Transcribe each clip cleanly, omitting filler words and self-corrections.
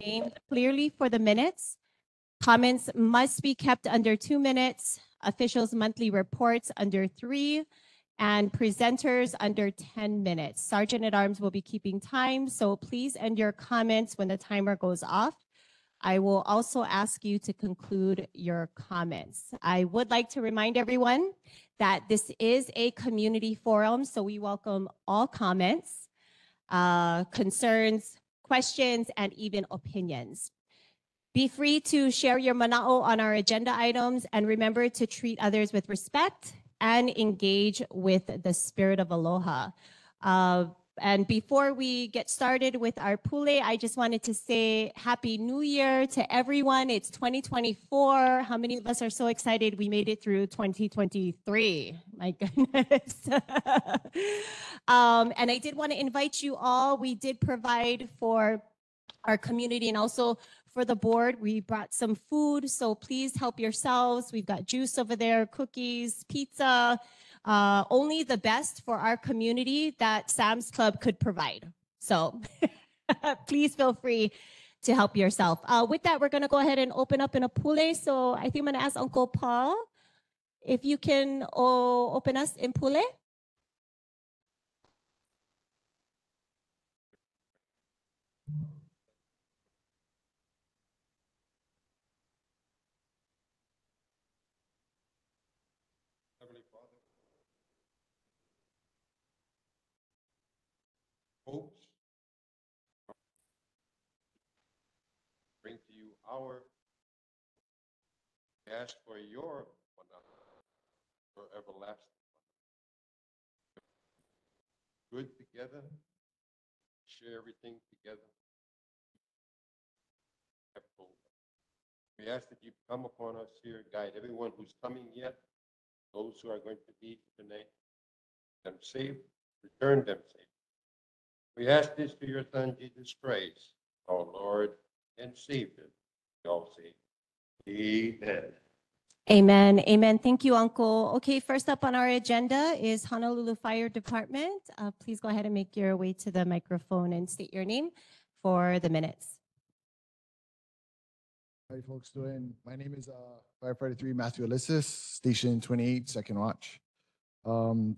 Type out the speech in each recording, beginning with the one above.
name clearly for the minutes. Comments must be kept under 2 minutes, officials' monthly reports under 3, and presenters under 10 minutes. Sergeant at Arms will be keeping time, so please end your comments when the timer goes off. I will also ask you to conclude your comments. I would like to remind everyone that this is a community forum, so we welcome all comments, concerns, questions, and even opinions. Be free to share your mana'o on our agenda items, and remember to treat others with respect and engage with the spirit of aloha. And before we get started with our pule, I just wanted to say Happy New Year to everyone. It's 2024. How many of us are so excited we made it through 2023? My goodness. And I did want to invite you all. We did provide for our community and also for the board, we brought some food, so please help yourselves. We've got juice over there, cookies, pizza, only the best for our community that Sam's Club could provide. So please feel free to help yourself. With that, we're gonna go ahead and open up in a pule. So I think I'm gonna ask Uncle Paul if you can open us in pule. Hopes, bring to you our ask for your everlasting good together, share everything together. We ask that you come upon us here, guide everyone who's coming yet, those who are going to be tonight, them safe, return them safe. We ask this through your Son, Jesus Christ, our Lord and Savior. We all say, Amen. Amen. Amen. Thank you, Uncle. Okay, first up on our agenda is Honolulu Fire Department. Please go ahead and make your way to the microphone and state your name for the minutes. How are you folks doing? My name is Firefighter 3 Matthew Alyssis, Station 28, Second Watch.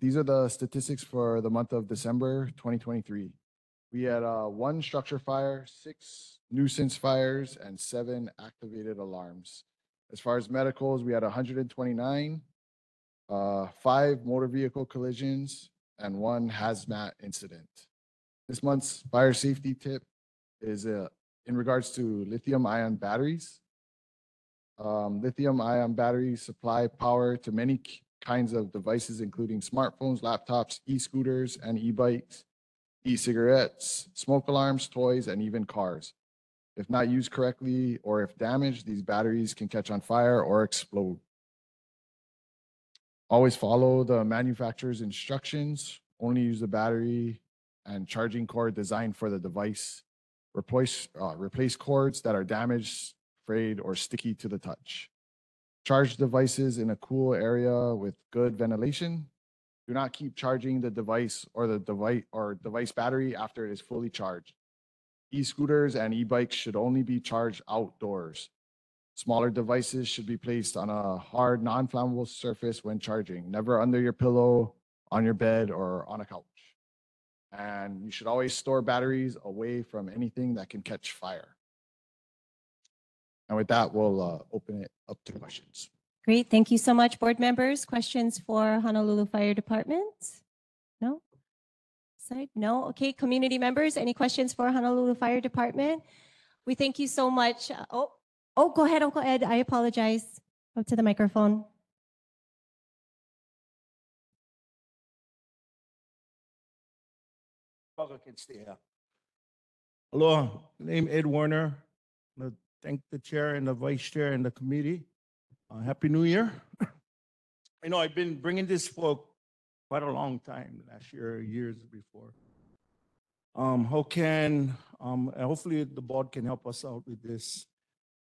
These are the statistics for the month of December 2023. We had 1 structure fire, 6 nuisance fires, and 7 activated alarms. As far as medicals, we had 129, 5 motor vehicle collisions, and 1 hazmat incident. This month's fire safety tip is in regards to lithium-ion batteries. Lithium-ion batteries supply power to many kinds of devices, including smartphones, laptops, e-scooters, and e-bikes, e-cigarettes, smoke alarms, toys, and even cars. If not used correctly or if damaged, these batteries can catch on fire or explode. Always follow the manufacturer's instructions. Only use the battery and charging cord designed for the device. Replace cords that are damaged, frayed, or sticky to the touch. Charge devices in a cool area with good ventilation. Do not keep charging the device or device battery after it is fully charged. E-scooters and e-bikes should only be charged outdoors. Smaller devices should be placed on a hard, non-flammable surface when charging, never under your pillow, on your bed, or on a couch. And you should always store batteries away from anything that can catch fire. And with that, we'll open it up to questions. Great. Thank you so much, board members. Questions for Honolulu Fire Department? No? Side? No? Okay. Community members, any questions for Honolulu Fire Department? We thank you so much. Go ahead, Uncle Ed. I apologize. Go to the microphone. Aloha, name Ed Warner. I want to thank the chair and the vice chair and the committee. Happy New Year. I know I've been bringing this for quite a long time, last year, years before. Hopefully the board can help us out with this.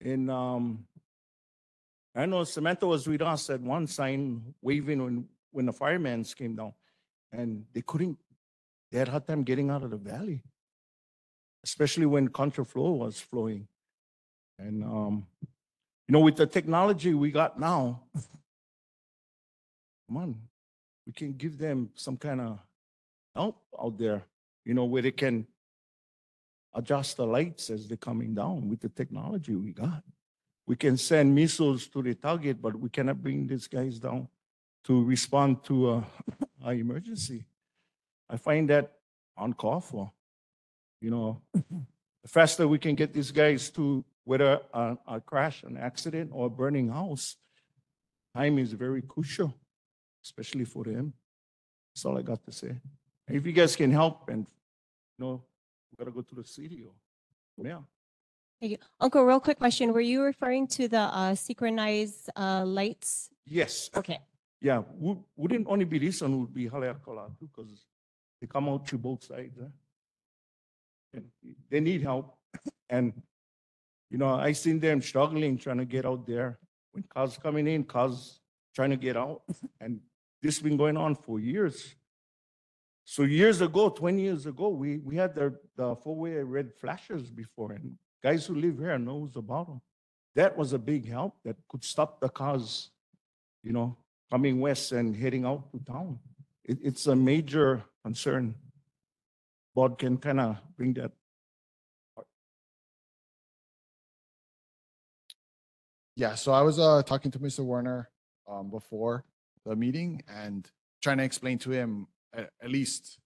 And I know Samantha was with us at one sign waving when the firemen came down, and they had a hard time getting out of the valley. especially when contraflow was flowing. And, with the technology we got now, come on, we can give them some kind of help out there, where they can adjust the lights as they're coming down with the technology we got. We can send missiles to the target, but we cannot bring these guys down to respond to an emergency. I find that uncalled for. The faster we can get these guys to whether a crash, an accident, or a burning house, time is very crucial, especially for them. That's all I got to say. And if you guys can help, and we gotta go to the city or yeah. Thank you. Uncle, real quick question. Were you referring to the synchronized lights? Yes. Okay. Yeah. Wouldn't only be this one, would be Haleakala too, because they come out to both sides. And they need help. And I seen them struggling trying to get out there. When cars coming in, cars trying to get out. And this has been going on for years. So years ago, 20 years ago, we had the four-way red flashers before, and guys who live here knows about them. That was a big help that could stop the cars, coming west and heading out to town. It's a major concern. Board can kind of bring that. Yeah, so I was talking to Mr. Warner before the meeting and trying to explain to him at least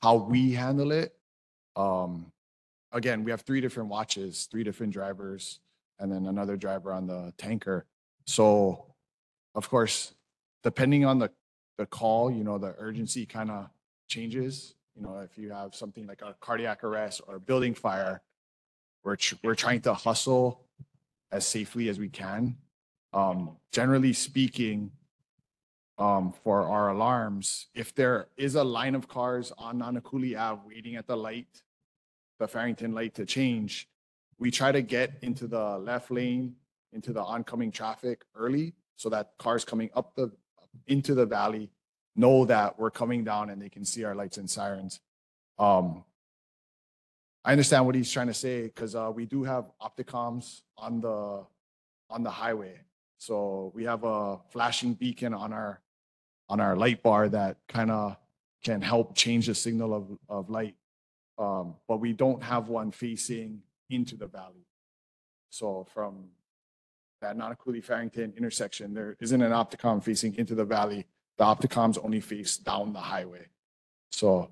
how we handle it. Again, we have 3 different watches, 3 different drivers, and then another driver on the tanker. So, of course, depending on the call, the urgency kind of changes. If you have something like a cardiac arrest or a building fire, we're trying to hustle as safely as we can. Generally speaking, for our alarms, if there is a line of cars on Nanakuli Ave waiting at the light, the Farrington light to change, we try to get into the left lane, into the oncoming traffic early so that cars coming into the valley know that we're coming down and they can see our lights and sirens. I understand what he's trying to say because we do have opticoms on the highway. So we have a flashing beacon on our light bar that kind of can help change the signal of light. But we don't have one facing into the valley. So from that Nanakuli Farrington intersection, there isn't an opticom facing into the valley. The opticoms only face down the highway. So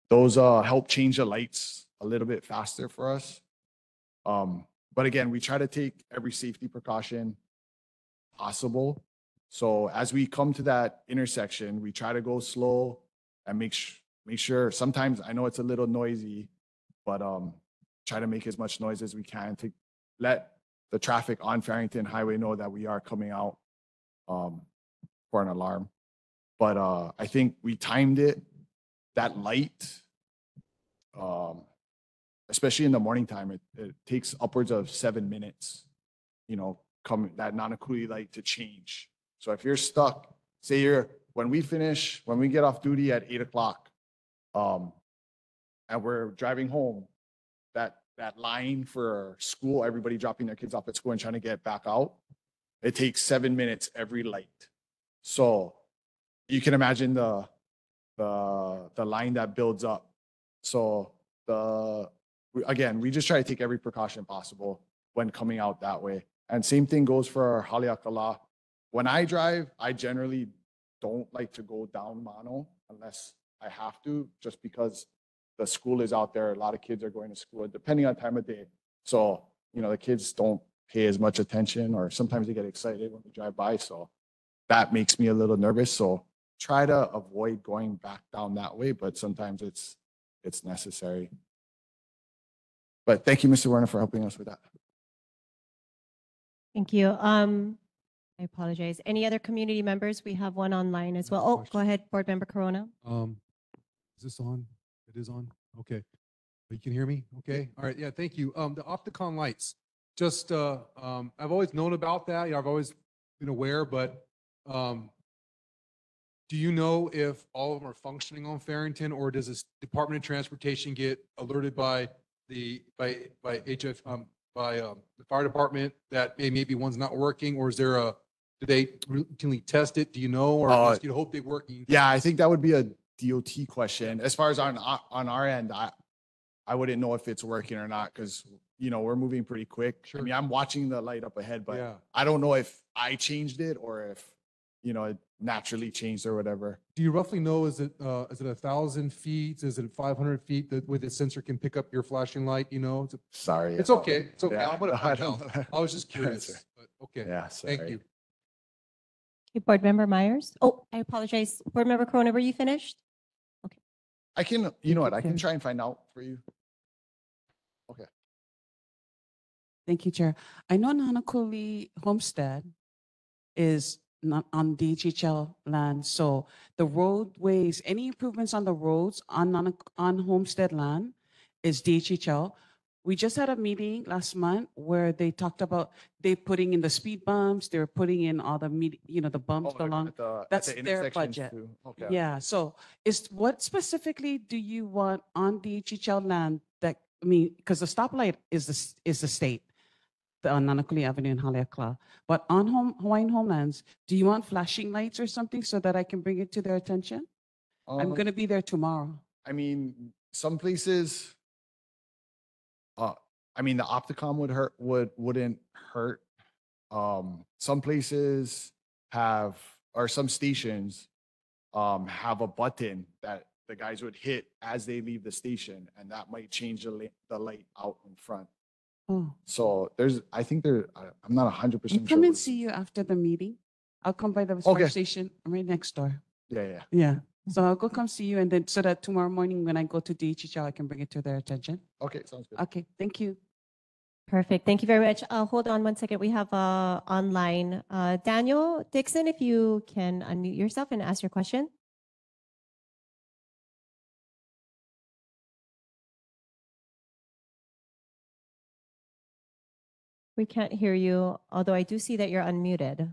those help change the lights a little bit faster for us. But again, we try to take every safety precaution possible. So as we come to that intersection, we try to go slow and make sure, sometimes I know it's a little noisy, but try to make as much noise as we can to let the traffic on Farrington Highway know that we are coming out for an alarm. But I think we timed it, that light, especially in the morning time, it takes upwards of 7 minutes, that Nanakuli light to change. So if you're stuck, say when we get off duty at 8 o'clock, and we're driving home, that line for school, everybody dropping their kids off at school and trying to get back out, it takes 7 minutes every light. So you can imagine the line that builds up. So again, we just try to take every precaution possible when coming out that way. And same thing goes for Haleakala. When I drive, I generally don't like to go down Mono unless I have to, just because the school is out there. A lot of kids are going to school, depending on time of day. So, the kids don't pay as much attention, or sometimes they get excited when we drive by. So that makes me a little nervous. So try to avoid going back down that way, but sometimes it's necessary. But thank you, Mr. Werner, for helping us with that. Thank you. I apologize. Any other community members? We have one online as well. Oh, go ahead, Board Member Corona. Is this on? It is on? Okay. You can hear me? Okay. All right. Yeah, thank you. The Opticon lights, just, I've always known about that. I've always been aware, but do you know if all of them are functioning on Farrington, or does this Department of Transportation get alerted by by HF, the fire department that maybe one's not working, or is there do they routinely test it? Do you know, or just you hope they work? Yeah, I think that would be a DOT question. As far as on our end, I wouldn't know if it's working or not, because we're moving pretty quick. I Sure. mean, I'm watching the light up ahead, but Yeah. I don't know if I changed it or if it naturally changed or whatever. Do you roughly know, is it 1,000 feet? Is it 500 feet that where the sensor can pick up your flashing light? Sorry. It's okay. It's okay. Yeah. I'm gonna I find don't out. know. I was just That's curious, right. but okay. Yeah, Thank sorry. you. Okay, Board Member Myers. Oh, I apologize. Board Member Corona, were you finished? I can, you know what, I can try and find out for you. Okay. Thank you, Chair. I know Nanakuli Homestead is not on DHL land, so the roadways, any improvements on the roads on Homestead land is DHL. We just had a meeting last month where they talked about they putting in the speed bumps, they're putting in all the the bumps Oh, along. at That's the their intersections budget. too. Okay. Yeah, so what specifically do you want on DHL land that, because the stoplight is the state, on Nanakuli Avenue in Haleakala, but on Hawaiian Homelands, do you want flashing lights or something so that I can bring it to their attention? I'm gonna be there tomorrow. I mean, some places, the Opticom wouldn't hurt. Some places or some stations, have a button that the guys would hit as they leave the station, and that might change the light out in front. Oh, So I'm not 100% I'll sure. come and see you after the meeting. I'll come by the fire Okay. station right next door. Yeah. Yeah, so I'll go come see you, and then so that tomorrow morning when I go to DHL, I can bring it to their attention. Okay, sounds good. Okay, thank you. Perfect. Thank you very much. Hold on one second. We have online Daniel Dixon, if you can unmute yourself and ask your question. We can't hear you, although I do see that you're unmuted.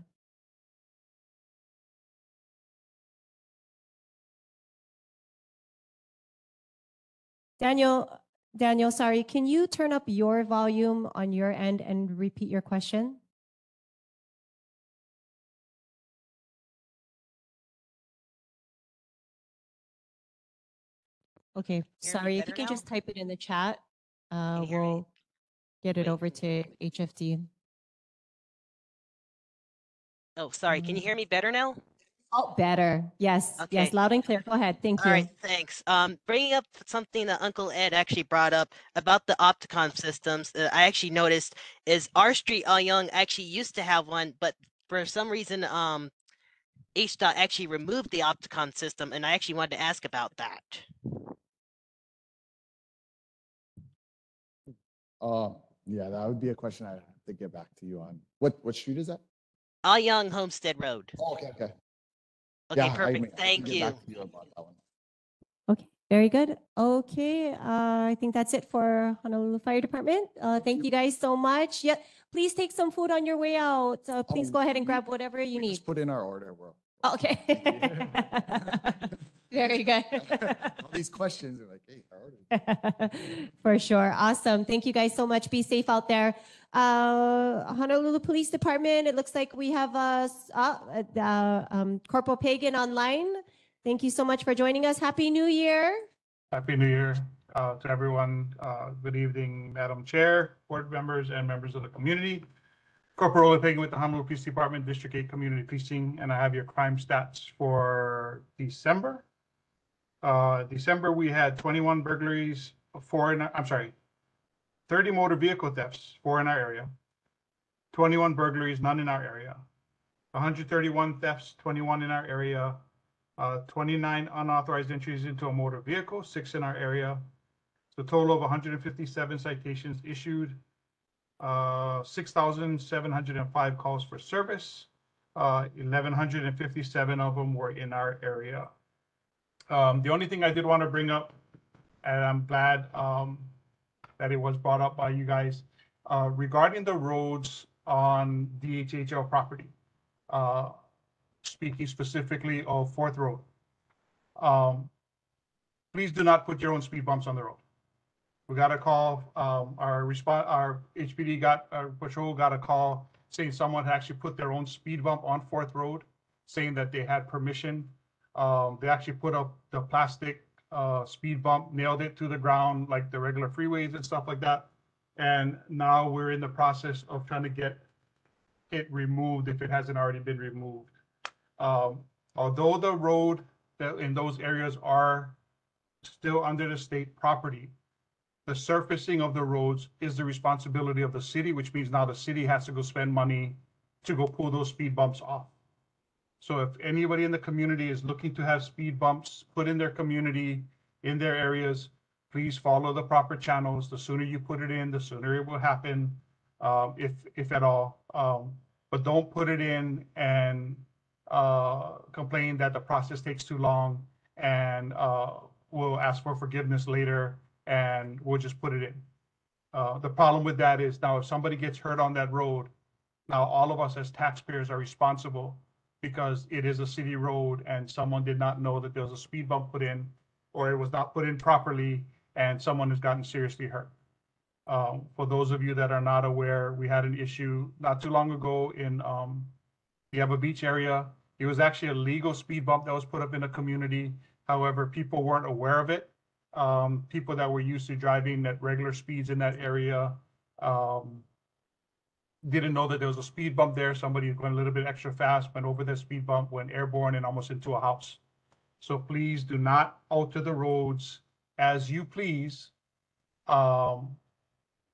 Daniel, sorry, can you turn up your volume on your end and repeat your question? Okay, sorry, if you can just type it in the chat, we'll get it over to HFD. Oh, sorry. Can you hear me better now? Oh, better. Yes, yes, Okay. loud and clear. Go ahead. Thank All you. right, thanks. Bringing up something that Uncle Ed actually brought up about the Opticom systems, I actually noticed is our street, Young, actually used to have one, but for some reason, HDOT actually removed the Opticom system, and I actually wanted to ask about that. Yeah, that would be a question I'd have to get back to you on. What street is that? Young Homestead Road. Oh, okay. Okay, Yeah, perfect. I can Thank get you. back to you about that one. Okay, very good. Okay, I think that's it for Honolulu Fire Department. Thank you guys so much. Yeah, please take some food on your way out. Please go ahead and grab whatever you need. Just put in our order, bro. Okay. Very good. All these questions are like, hey, our order. For sure. Awesome. Thank you guys so much. Be safe out there. Honolulu Police Department, it looks like we have Corporal Pagan online. Thank you so much for joining us. Happy New Year. Happy New Year to everyone. Good evening, Madam Chair, board members, and members of the community. Corporal Pagan with the Honolulu Police Department, District 8 Community Policing, and I have your crime stats for December. December, we had 21 burglaries, 30 motor vehicle thefts, 4 in our area, 21 burglaries, none in our area, 131 thefts, 21 in our area, 29 unauthorized entries into a motor vehicle, 6 in our area. So a total of 157 citations issued, 6,705 calls for service, 1,157 of them were in our area. The only thing I did want to bring up, and I'm glad that it was brought up by you guys, regarding the roads on DHHL property, speaking specifically of Fourth Road. Please do not put your own speed bumps on the road. We got a call, our HPD our patrol got a call saying someone had actually put their own speed bump on Fourth Road, saying that they had permission. They actually put up the plastic, speed bump, nailed it to the ground like the regular freeways and stuff like that. And now we're in the process of trying to get it removed if it hasn't already been removed. Although the road that in those areas are still under the state property, the surfacing of the roads is the responsibility of the city, which means now the city has to go spend money to go pull those speed bumps off. So if anybody in the community is looking to have speed bumps put in their community, in their areas, please follow the proper channels. The sooner you put it in, the sooner it will happen, if at all. But don't put it in and complain that the process takes too long, and we'll ask for forgiveness later and we'll just put it in. The problem with that is now if somebody gets hurt on that road, now all of us as taxpayers are responsible because it is a city road and someone did not know that there was a speed bump put in, or it was not put in properly and someone has gotten seriously hurt. For those of you that are not aware, we had an issue not too long ago in the Eva Beach area. It was actually a legal speed bump that was put up in the community. However, people weren't aware of it. People that were used to driving at regular speeds in that area didn't know that there was a speed bump there. Somebody going a little bit extra fast, went over the speed bump, went airborne and almost into a house. So please do not alter the roads as you please, and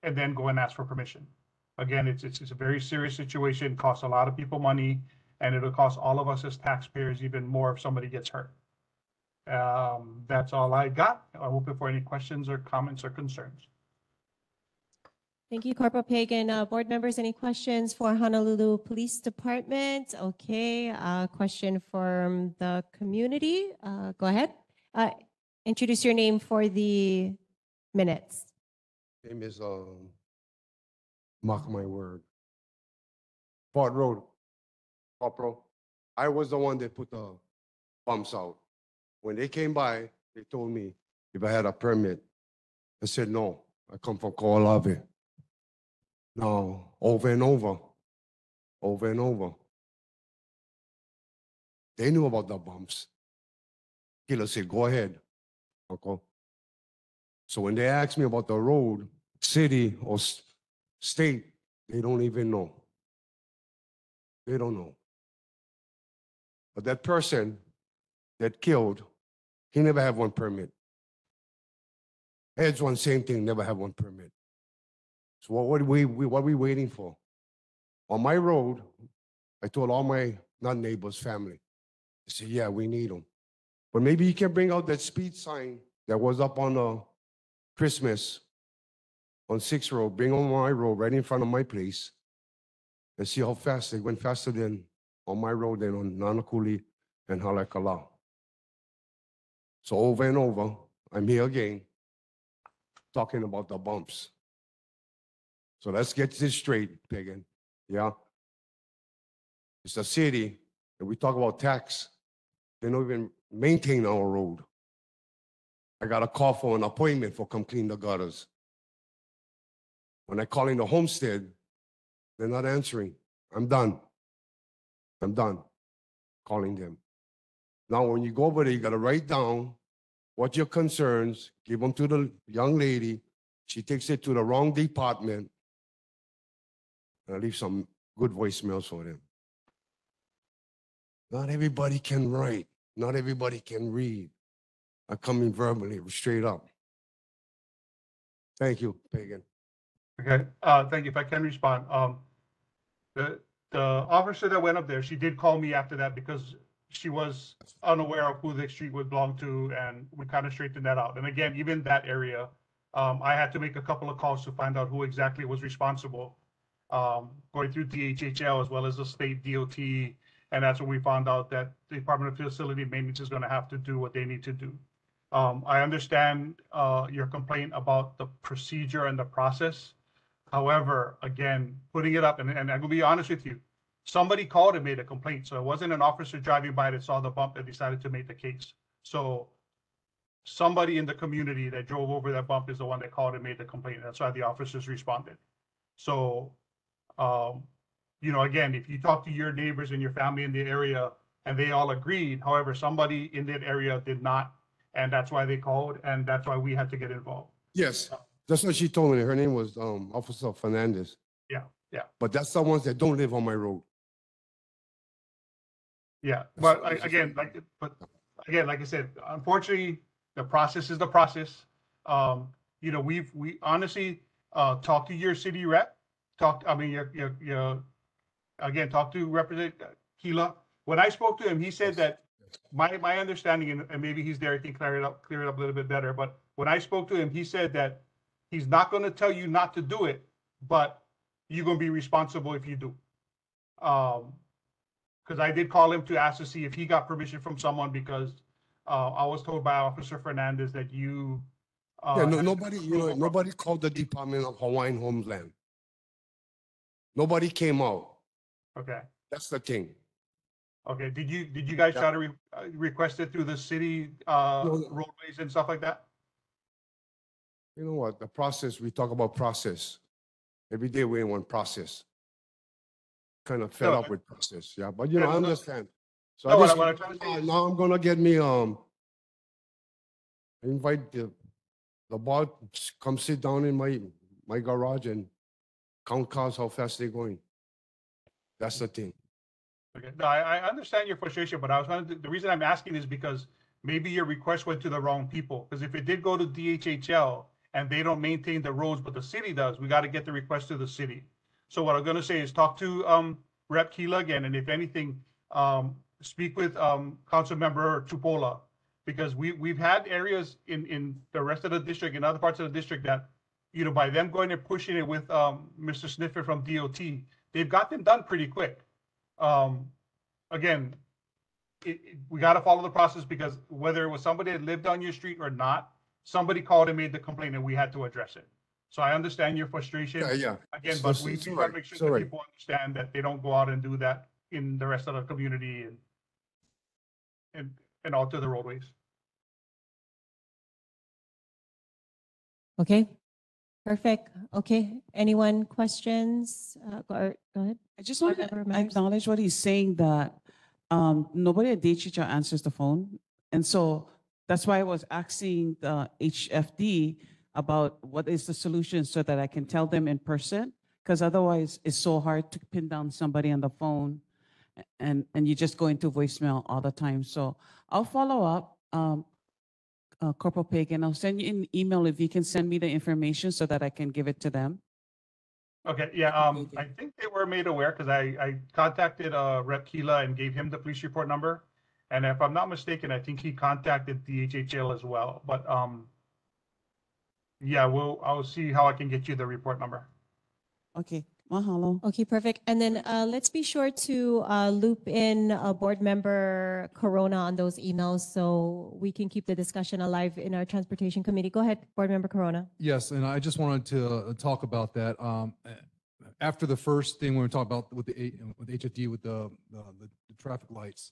then go and ask for permission. Again, it's a very serious situation, costs a lot of people money, and it'll cost all of us as taxpayers even more if somebody gets hurt. That's all I got. I'm open for any questions or comments or concerns. Thank you, Corporal Pagan. Board members, any questions for Honolulu Police Department? Okay, question from the community. Go ahead. Introduce your name for the minutes. Name is, mark my word. Ford Road, Corporal. I was the one that put the bumps out. When they came by, they told me if I had a permit. I said, no, I come from Koalave. Now, over and over, they knew about the bumps. Killer said, go ahead, Uncle. So when they ask me about the road, city or state, they don't even know. They don't know. But that person that killed, he never had one permit. Ed's one, same thing, never had one permit. So what are we waiting for? On my road, I told all my, not neighbors, family. I said, yeah, we need them. But maybe you can bring out that speed sign that was up on Christmas on 6th Road, bring on my road right in front of my place and see how fast they went faster than on my road than on Nanakuli and Halakala. So over and over, I'm here again talking about the bumps. So let's get this straight, Pagan. Yeah? It's a city, and we talk about tax. They don't even maintain our road. I got a call for an appointment for come clean the gutters. When I call in the homestead, they're not answering. I'm done calling them. Now, when you go over there, you got to write down what your concerns, give them to the young lady. She takes it to the wrong department. And I leave some good voicemails for them. Not everybody can write. Not everybody can read. I come in verbally, straight up. Thank you, Pagan. Okay, thank you. If I can respond, the officer that went up there, she did call me after that because she was unaware of who the street would belong to, and we kind of straightened that out. And again, even that area, I had to make a couple of calls to find out who exactly was responsible, going through DHHL as well as the state DOT, and that's when we found out that the Department of Facility Maintenance is going to have to do what they need to do. I understand your complaint about the procedure and the process. However, again, putting it up, and I'm going to be honest with you, somebody called and made a complaint. So it wasn't an officer driving by that saw the bump that decided to make the case. So somebody in the community that drove over that bump is the one that called and made the complaint. That's why the officers responded. So, again, if you talk to your neighbors and your family in the area and they all agreed, however, somebody in that area did not, and that's why they called, and that's why we had to get involved. Yes, that's what she told me. Her name was Officer Fernandez. Yeah, yeah, But that's the ones that don't live on my road. yeah. That's But what I was again, just- like I said, unfortunately, the process is the process. We honestly talk to your city rep. Talk to Representative Keela. When I spoke to him, he said that my understanding, and maybe he's there, I can clear it up a little bit better. But when I spoke to him, he said that he's not going to tell you not to do it, but you're going to be responsible if you do. Because I did call him to ask to see if he got permission from someone, because I was told by Officer Fernandez that you. Yeah, nobody called the Department of Hawaiian Homeland. Nobody came out. Okay. That's the thing. Okay. Did you guys try to request it through the city No. roadways and stuff like that? You know what? The process, we talk about process. Every day we're in one process. Kind of fed No, up with process, yeah. But Yeah, I no, understand. So no, I just, what I'm trying to say is- now I'm gonna get me invite the boss, come sit down in my garage and count cars, how fast they're going. That's the thing. Okay. No, I understand your frustration, but the reason I'm asking is because maybe your request went to the wrong people. Because if it did go to DHHL and they don't maintain the roads, but the city does, we got to get the request to the city. So what I'm going to say is talk to Rep Keela again, and if anything, speak with Council Member Tupola, because we've had areas in the rest of the district and other parts of the district that, by them going and pushing it with Mr. Sniffer from DOT, they've got them done pretty quick. Again, we got to follow the process, because whether it was somebody that lived on your street or not, somebody called and made the complaint and we had to address it. So I understand your frustration. Yeah. Again, It's- but it's- we it's try all to right. make sure It's all that right. people understand that they don't go out and do that in the rest of the community and alter the roadways. Okay, perfect. Okay, anyone questions? Go ahead. I just want Board to Member Myers? acknowledge what he's saying, that nobody at DHHR answers the phone. And so that's why I was asking the HFD about what is the solution, so that I can tell them in person, because otherwise it's so hard to pin down somebody on the phone and you just go into voicemail all the time. So I'll follow up, Corporal Pagan. I'll send you an email if you can send me the information so that I can give it to them. Okay, yeah, I think they were made aware, because I contacted Rep Keela and gave him the police report number. And if I'm not mistaken, I think he contacted DHHL as well. But yeah, I'll see how I can get you the report number. Okay, mahalo. Okay, perfect. And then let's be sure to loop in Board Member Corona on those emails so we can keep the discussion alive in our Transportation Committee. Go ahead, Board Member Corona. Yes, and I just wanted to talk about that. After the first thing we were talking about with HFD with the traffic lights,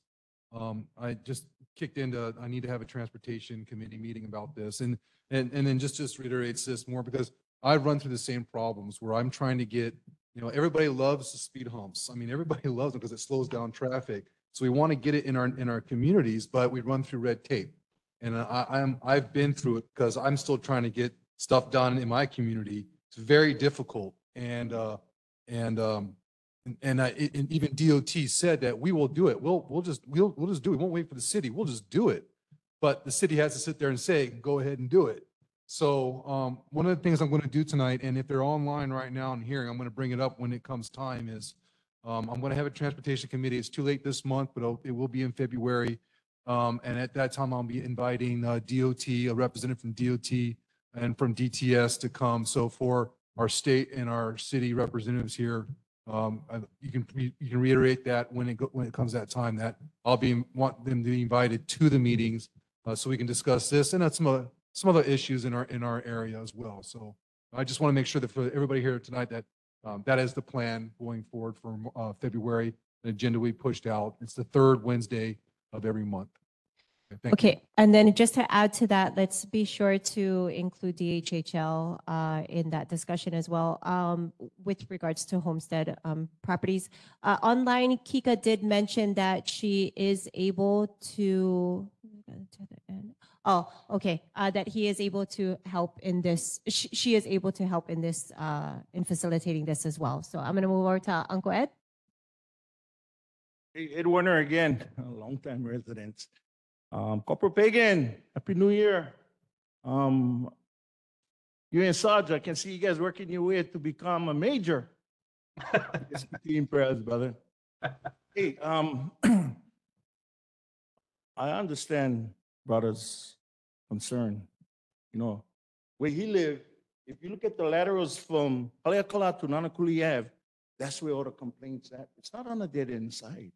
I just kicked into, I need to have a Transportation Committee meeting about this, and then just reiterates this more, because I run through the same problems where I'm trying to get, everybody loves the speed humps. I mean, everybody loves them because it slows down traffic. So we want to get it in our communities, but we run through red tape. And I've been through it because I'm still trying to get stuff done in my community. It's very difficult. And even DOT said that we will do it. We'll just do it. We won't wait for the city. We'll just do it. But the city has to sit there and say, go ahead and do it. So one of the things I'm going to do tonight, and if they're online right now and hearing, I'm going to bring it up when it comes time, is I'm going to have a Transportation Committee. It's too late this month, but it will be in February. And at that time, I'll be inviting DOT, a representative from DOT and from DTS to come. So for our state and our city representatives here, you can reiterate that when it comes that time, that want them to be invited to the meetings so we can discuss this and some other issues in our area as well. So I just want to make sure that for everybody here tonight that that is the plan going forward for February. The agenda we pushed out. It's the third Wednesday of every month. Thank you. Okay, and then just to add to that, let's be sure to include DHHL in that discussion as well with regards to homestead properties. Online, Kika did mention that she is able to, oh, okay, that he is able to help in this, she is able to help in this, in facilitating this as well. So I'm gonna move over to Uncle Ed. Hey, Ed Warner again, a longtime resident. Corporal Pagan, Happy New Year. You and Sarge, I can see you guys working your way to become a major. It's between prayers, brother. Hey, I understand brother's concern. You know, where he lived, if you look at the laterals from Haleakala to Nanakuli Ave, that's where all the complaints at. It's not on the dead end side.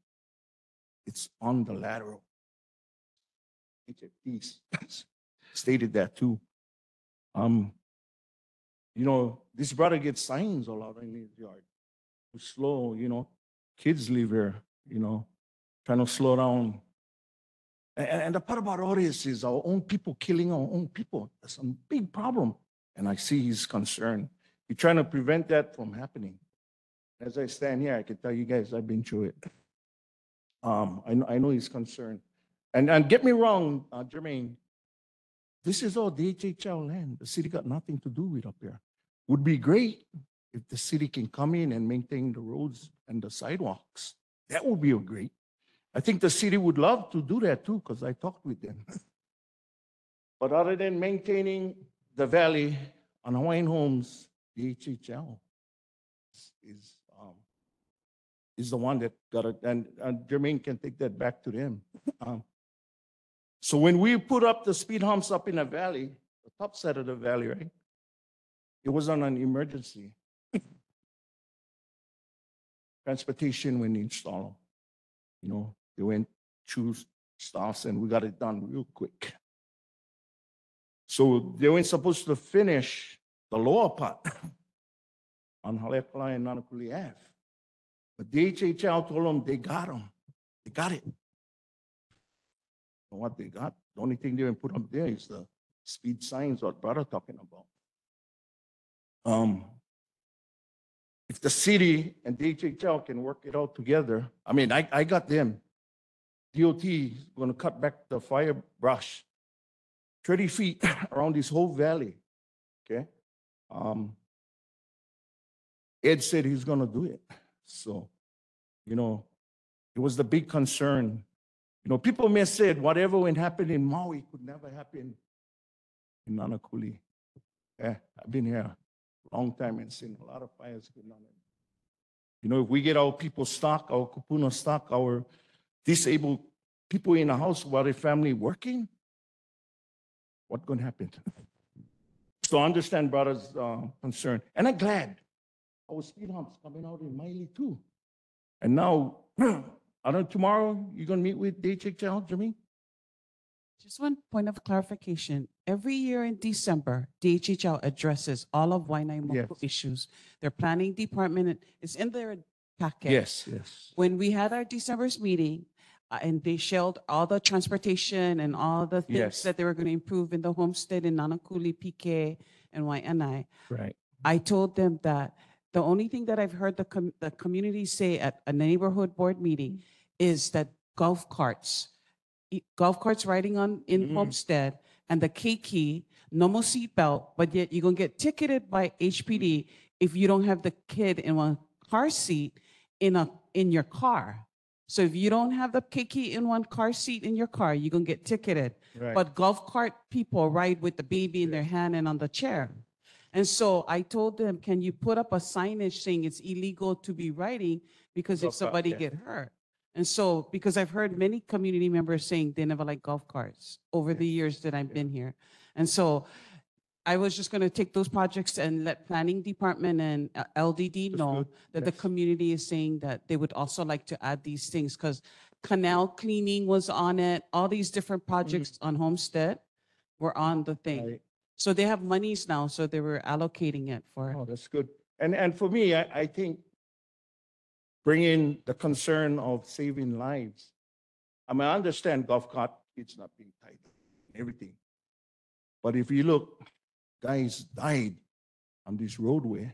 It's on the lateral. HFDs stated that too. You know, this brother gets signs all out in his yard. Slow, you know, kids live here, you know, trying to slow down. And the part about all this is our own people killing our own people. That's a big problem. And I see his concern. He's trying to prevent that from happening. As I stand here, I can tell you guys I've been through it. I know he's concerned. And get me wrong, Jermaine, this is all DHHL land. The city got nothing to do with up here. Would be great if the city can come in and maintain the roads and the sidewalks. That would be great. I think the city would love to do that too, because I talked with them. But other than maintaining the valley on Hawaiian Homes, DHHL is the one that got it, and Jermaine can take that back to them. So when we put up the speed humps up in the valley, the top side of the valley, right? It was on an emergency. Transportation when they install them. You know, they went through stuff and we got it done real quick. So they weren't supposed to finish the lower part on Haleakala and Nanakuli Ave. But DHHL told them they got them. They got it. And what they got, the only thing they put up there is the speed signs what brother talking about. If the city and DHHL can work it out together, I mean, I got them. DOT is going to cut back the fire brush 30 feet around this whole valley. Okay. Ed said he's going to do it. So, you know, it was the big concern. You know, people may have said whatever went happen in Maui could never happen in Nanakuli. Yeah, I've been here a long time and seen a lot of fires going on. You know, if we get our people stuck, our kupuna stuck, our disabled people in the house while their family working, what's going to happen? So I understand brother's concern. And I'm glad our speed humps coming out in Miley too. And now, I don't know, tomorrow you're going to meet with DHHL, Jermaine? Just one point of clarification. Every year in December, DHHL addresses all of Waianae Yes. issues. Their planning department is in their packet. Yes, yes. When we had our December's meeting, and they shelled all the transportation and all the things Yes. that they were going to improve in the homestead in Nanakuli, PK, and Waianae, Right. I told them that the only thing that I've heard the community say at a neighborhood board meeting is that golf carts riding in Mhm. Homestead and the keiki, no more seatbelt, but yet you're going to get ticketed by HPD if you don't have the kid in one car seat in your car. So if you don't have the keiki in one car seat in your car, you're going to get ticketed. Right. But golf cart people ride with the baby in their hand and on the chair. And so I told them, can you put up a signage saying it's illegal to be riding because if Golf cart, somebody yeah. get hurt? And so, because I've heard many community members saying they never like golf carts over the years that I've been here. And so I was just going to take those projects and let planning department and LDD That's know good. that the Yes. community is saying that they would also like to add these things because canal cleaning was on it. All these different projects on Homestead were on the thing. Right. So they have monies now, so they were allocating it for. Oh, that's good. And for me, I think bringing the concern of saving lives. I mean, I understand golf cart kids not being tied up, everything. But if you look, guys died on this roadway,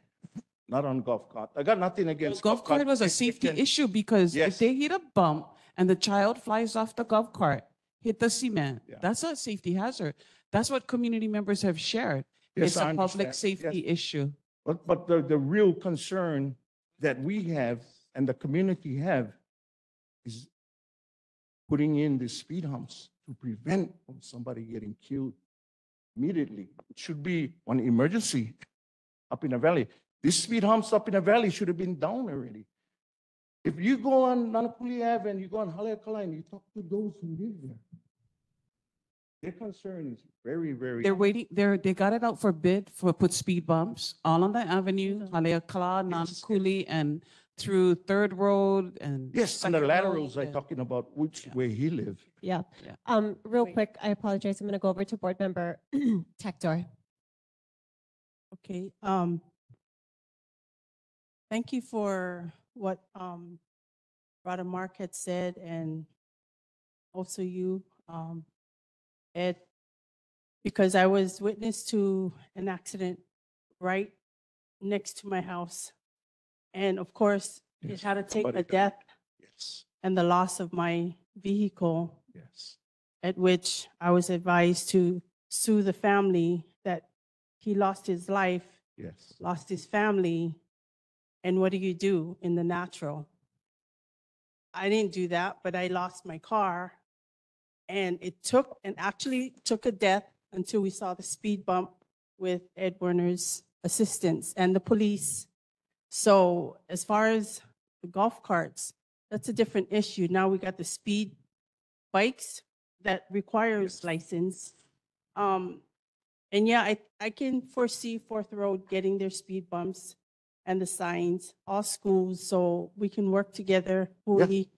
not on golf cart. I got nothing against Golf cart was a If they safety can- issue because if Yes. they hit a bump and the child flies off the golf cart, hit the cement, Yeah. that's a safety hazard. That's what community members have shared. Yes, It's I a public understand. Yes. safety issue. But the real concern that we have and the community have is putting in the speed humps to prevent somebody getting killed immediately. It should be an emergency up in the valley. These speed humps up in the valley should have been down already. If you go on Nanakuli Ave and you go on Haleakala and you talk to those who live there, their concern is very, very. They're waiting, they got it out for bid for put speed bumps all on the avenue, Haleakala, Yes. Nanakuli, and through Third Road and. Yes, and the Second laterals Road I'm and- talking about, which Yeah. way he lived. Yeah. Yeah. Real Wait. quick, I apologize. I'm going to go over to board member Tector. Okay, thank you for what, Brother Mark had said and also you, Ed, because I was witness to an accident right next to my house. And of course, it Yes, had to take somebody a died. death Yes, and the loss of my vehicle, yes. at which I was advised to sue the family that he lost his life, Yes. lost his family, and what do you do in the natural? I didn't do that, but I lost my car, and it took, and actually took a death until we saw the speed bump with Ed Werner's assistance and the police. So as far as the golf carts, that's a different issue. Now we got the speed bikes that requires Yes. license. And yeah, I can foresee Fourth Road getting their speed bumps and the signs, all schools, so we can work together fully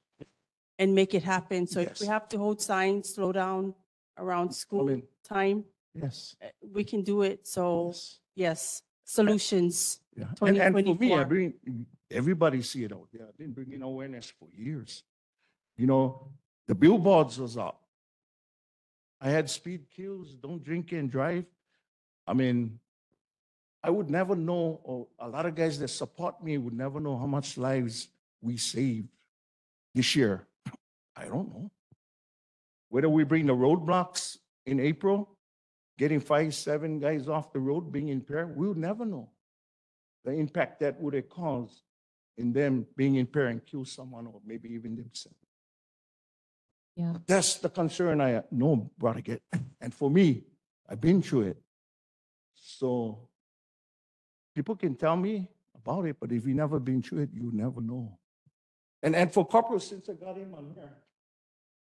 and make it happen. So if we Yes. have to hold signs, slow down around school mean- time, Yes. we can do it. So Yes. yes, solutions. Yeah. And for me, 2024. everybody see it out there. I've been bringing awareness for years. You know, the billboards was up. I had speed kills, don't drink and drive. I mean, I would never know, or a lot of guys that support me would never know how much lives we saved this year. I don't know. Whether we bring the roadblocks in April, getting 5, 7 guys off the road being impaired, we'll never know the impact that would have caused in them being impaired and kill someone or maybe even themselves. Yeah. That's the concern I know, Brother Get. And for me, I've been through it. So people can tell me about it, but if you never been through it, you never know. And for Corporal, since I got him on here,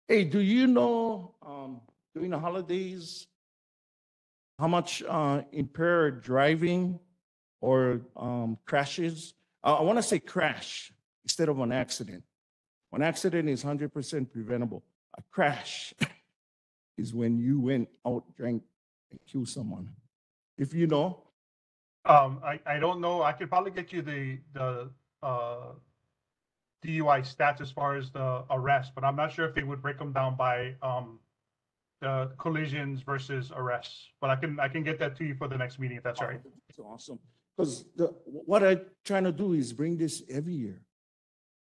hey, do you know during the holidays how much impaired driving or crashes? I want to say crash instead of an accident. An accident is 100% preventable. A crash is when you went out, drank, and killed someone. If you know, I don't know. I could probably get you the DUI stats as far as the arrest, but I'm not sure if they would break them down by the collisions versus arrests. But I can get that to you for the next meeting if that's all right. That's awesome. Because what I'm trying to do is bring this every year.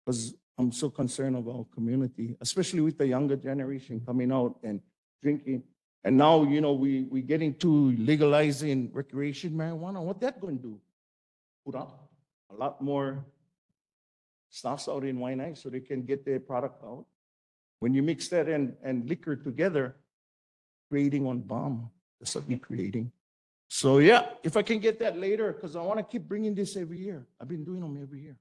Because I'm so concerned about community, especially with the younger generation coming out and drinking. And now, you know, we getting to legalizing recreation marijuana. What that going to do? Put up a lot more stuffs out in Waianae so they can get their product out. When you mix that and liquor together, creating one bomb, that's what we're creating. So yeah, if I can get that later, because I want to keep bringing this every year. I've been doing them every year.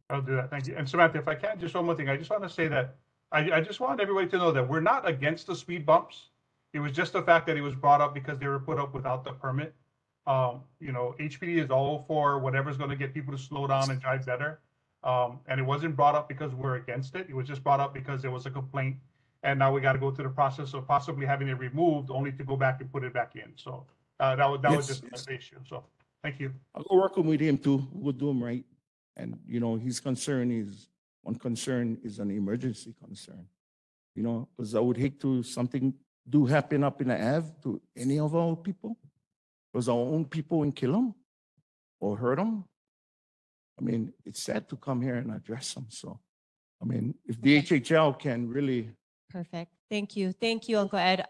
I'll do that. Thank you. And Samantha, if I can, just one more thing. I just want to say that I just want everybody to know that we're not against the speed bumps. It was just the fact that it was brought up because they were put up without the permit. You know, HPD is all for whatever's going to get people to slow down and drive better. And it wasn't brought up because we're against it. It was just brought up because there was a complaint. And now we got to go through the process of possibly having it removed only to go back and put it back in. So that was Yes, just the issue. So thank you. I'll go working with him too. We'll do him right. And, you know, his concern is, one concern is an emergency concern. you know, because I would hate to something do happen up in the Ave to any of our people. Because our own people and kill them or hurt them. I mean, it's sad to come here and address them. So, I mean, if Okay. DHHL can really, Perfect. Thank you. Thank you, Uncle Ed.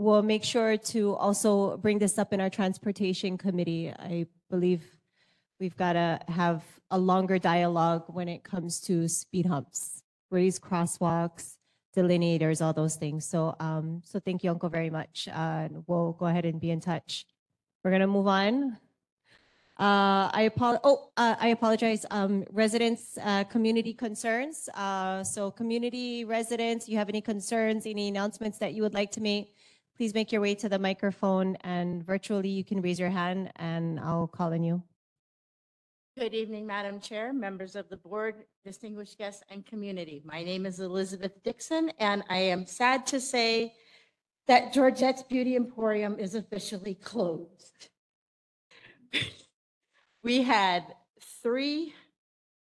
We'll make sure to also bring this up in our transportation committee. I believe we've got to have a longer dialogue when it comes to speed humps, raised crosswalks, delineators, all those things. So, so thank you, Uncle, very much. We'll go ahead and be in touch. We're gonna move on. I apologize. Residents, community concerns. So community residents, you have any concerns, any announcements that you would like to make? Please make your way to the microphone, and virtually you can raise your hand and I'll call on you. Good evening, Madam Chair, members of the board, distinguished guests, and community. My name is Elizabeth Dixon, and I am sad to say that Georgette's Beauty Emporium is officially closed. We had 3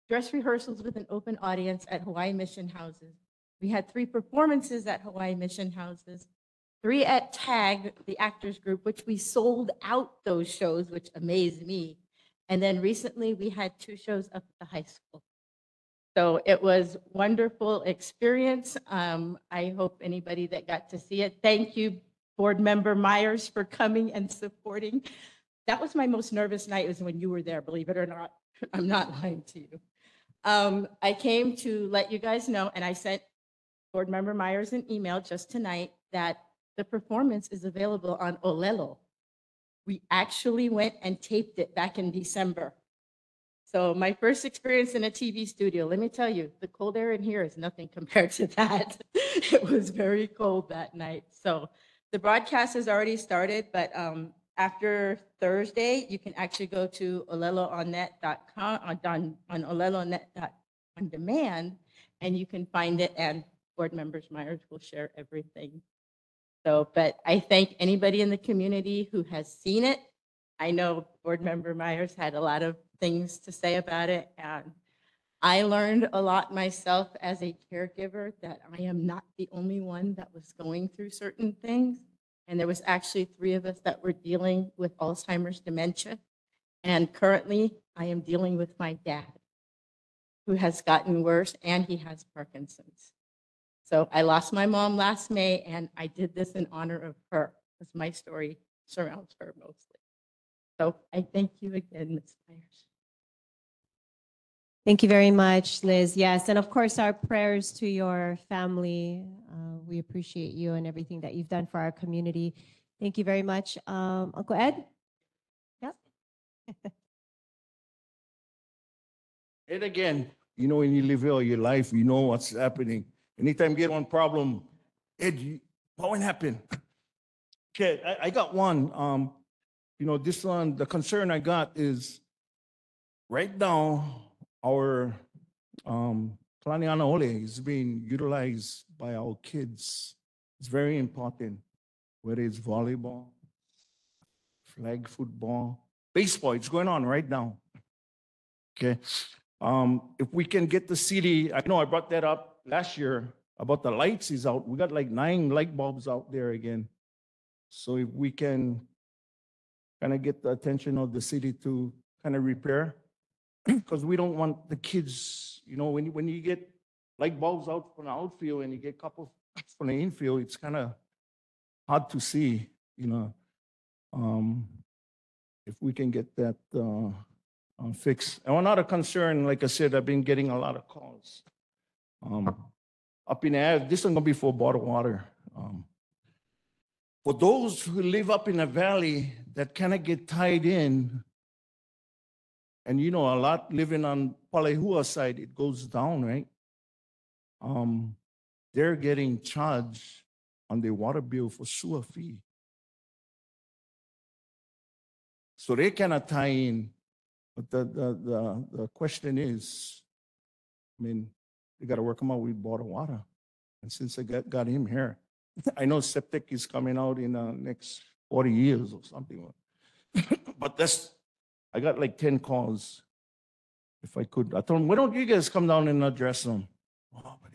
dress rehearsals with an open audience at Hawaii Mission Houses. We had 3 performances at Hawaii Mission Houses, 3 at TAG, the actors group, which we sold out those shows, which amazed me. And then recently we had 2 shows up at the high school. So it was wonderful experience. I hope anybody that got to see it. Thank you, Board Member Myers, for coming and supporting. That was my most nervous night, was when you were there, believe it or not. I'm not lying to you. I came to let you guys know, and I sent Board Member Myers an email just tonight that the performance is available on Olelo. We actually went and taped it back in December. So my first experience in a TV studio, let me tell you, the cold air in here is nothing compared to that. It was very cold that night. So the broadcast has already started, but after Thursday, you can actually go to oleloonnet.com on oleloonnet.on demand, and you can find it, and Board Members Myers will share everything. So, but I thank anybody in the community who has seen it. I know Board Member Myers had a lot of things to say about it, and I learned a lot myself as a caregiver that I am not the only one that was going through certain things. And there was actually 3 of us that were dealing with Alzheimer's dementia. And currently I am dealing with my dad, who has gotten worse, and he has Parkinson's. So I lost my mom last May, and I did this in honor of her, because my story surrounds her mostly. So I thank you again, Ms. Myers. Thank you very much, Liz. Yes, and of course, our prayers to your family. We appreciate you and everything that you've done for our community. Thank you very much. Uncle Ed? Yep. and again, you know, when you live all your life, you know what's happening. Anytime you get one problem, Ed, what happened? Okay, I got one. You know, this one, the concern I got is right now, our Kalaniana Ole is being utilized by our kids. It's very important, whether it's volleyball, flag football, baseball, it's going on right now. Okay. If we can get the city, I know I brought that up last year about the lights is out. We got like 9 light bulbs out there again. So if we can kind of get the attention of the city to kind of repair, because we don't want the kids, you know, when you get light bulbs out from the outfield and you get a couple from the infield, it's kind of hard to see, you know. If we can get that fixed. And another concern, like I said, I've been getting a lot of calls. Up in the area, this is going to be for bottled water. For those who live up in the valley that kind of get tied in, and you know, a lot living on Palehua side, it goes down, right? They're getting charged on their water bill for sewer fee. So they cannot tie in. But the question is, I mean, you got to work them out with bottled water. And since I got him here, I know septic is coming out in the next 40 years or something. But I got like 10 calls. If I could, I told them, why don't you guys come down and address them? Oh, but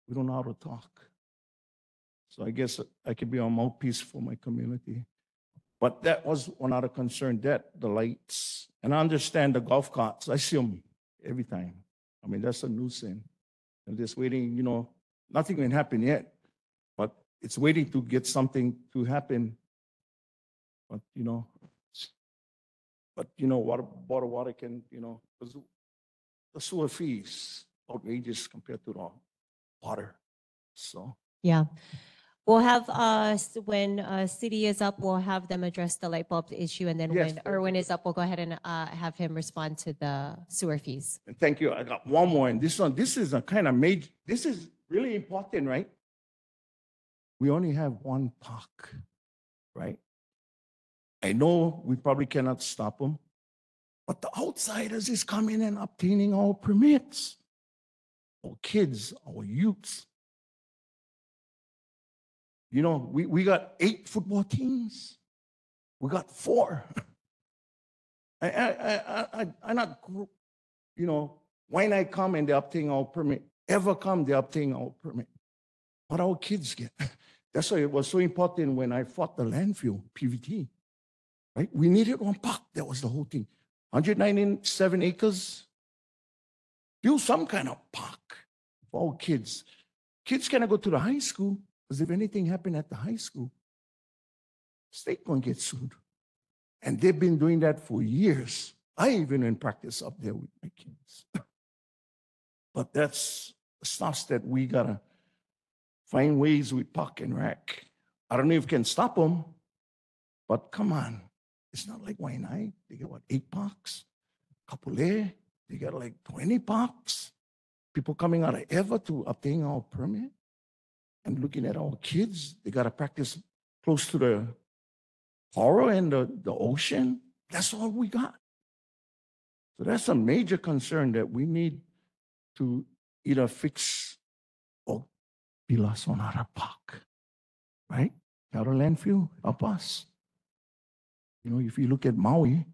We don't know how to talk. So I guess I could be a mouthpiece for my community. But that was one other concern, that the lights. And I understand the golf carts. I see them every time. I mean, that's a nuisance. I'm just waiting, nothing can happen yet, but it's waiting to get something to happen. But, water can, because the sewer fees outrageous compared to the water. So. Yeah. We'll have, when city is up, we'll have them address the light bulb issue. And then Yes, when Erwin is up, we'll go ahead and have him respond to the sewer fees. And thank you. I got one more, and this is a kind of major, this is really important, right? We only have one park, right? I know we probably cannot stop them, but the outsiders is coming and obtaining our permits. Our kids, our youths. We got 8 football teams. We got 4. I not, when I come and they obtain our permit, ever come, they obtain our permit. What our kids get. That's why it was so important when I fought the landfill, PVT, right? We needed one park. That was the whole thing. 197 acres. Build some kind of park for our kids. Kids cannot go to the high school. Because if anything happened at the high school, state gonna get sued. And they've been doing that for years. I even in practice up there with my kids. But that's stuff that we gotta find ways with park and rec. I don't know if we can stop them, but come on. It's not like Waianae. They get 8 parks? Kapolei, they got 20 parks. People coming out of Eva to obtain our permit. And looking at our kids, they got to practice close to the horror and the ocean. That's all we got. So that's a major concern that we need to either fix or build us another park, right? Got a landfill, help us. If you look at Maui,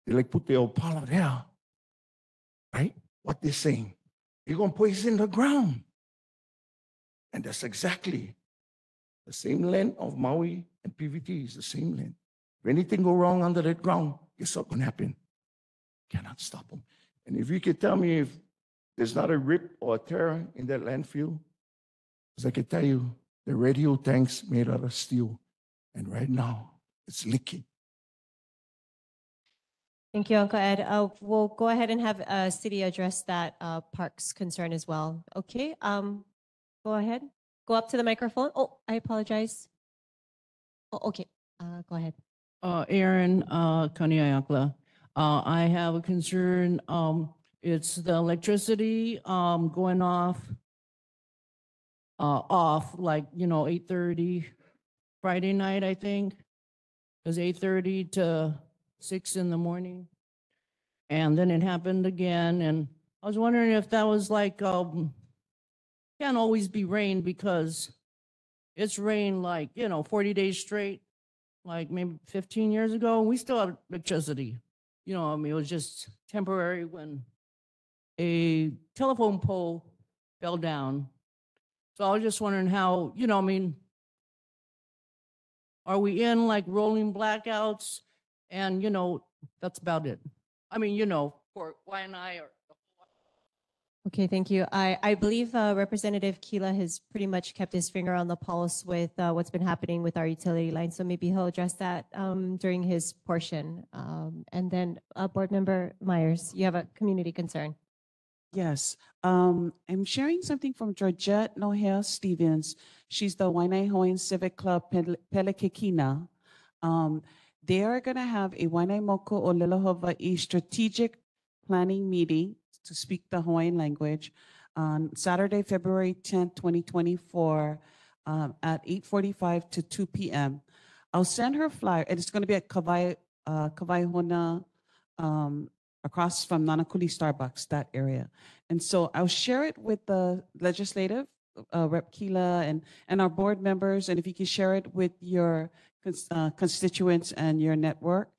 they put the Opala there, right? What they're saying, you're going to put it in the ground. And that's exactly the same land of Maui and PVT is the same land. If anything go wrong under that ground, guess what's going to happen? Cannot stop them. And if you could tell me if there's not a rip or a tear in that landfill, because I can tell you, the radio tanks made out of steel. And right now, it's leaking. Thank you, Uncle Ed. We'll go ahead and have city address that parks concern as well. Okay. Go ahead. Go up to the microphone. Oh, I apologize. Oh, okay. Go ahead. Aaron Kaniayakla. I have a concern. It's the electricity going off like 8:30 Friday night, I think. It was 8:30 to 6 in the morning. And then it happened again. And I was wondering if that was can't always be rain because it's rained 40 days straight, like maybe 15 years ago. And we still had electricity. It was just temporary when a telephone pole fell down. So I was just wondering how, are we in rolling blackouts? And, that's about it. For Waianae or. Okay, thank you. I believe Representative Kila has pretty much kept his finger on the pulse with what's been happening with our utility line. So maybe he'll address that during his portion. And then Board Member Myers, you have a community concern. Yes, I'm sharing something from Georgette Nohea Stevens. She's the Waianae Hawaiian Civic Club Pelekekina. They are going to have a Waianae Moko o Lila Hawaii strategic planning meeting to speak the Hawaiian language on Saturday, February 10th, 2024 at 8:45 to 2 p.m. I'll send her a flyer, and it's going to be at Kawaihona, across from Nanakuli Starbucks, that area. And so I'll share it with the legislative, Rep. Kila and our board members, and if you can share it with your constituents and your network.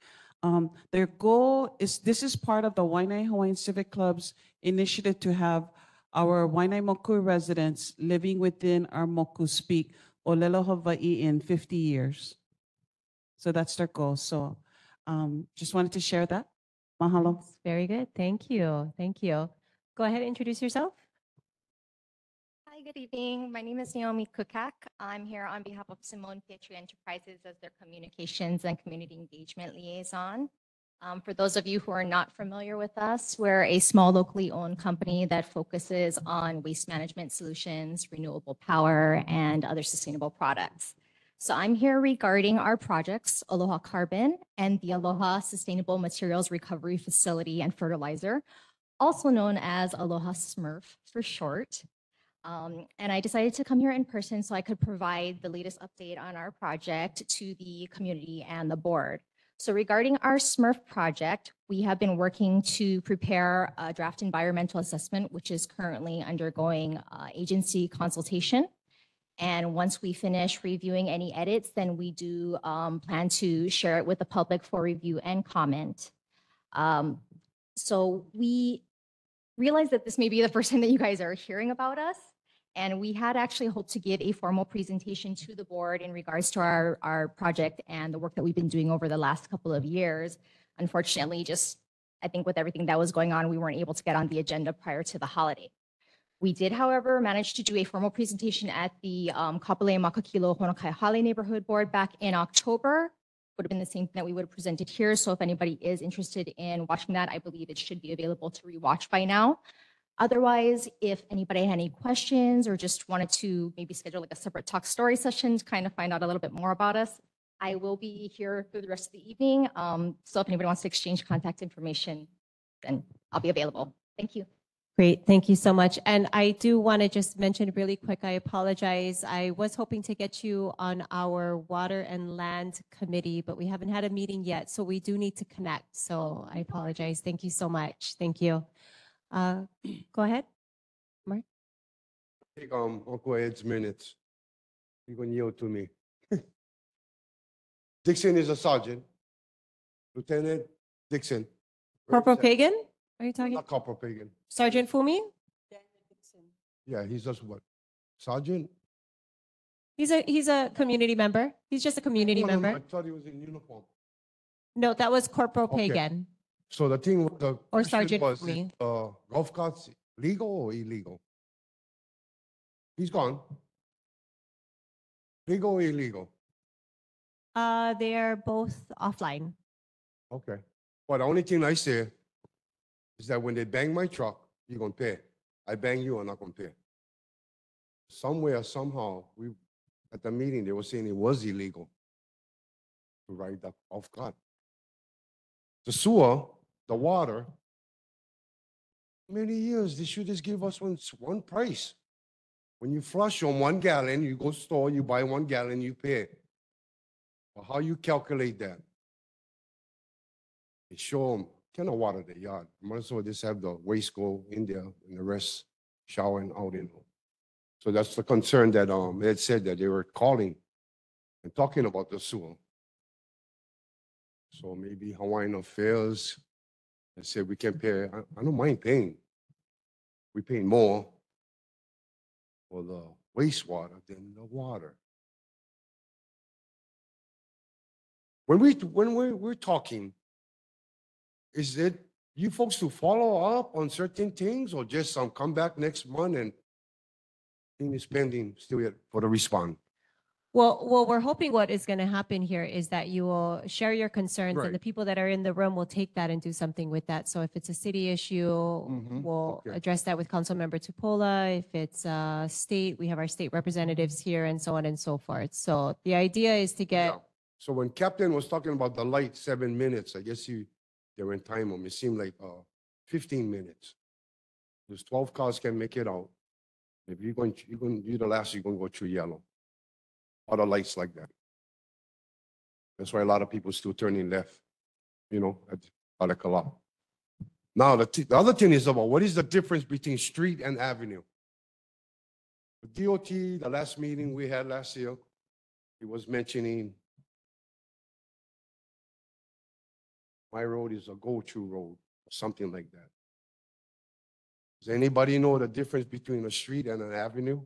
Their goal is, this is part of the Waianae Hawaiian Civic Club's initiative to have our Wainaimoku residents living within our moku speak Olelo Hawaii in 50 years. So that's their goal. So just wanted to share that. Mahalo. That's very good. Thank you. Thank you. Go ahead and introduce yourself. Hi, good evening. My name is Naomi Kukak. I'm here on behalf of Simone Petrie Enterprises as their communications and community engagement liaison. For those of you who are not familiar with us, we're a small locally owned company that focuses on waste management solutions, renewable power, and other sustainable products. So I'm here regarding our projects, Aloha Carbon and the Aloha Sustainable Materials Recovery Facility and Fertilizer, also known as Aloha SMRF for short. And I decided to come here in person so I could provide the latest update on our project to the community and the board. So regarding our SMRF project, we have been working to prepare a draft environmental assessment, which is currently undergoing agency consultation. And once we finish reviewing any edits, then we do plan to share it with the public for review and comment. So we realize that this may be the first time that you guys are hearing about us. And we had actually hoped to give a formal presentation to the board in regards to our project and the work that we've been doing over the last couple of years. Unfortunately, just I think with everything that was going on, we weren't able to get on the agenda prior to the holiday. We did, however, manage to do a formal presentation at the Kapolei Makakilo Honokai Hale Neighborhood Board back in October. Would have been the same thing that we would have presented here. So if anybody is interested in watching that, I believe it should be available to rewatch by now. Otherwise, if anybody had any questions or just wanted to maybe schedule like a separate talk story session to kind of find out a little bit more about us, I will be here through the rest of the evening. So if anybody wants to exchange contact information, then I'll be available. Thank you. Great. Thank you so much. And I do want to just mention really quick, I apologize. I was hoping to get you on our Water and Land Committee, but we haven't had a meeting yet. So we do need to connect. So I apologize. Thank you so much. Thank you. Go ahead, Mark. Take Uncle Ed's minutes. You're gonna yield to me. Dixon is a sergeant. Lieutenant Dixon. Corporal Pagan, are you talking? Not Corporal Pagan. Sergeant Fumi? Yeah, he's just what? Sergeant? He's a community member. He's just a community No, no, no, member. I thought he was in uniform. No, that was Corporal Okay. Pagan. So the thing with the Or question Sergeant was, Fumi. golf carts legal or illegal? He's gone. Legal or illegal? They are both offline. Okay. But the only thing I say is that when they bang my truck, you're gonna pay. I bang you, I'm not gonna pay. Somewhere, somehow, at the meeting, they were saying it was illegal to ride the off cart. The sewer, the water, many years, they should just give us one price. When you flush on 1 gallon, you go store, you buy 1 gallon, you pay. But how you calculate that? They show them, cannot water the yard. Might as well just have the waste go in there and the rest showering out in. So that's the concern that Ed said that they were calling and talking about the sewer. So maybe Hawaiian Affairs and said we can pay. I don't mind paying. We pay more for the wastewater than the water. When we're talking, is it you folks to follow up on certain things or just come back next month and thing is pending still yet for the response? Well, we're hoping what is going to happen here is that you will share your concerns Right. and the people that are in the room will take that and do something with that. So if it's a city issue, Mhm, we'll okay. address that with Councilmember Tupola. If it's state, we have our state representatives here and so on and so forth. So the idea is to get, Yeah. So when Captain was talking about the light, 7 minutes, I guess they were in time on. It seemed like 15 minutes. Those 12 cars can make it out. If you're the last, you're going to go through yellow. Other lights like that. That's why a lot of people still turning left, at Alekala. Now, the other thing is about what is the difference between street and avenue? The DOT, the last meeting we had last year, he was mentioning my road is a go-to road, or something like that. Does anybody know the difference between a street and an avenue?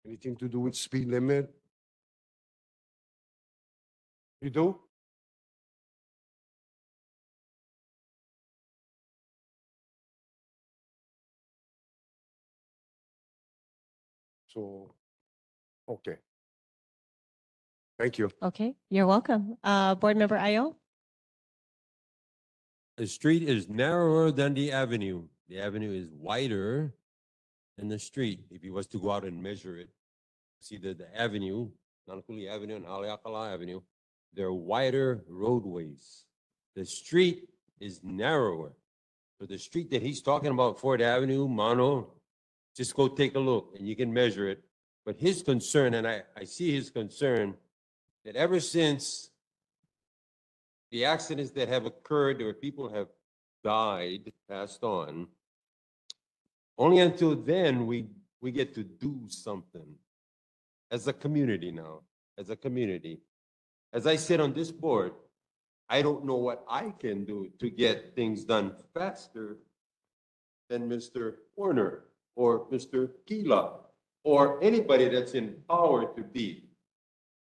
Anything to do with speed limit? You do? So, okay. Thank you. Okay, you're welcome. Board Member Ayo? The street is narrower than the avenue. The avenue is wider than the street. If you was to go out and measure it, see the avenue, Nanakuli Avenue and Haleakala Avenue, they're wider roadways. The street is narrower. So the street that he's talking about, Ford Avenue, Mano, just go take a look and you can measure it. But his concern, and I see his concern, that ever since the accidents that have occurred where people have died, passed on, only until then we get to do something as a community now, as a community. As I sit on this board, I don't know what I can do to get things done faster than Mr. Warner or Mr. Gila or anybody that's in power to be.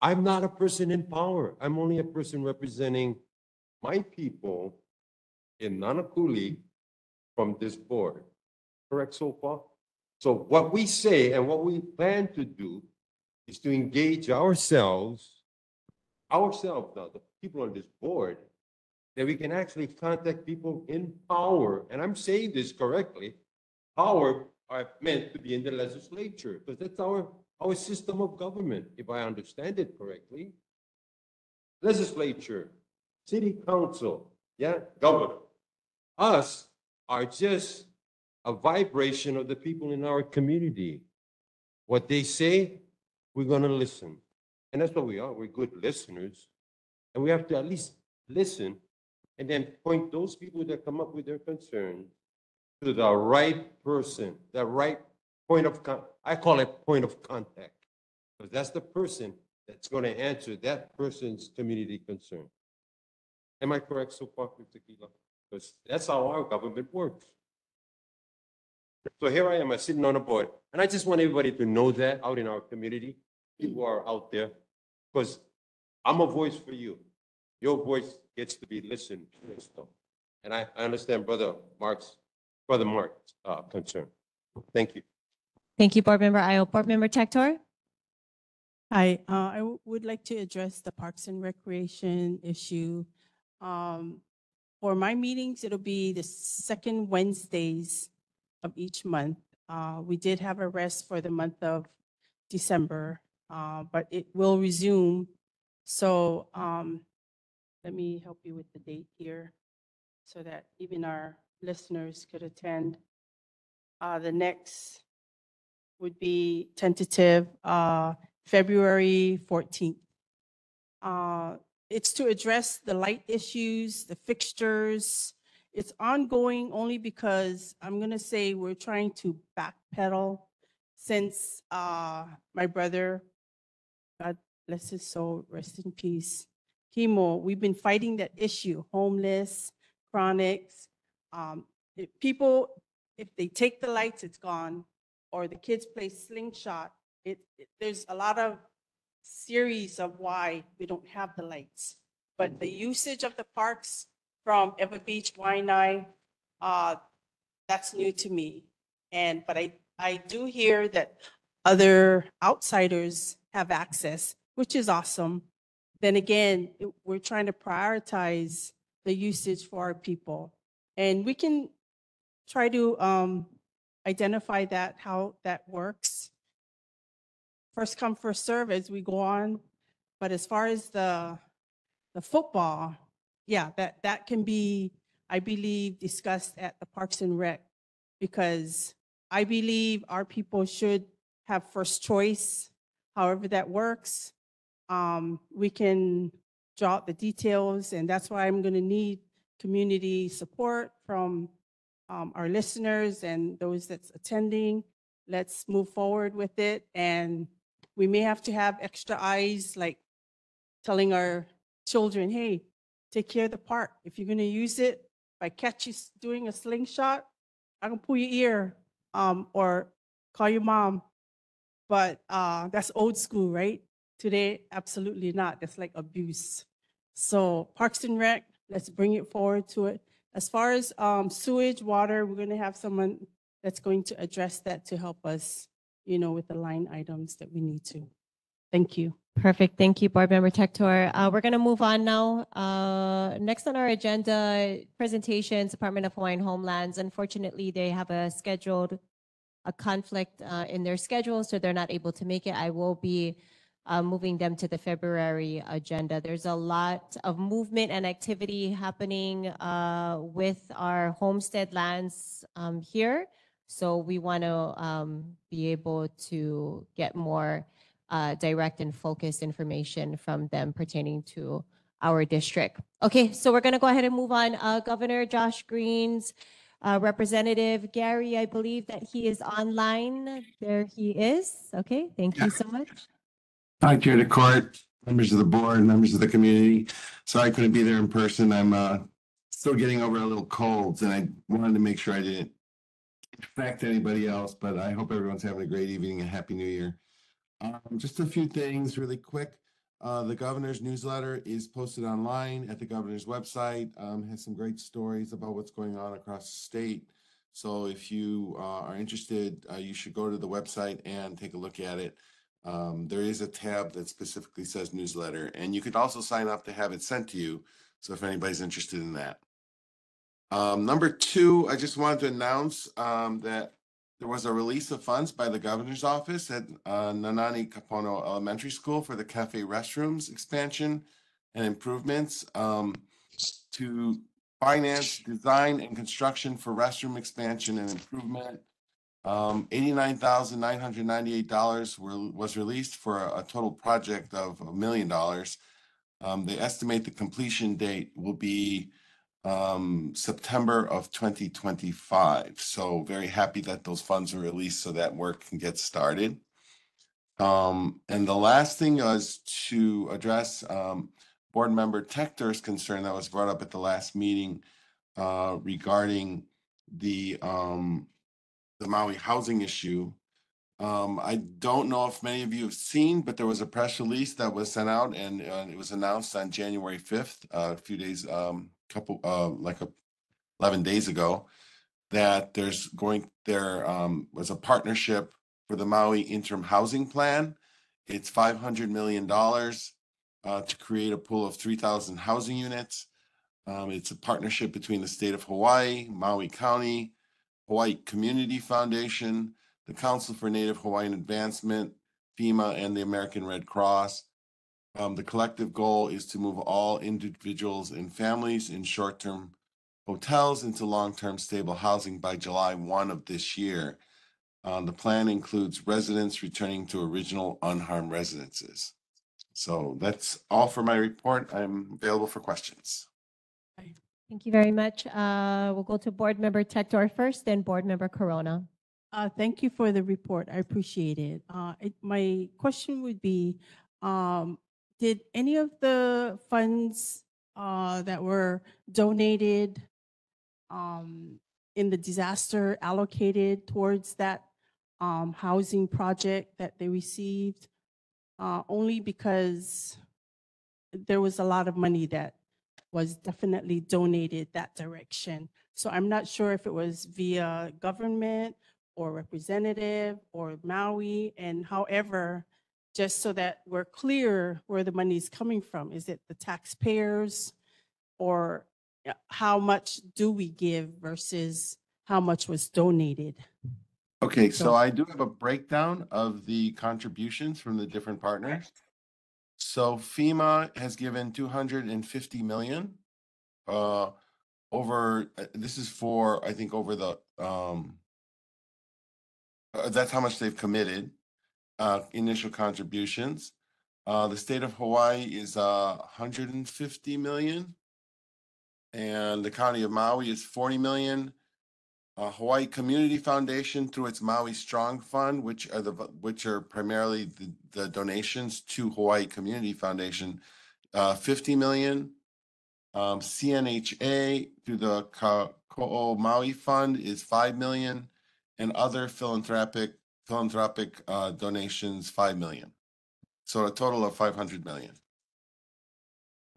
I'm not a person in power. I'm only a person representing my people in Nanakuli from this board. Correct so far? So what we say and what we plan to do is to engage ourselves now, the people on this board, that we can actually contact people in power. And I'm saying this correctly. Power are meant to be in the legislature because that's our system of government, if I understand it correctly. Legislature, city council, yeah, governor. Us are just a vibration of the people in our community. What they say, we're going to listen. And that's what we are. We're good listeners. And we have to at least listen and then point those people that come up with their concerns to the right person, the right point of I call it point of contact, because that's the person that's going to answer that person's community concern. Am I correct so far, Mr. Gila? Because that's how our government works. So here I am, I'm sitting on a board, and I just want everybody to know that out in our community, people who are out there, because I'm a voice for you. Your voice gets to be listened to. And I understand Brother Mark's concern. Thank you. Thank you, Board Member Ayo. Board Member Tector? Hi, would like to address the Parks and Recreation issue. For my meetings, it'll be the second Wednesdays of each month. We did have a rest for the month of December, but it will resume. So let me help you with the date here so that even our listeners could attend. The next would be tentative February 14th. It's to address the light issues, the fixtures. It's ongoing only because I'm going to say we're trying to backpedal since my brother, God bless his soul, rest in peace, Chemo, we've been fighting that issue, homeless, chronics. If they take the lights, it's gone, or the kids play slingshot. There's a lot of series of why we don't have the lights. But the usage of the parks from Ever Beach, Waianae, that's new to me. But I do hear that other outsiders have access, which is awesome. Then again, we're trying to prioritize the usage for our people. And we can try to identify that, how that works. First come, first serve as we go on. But as far as the football, yeah, that can be, I believe, discussed at the Parks and Rec, because I believe our people should have first choice, however that works. We can draw out the details, and that's why I'm going to need community support from our listeners and those that's attending. Let's move forward with it, and we may have to have extra eyes, like telling our children, hey, take care of the park. If you're going to use it, I catch you doing a slingshot, I can pull your ear, or call your mom. But that's old school, right? Today, absolutely not. That's like abuse. So Parks and Rec, let's bring it forward to it. As far as sewage, water, we're going to have someone that's going to address that to help us, with the line items that we need to. Thank you. Perfect. Thank you, Board Member Tector. We're going to move on now. Next on our agenda, presentations, Department of Hawaiian Homelands. Unfortunately, they have a conflict in their schedule, so they're not able to make it. I will be moving them to the February agenda. There's a lot of movement and activity happening with our homestead lands here. So we want to be able to get more direct and focused information from them pertaining to our district. Okay, so we're going to go ahead and move on. Governor Josh Green's Representative Gary, I believe that he is online. There he is. Okay, thank you so much. Hi, Chair of the Court, members of the board, members of the community. Sorry I couldn't be there in person. I'm still getting over a little colds, and I wanted to make sure I didn't infect anybody else, but I hope everyone's having a great evening and Happy New Year. Just a few things really quick. The governor's newsletter is posted online at the governor's website. Has some great stories about what's going on across the state. So if you are interested, you should go to the website and take a look at it. There is a tab that specifically says newsletter, and you could also sign up to have it sent to you. So if anybody's interested in that. Number two, I just wanted to announce that there was a release of funds by the governor's office at Nanani Kapono Elementary School for the cafe restrooms expansion and improvements to finance design and construction for restroom expansion and improvement. $89,998 was released for a total project of $1 million. They estimate the completion date will be September of 2025. So very happy that those funds were released so that work can get started. And the last thing was to address Board Member Tector's concern that was brought up at the last meeting regarding the Maui housing issue. I don't know if many of you have seen, but there was a press release that was sent out, and it was announced on January 5th, a few days, 11 days ago, that there was a partnership for the Maui Interim Housing Plan. It's $500 million to create a pool of 3,000 housing units. It's a partnership between the state of Hawaii, Maui County, Hawaii Community Foundation, the Council for Native Hawaiian Advancement, FEMA, and the American Red Cross. The collective goal is to move all individuals and families in short-term hotels into long-term stable housing by July 1 of this year. The plan includes residents returning to original unharmed residences. So that's all for my report. I'm available for questions. Thank you very much. We'll go to Board Member Tector first, then Board Member Corona. Thank you for the report. I appreciate it. My question would be, did any of the funds that were donated in the disaster allocated towards that housing project that they received? Only because there was a lot of money that was definitely donated that direction. So I'm not sure if it was via government or representative or Maui, and however, just so that we're clear where the money is coming from. Is it the taxpayers, or how much do we give versus how much was donated? Okay, so I do have a breakdown of the contributions from the different partners. So FEMA has given 250 million over, this is for, I think, over the, that's how much they've committed, initial contributions. The state of Hawaii is 150 million. And the county of Maui is 40 million. Hawaii Community Foundation, through its Maui Strong Fund, which are primarily the donations to Hawaii Community Foundation, 50 million. CNHA through the Ko'o Maui Fund is 5 million, and other philanthropic donations 5 million. So a total of 500 million.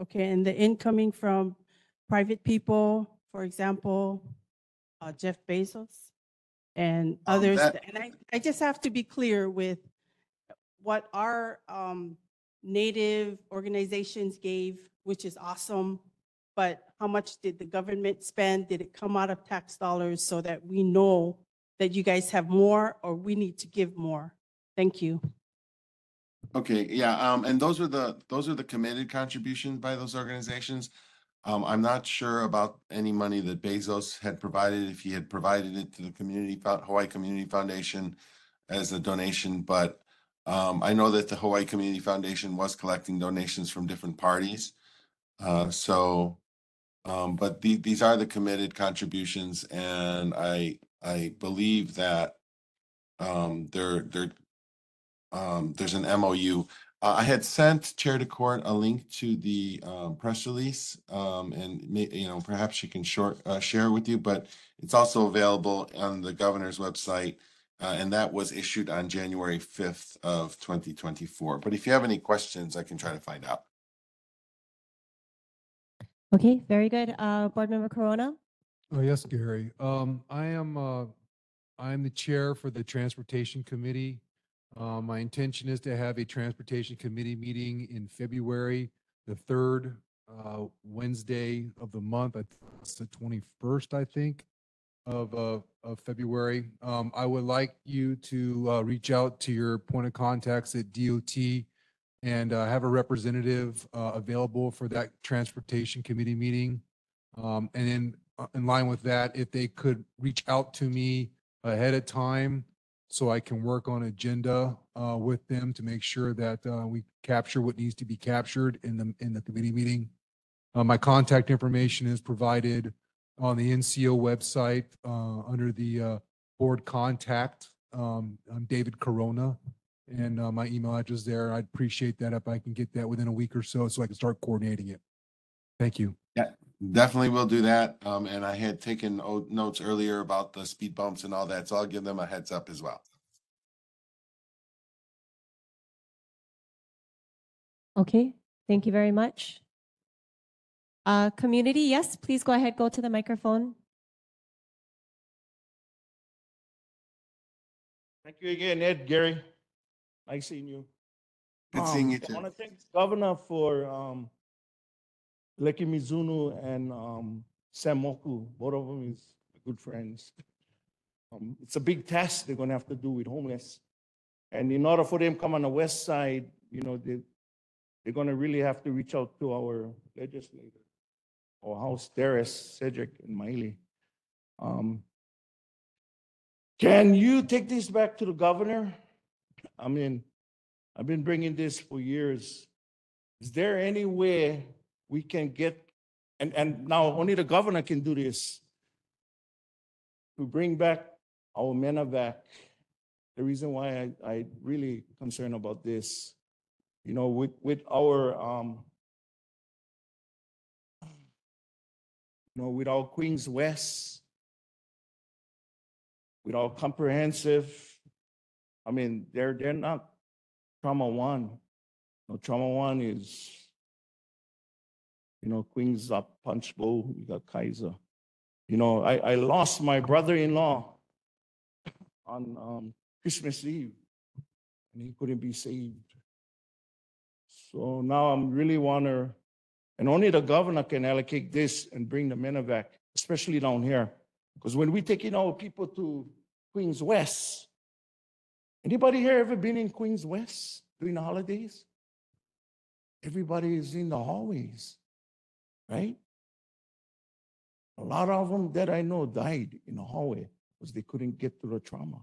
Okay, and the incoming from private people, for example, Jeff Bezos and others. And I just have to be clear with what our native organizations gave, which is awesome. But how much did the government spend? Did it come out of tax dollars so that we know that you guys have more or we need to give more? Thank you. Okay, yeah, and those are the committed contributions by those organizations. I'm not sure about any money that Bezos had provided, if he had provided it to the Hawaii Community Foundation as a donation, but I know that the Hawaii Community Foundation was collecting donations from different parties. But these are the committed contributions, and I believe that there's an MOU. I had sent Chair to Court a link to the press release, and perhaps she can share with you, but it's also available on the governor's website, and that was issued on January 5th of 2024. But if you have any questions, I can try to find out. Okay, very good. Board Member Corona? Oh, yes, Gary. I'm the chair for the Transportation Committee. My intention is to have a Transportation Committee meeting in February, the third Wednesday of the month. It's the 21st, I think, of February. I would like you to reach out to your point of contacts at DOT and have a representative available for that Transportation Committee meeting. And then in line with that, if they could reach out to me ahead of time so I can work on agenda with them to make sure that we capture what needs to be captured in the committee meeting. My contact information is provided on the NCO website under the board contact. I'm David Corona, and my email address there. I'd appreciate that if I can get that within a week or so I can start coordinating it. Thank you. Yeah, definitely will do that. And I had taken notes earlier about the speed bumps and all that, so I'll give them a heads up as well. Okay, thank you very much. Community, yes, please go ahead, go to the microphone. Thank you again, Ed, Gary. Nice seeing you. Good seeing you I too. want to thank the governor for Leki Mizuno and Sam Moku. Both of them is good friends. It's a big task they're going to have to do with homeless. And in order for them to come on the west side, they're going to really have to reach out to our legislator, our House Terrace, Cedric and Miley. Can you take this back to the governor? I mean, I've been bringing this for years. Is there any way we can get, and now only the governor can do this, to bring back our MENAVAC? The reason why I really concerned about this, with our, with our Queens West, with our comprehensive, I mean, they're not trauma one. No, trauma one is, Queens up, Punch Bowl, you got Kaiser. I lost my brother-in-law on Christmas Eve, and he couldn't be saved. So now I'm really and only the governor can allocate this and bring the MENAVAC, especially down here. Because when we take in our people to Queens West, anybody here ever been in Queens West during the holidays? Everybody is in the hallways, right? A lot of them that I know died in the hallway because they couldn't get through the trauma.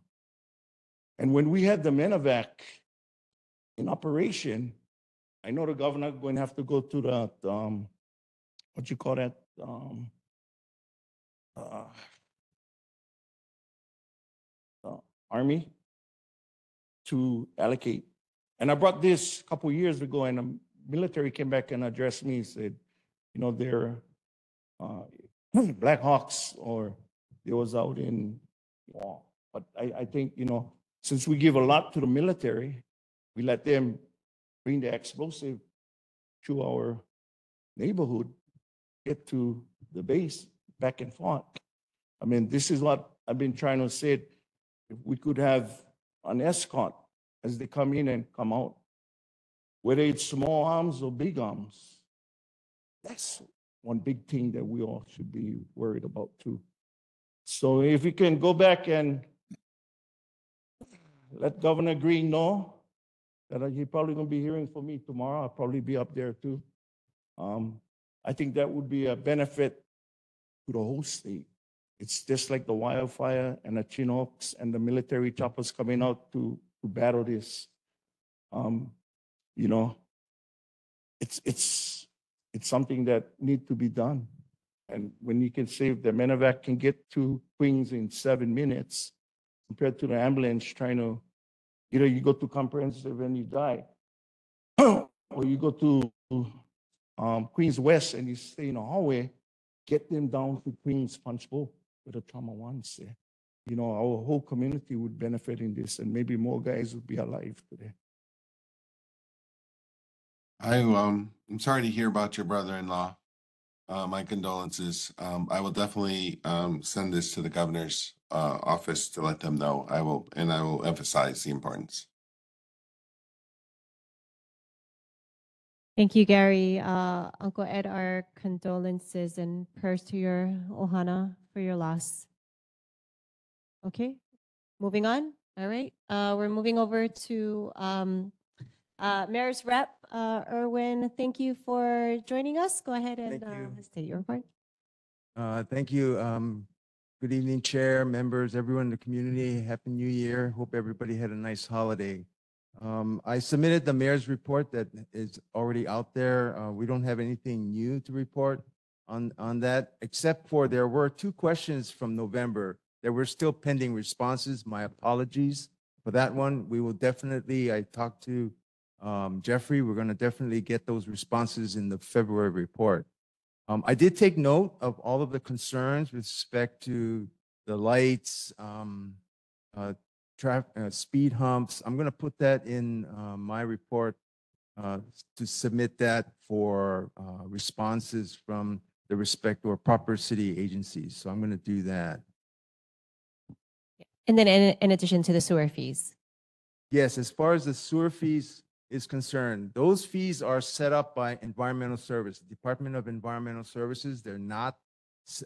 And when we had the MENAVAC in operation, I know the governor going to have to go to the, what you call that? Army to allocate. And I brought this a couple of years ago, and the military came back and addressed me and said, their Black Hawks, or they was out in war. But I think, since we give a lot to the military, we let them bring the explosive to our neighborhood, get to the base, back and forth. I mean, this is what I've been trying to say. If we could have an escort as they come in and come out, whether it's small arms or big arms, that's one big thing that we all should be worried about too. So if we can go back and let Governor Green know that he's probably going to be hearing from me tomorrow. I'll probably be up there too. I think that would be a benefit to the whole state. It's just like the wildfire and the Chinooks and the military choppers coming out to battle this. It's something that needs to be done. And when you can save, the medevac can get to Queens in 7 minutes compared to the ambulance trying to, either you go to comprehensive and you die, or you go to Queens West and you stay in a hallway, get them down to Queens Punch Bowl with a trauma ones there. Our whole community would benefit in this, and maybe more guys would be alive today. I'm sorry to hear about your brother-in-law. My condolences. I will definitely send this to the governor's office to let them know. I will emphasize the importance. Thank you, Gary. Uncle Ed, our condolences and prayers to your Ohana for your loss. Okay, moving on. All right, we're moving over to Mayor's Rep, Erwin. Thank you for joining us. Go ahead and state your report. Thank you. Good evening, Chair, members, everyone in the community. Happy New Year. Hope everybody had a nice holiday. I submitted the mayor's report that is already out there. We don't have anything new to report on that, except for there were 2 questions from November that were still pending responses. My apologies for that one. We will definitely, I talked to Jeffrey, we're going to definitely get those responses in the February report. I did take note of all of the concerns with respect to the lights, speed humps. I'm going to put that in my report to submit that for responses from the respective or proper city agencies. So I'm going to do that. And then in addition to the sewer fees. Yes, as far as the sewer fees is concerned, those fees are set up by Environmental Service, Department of Environmental Services. They're not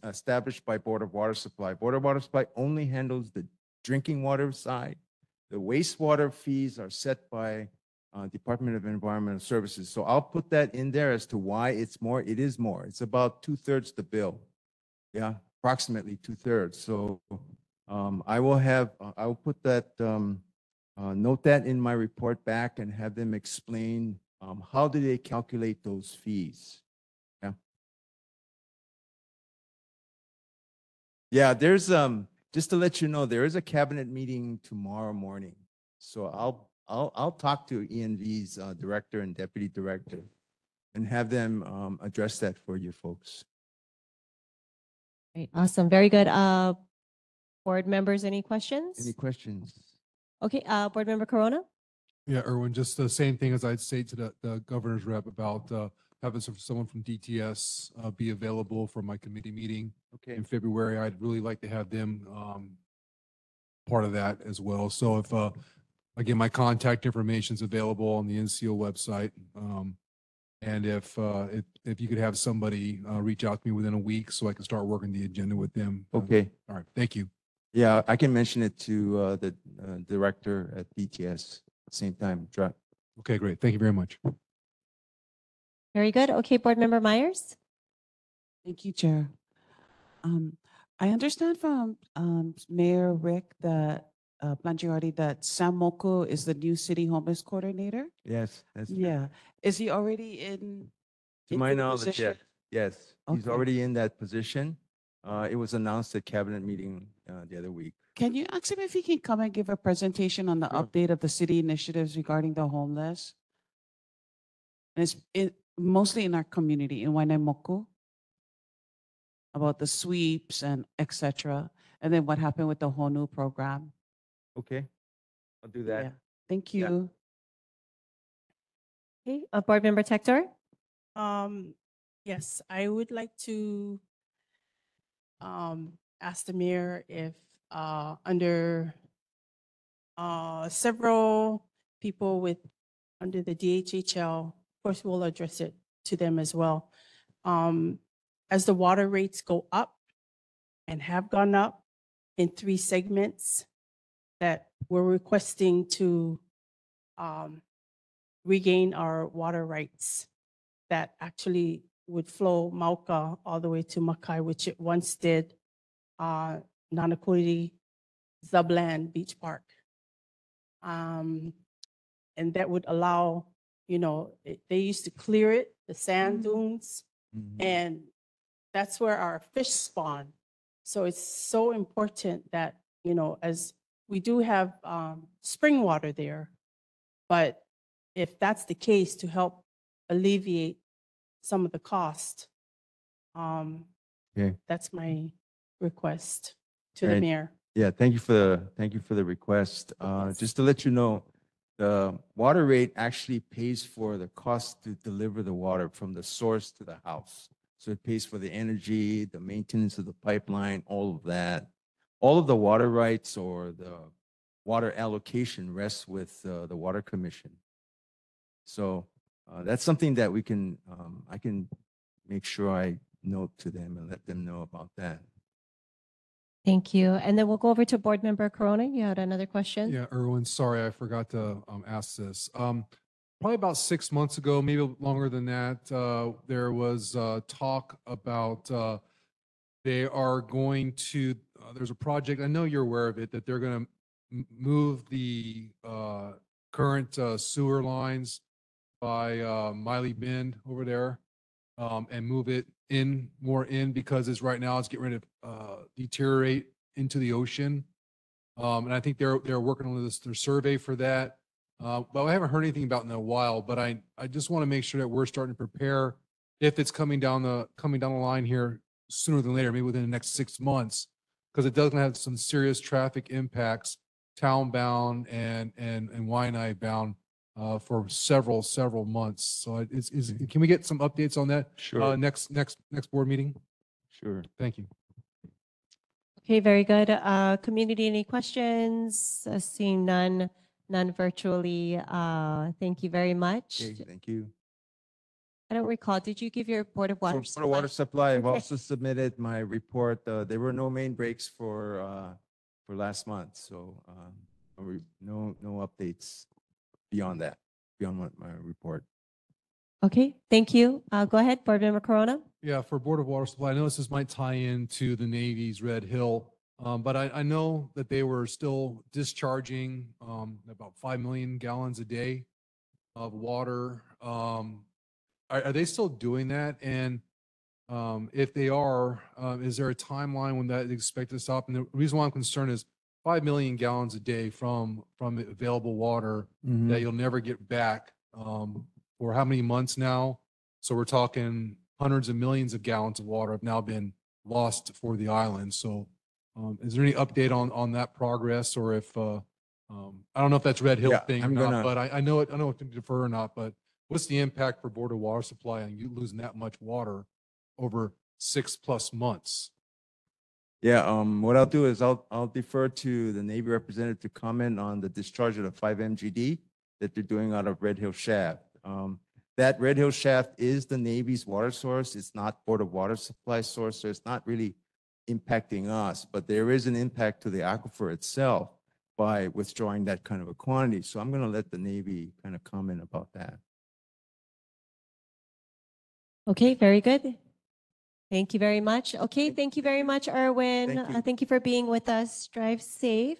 established by Board of Water Supply. Board of Water Supply only handles the drinking water side. The wastewater fees are set by Department of Environmental Services. So I'll put that in there as to why it's more. It is more. It's about 2/3 the bill. Yeah, approximately 2/3. So I will put that, note that in my report back and have them explain how do they calculate those fees. Yeah. Yeah, there's just to let you know, there is a cabinet meeting tomorrow morning. So I'll talk to ENV's director and deputy director and have them address that for you folks. Great, awesome, very good. Board members, any questions? Any questions? Okay, Board Member Corona. Yeah, Erwin, just the same thing as I'd say to the governor's rep about having someone from DTS be available for my committee meeting in February. I'd really like to have them part of that as well. So if, again, my contact information is available on the NCO website. And if you could have somebody reach out to me within a week so I can start working the agenda with them. Okay. All right, thank you. Yeah, I can mention it to the director at DTS at the same time. Okay, great. Thank you very much. Very good. Okay, Board Member Myers. Thank you, Chair. I understand from Mayor Rick that Blangiardi that Sam Moko is the new city homeless coordinator. Yes, that's true. Yeah. Is he already in? To my the knowledge, position? yes. He's Okay. already in that position. It was announced at cabinet meeting the other week. Can you ask him if he can come and give a presentation on the Sure. update of the city initiatives regarding the homeless? And mostly in our community in Waianaimoku, about the sweeps and et cetera. And then what happened with the Honu program. Okay, I'll do Yeah, that. thank Yeah. you. Okay, Board Member Tector? Yes, I would like to ask the mayor if under several people with under the DHHL, of course, we'll address it to them as well. As the water rates go up and have gone up in 3 segments that we're requesting to regain our water rights that actually would flow Mauka all the way to Makai, which it once did, Nanakuli, Zubland Beach Park. And that would allow, they used to clear it, the sand dunes, and that's where our fish spawn. So it's so important that, as we do have spring water there, but if that's the case, to help alleviate some of the cost, Okay. that's my request to the Right. mayor. Yeah, thank you for the request. Just to let you know, the water rate actually pays for the cost to deliver the water from the source to the house. So it pays for the energy, the maintenance of the pipeline, all of that. All of the water rights or the water allocation rests with the Water Commission. So that's something that I can make sure I note to them and let them know about that. Thank you. And then we'll go over to Board Member Corona. You had another question? Yeah, Erwin, sorry, I forgot to ask this. Probably about 6 months ago, maybe longer than that, there was talk about they are going to, there's a project, I know you're aware of it, that they're going to move the current sewer lines by Miley Bend over there and move it more in because it's right now it's getting ready to deteriorate into the ocean. And I think they're working on their survey for that. But I haven't heard anything about it in a while, but I just want to make sure that we're starting to prepare if it's coming down the line here sooner than later, maybe within the next 6 months, because it does have some serious traffic impacts, town bound and Waianae bound for several months. So can we get some updates on that? Sure. Next board meeting? Sure. Thank you. Okay, very good. Community, any questions? Seeing none virtually. Thank you very much. Okay, thank you. I don't recall, did you give your Board of Water? For the water supply, I've Okay. also submitted my report. There were no main breaks for last month, so no updates beyond that, beyond my report. Okay, thank you. Go ahead, Board Member Corona. Yeah, for Board of Water Supply, I know this might tie into the Navy's Red Hill, but I know that they were still discharging about 5 million gallons a day of water. Are they still doing that? And if they are, is there a timeline when that is expected to stop? And the reason why I'm concerned is 5 million gallons a day from available water that you'll never get back for how many months now? So we're talking hundreds of millions of gallons of water have now been lost for the island. So is there any update on that progress, or if I don't know if that's Red Hill Yeah, thing or I'm not, gonna- but I know it to defer or not, but what's the impact for Board of Water Supply on you losing that much water over 6+ months? Yeah, what I'll do is I'll defer to the Navy representative to comment on the discharge of the 5 MGD that they're doing out of Red Hill Shaft. That Red Hill Shaft is the Navy's water source. It's not Board of Water Supply source, so it's not really impacting us, but there is an impact to the aquifer itself by withdrawing that kind of a quantity. So I'm gonna let the Navy kind of comment about that. Okay, very good. Thank you very much. Okay, thank you very much, Erwin. Thank you. Thank you for being with us. Drive safe.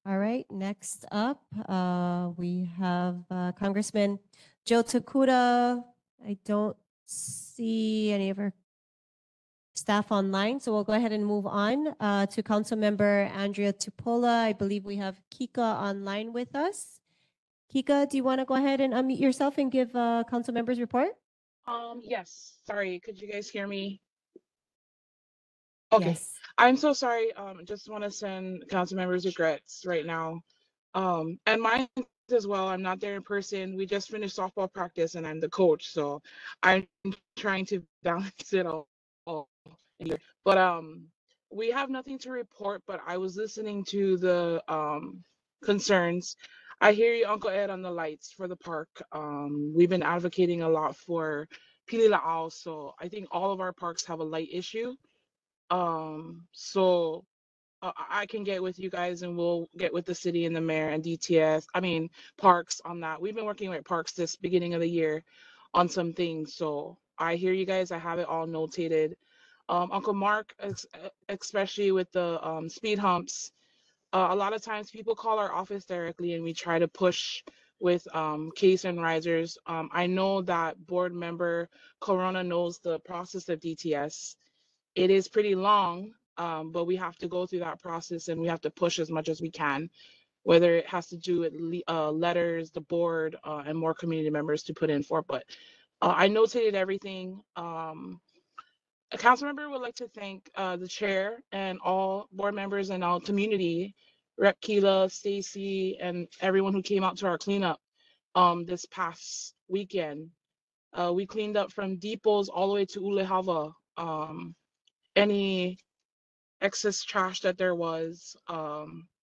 All right, next up, we have Congressman Joe Takuda. I don't see any of our staff online, so we'll go ahead and move on to Councilmember Andrea Tupola. I believe we have Kika online with us. Kika, do you want to go ahead and unmute yourself and give council members report? Yes, sorry, could you guys hear me? Okay, Yes. I'm so sorry. Just want to send council members regrets right now. And mine as well. I'm not there in person. We just finished softball practice and I'm the coach, so I'm trying to balance it all here. But we have nothing to report, but I was listening to the concerns. I hear you, Uncle Ed, on the lights for the park. We've been advocating a lot for Pili La'au, so I think all of our parks have a light issue. So I can get with you guys and we'll get with the city and the mayor and DTS, I mean, parks on that. We've been working with parks this beginning of the year on some things. So I hear you guys. I have it all notated. Uncle Mark, especially with the speed humps, a lot of times people call our office directly and we try to push with case and risers. I know that board member Corona knows the process of DTS. It is pretty long, but we have to go through that process and we have to push as much as we can, whether it has to do with letters, the board, and more community members to put in for. But I notated everything. A council member would like to thank the chair and all board members and all community, Rep. Keela, Stacy, and everyone who came out to our cleanup this past weekend. We cleaned up from depots all the way to Ulehava. Any excess trash that there was.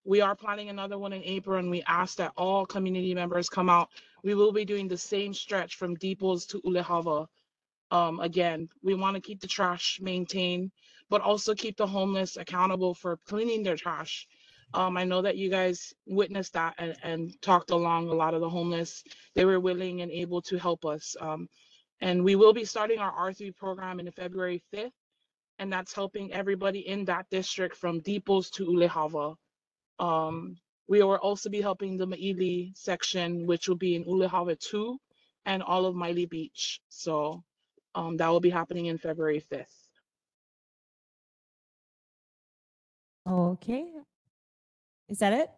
We are planning another one in April, and we ask that all community members come out. We will be doing the same stretch from depots to Ulehava. Again, we want to keep the trash maintained, but also keep the homeless accountable for cleaning their trash. I know that you guys witnessed that and talked along a lot of the homeless. They were willing and able to help us. And we will be starting our R3 program in February 5th, and that's helping everybody in that district from depots to Ulehava. We will also be helping the Maili section, which will be in Ulehava 2 and all of Miley Beach. So that will be happening in February 5th. Okay. Is that it?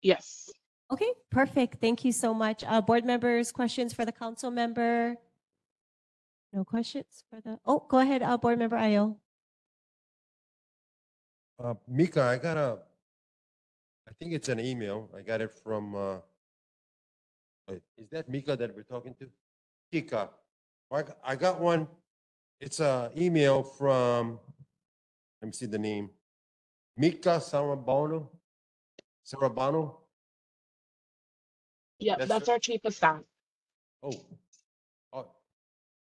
Yes. Okay, perfect. Thank you so much. Board members, questions for the council member? No questions for the, oh, go ahead, board member Ayo. Mika, I think it's an email. I got it from, is that Mika that we're talking to? Kika. I got one. It's an email from, let me see the name. Mika Sarabano. Sarabano. Yeah, that's our chief of staff. Oh.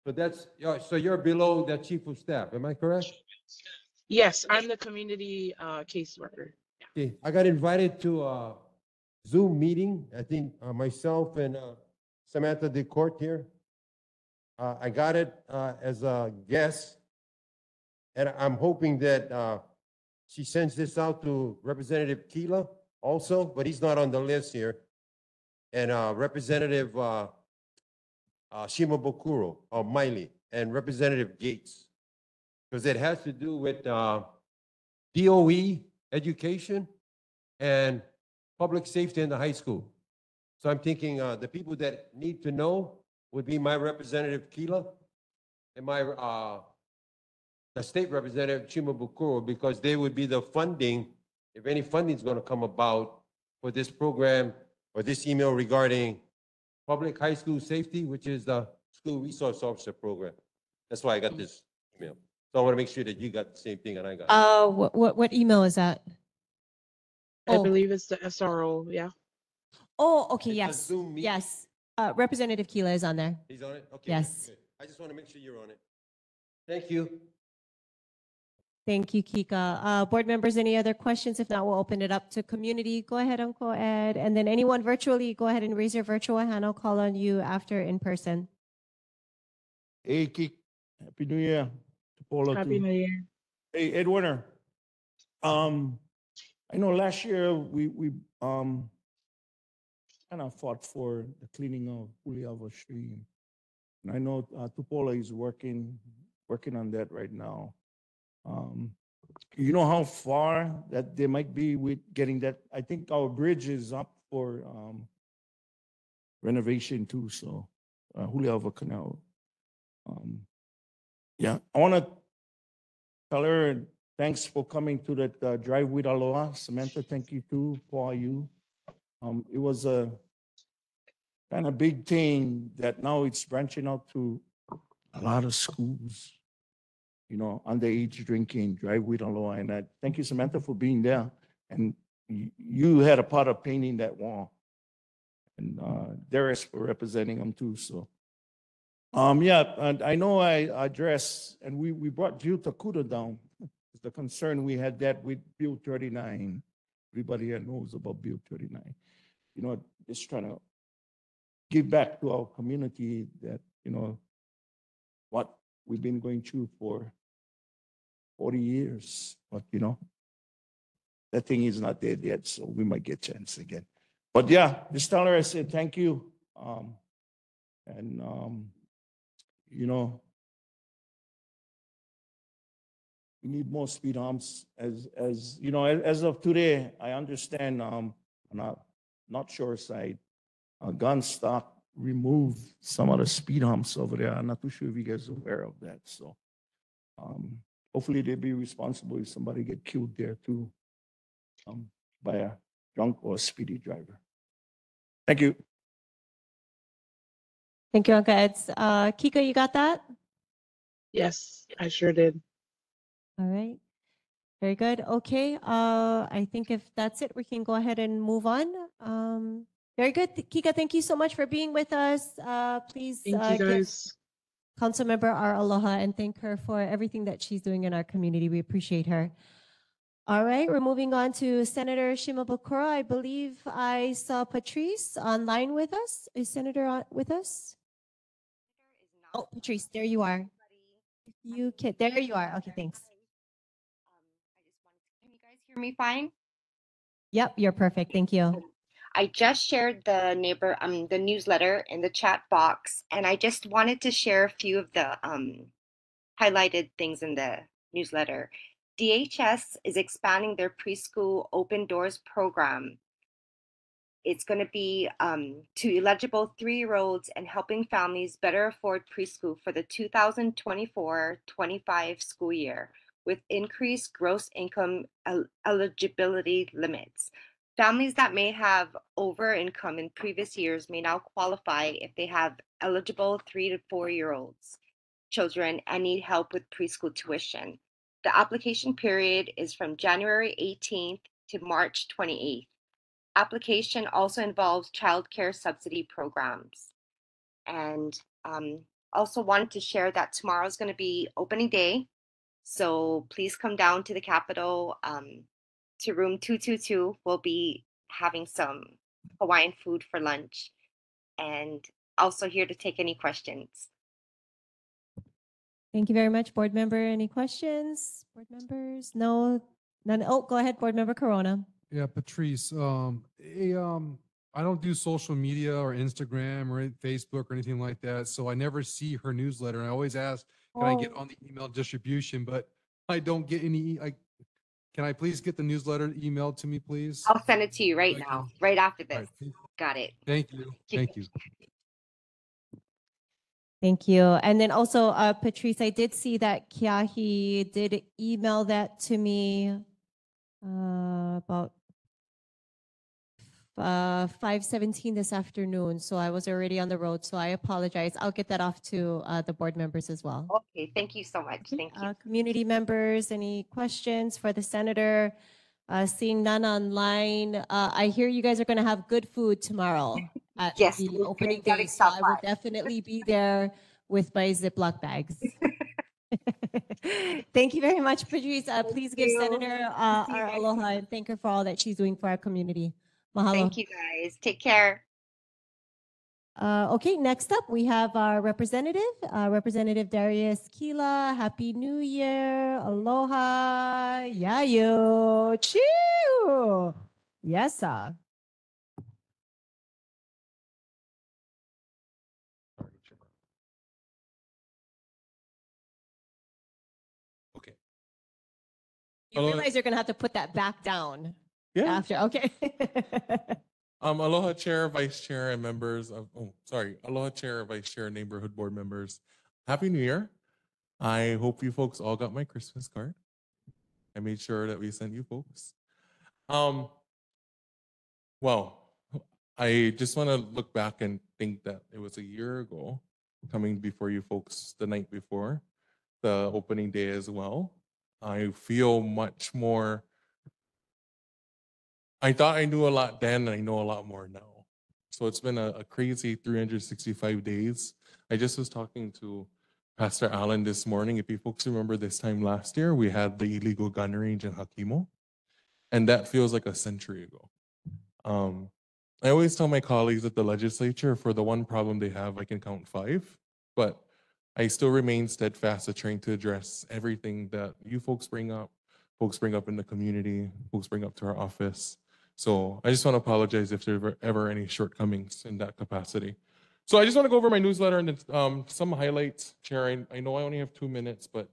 So that's, yeah, so you're below the chief of staff, am I correct? Yes, I'm the community caseworker. Okay, I got invited to a Zoom meeting. I think myself and Samantha DeCourt here. I got it as a guest, and I'm hoping that she sends this out to Representative Keela also, but he's not on the list here. And Representative Shimabukuro of Miley and Representative Gates, because it has to do with DOE education and public safety in the high school. So I'm thinking the people that need to know would be my Representative Keela and my the state representative Chimabukuro, because they would be the funding, if any funding is going to come about for this program or this email regarding public high school safety, which is the school resource officer program. That's why I got this email. So I want to make sure that you got the same thing and I got it. What email is that? I believe it's the SRO, yeah. Oh, okay, It's a yes, Zoom meeting? yes. Representative Keela is on there. He's on it? Okay. Yes. good. I just want to make sure you're on it. Thank you. Thank you, Kika. Board members, any other questions? If not, we'll open it up to community. Go ahead, Uncle Ed. And then anyone virtually, go ahead and raise your virtual hand. I'll call on you after in person. Hey, Kik, Happy New Year. to Paula Happy too. New Year. Hey, Ed Warner. I know last year we kind of fought for the cleaning of Uliava Stream. And I know Tupola is working on that right now. You know how far that they might be with getting that? I think our bridge is up for renovation too, so Uliava Canal. Yeah, I want to tell her thanks for coming to that drive with Aloha. Samantha, thank you too for you. It was a kind of big thing that now it's branching out to a lot of schools, you know, underage drinking, drive with Aloha. And I thank you, Samantha, for being there. And you had a part of painting that wall. And Darius for representing them too. So, yeah, and I know I addressed, and we brought Jill Takuda down. The concern we had that with Bill 39. Everybody here knows about Bill 39. You know, just trying to give back to our community that, you know, what we've been going through for 40 years. But, you know, that thing is not dead yet, so we might get a chance again. But yeah, just tell her I said thank you. You know, we need more speed humps as you know, as of today, I understand on a not shore side, Gunstock removed some of the speed humps over there. I'm not too sure if you guys are aware of that. So hopefully they'll be responsible if somebody get killed there too by a drunk or speedy driver. Thank you. Thank you, Uncle Eds. Kika, you got that? Yes, I sure did. All right. Very good. Okay. I think if that's it, we can go ahead and move on. Very good. Kika, thank you so much for being with us. Please Thank you give guys. Councilmember our aloha and thank her for everything that she's doing in our community. We appreciate her. All right, we're moving on to Senator Shimabukuro. I believe I saw Patrice online with us. Is Senator with us? Oh, Patrice, there you are. You can, there you are. Okay, thanks. Can you guys hear me fine? Yep, you're perfect. Thank you. I just shared the newsletter in the chat box, and I just wanted to share a few of the highlighted things in the newsletter. DHS is expanding their preschool open doors program. It's going to be to eligible 3-year-olds and helping families better afford preschool for the 2024-25 school year with increased gross income eligibility limits. Families that may have over income in previous years may now qualify if they have eligible 3 to 4-year-olds children and need help with preschool tuition. The application period is from January 18th to March 28th. Application also involves childcare subsidy programs. And also wanted to share that tomorrow is going to be opening day. So please come down to the Capitol to room 222. We'll be having some Hawaiian food for lunch and also here to take any questions. Thank you very much, board member. Any questions? Board members? No, none. Oh, go ahead, board member Corona. Yeah, Patrice, I don't do social media or Instagram or Facebook or anything like that, so I never see her newsletter. And I always ask, can I get on the email distribution? But I don't get any. Can I please get the newsletter emailed to me, please? I'll send it to you right now, right after this. Right. Got it. Thank you. Thank you. Thank you. And then also, Patrice, I did see that Kiahi did email that to me about 5:17 this afternoon. So I was already on the road. So I apologize. I'll get that off to the board members as well. Okay, thank you so much. Thank you. Community members, any questions for the senator? Seeing none online. I hear you guys are going to have good food tomorrow at Yes, the we're opening getting day. So I will supplies. definitely be there with my Ziploc bags. Thank you very much, Patrice. Please give you. Senator our aloha and thank her for all that she's doing for our community. Mahalo. Thank you guys. Take care. Okay, next up we have our representative, Representative Darius Kila. Happy New Year. Aloha. Yayo. Chew. Yes, sir. Okay. You Aloha. realize you're going to have to put that back down Yeah. after. Okay. Aloha Chair, Vice Chair, and members of, aloha Chair, Vice Chair, Neighborhood Board members. Happy New Year. I hope you folks all got my Christmas card. I made sure that we sent you folks. Well, I just want to look back and think that it was a year ago coming before you folks the night before the opening day as well. I feel much more. I thought I knew a lot then, and I know a lot more now. So it's been a crazy 365 days. I just was talking to Pastor Allen this morning. If you folks remember this time last year, we had the illegal gun range in Hakimo, and that feels like a century ago. I always tell my colleagues at the legislature, for the one problem they have, I can count 5, but I still remain steadfast at trying to address everything that you folks bring up in the community, folks bring up to our office. So I just want to apologize if there were ever any shortcomings in that capacity. So I just want to go over my newsletter and some highlights, Chair. I know I only have 2 minutes, but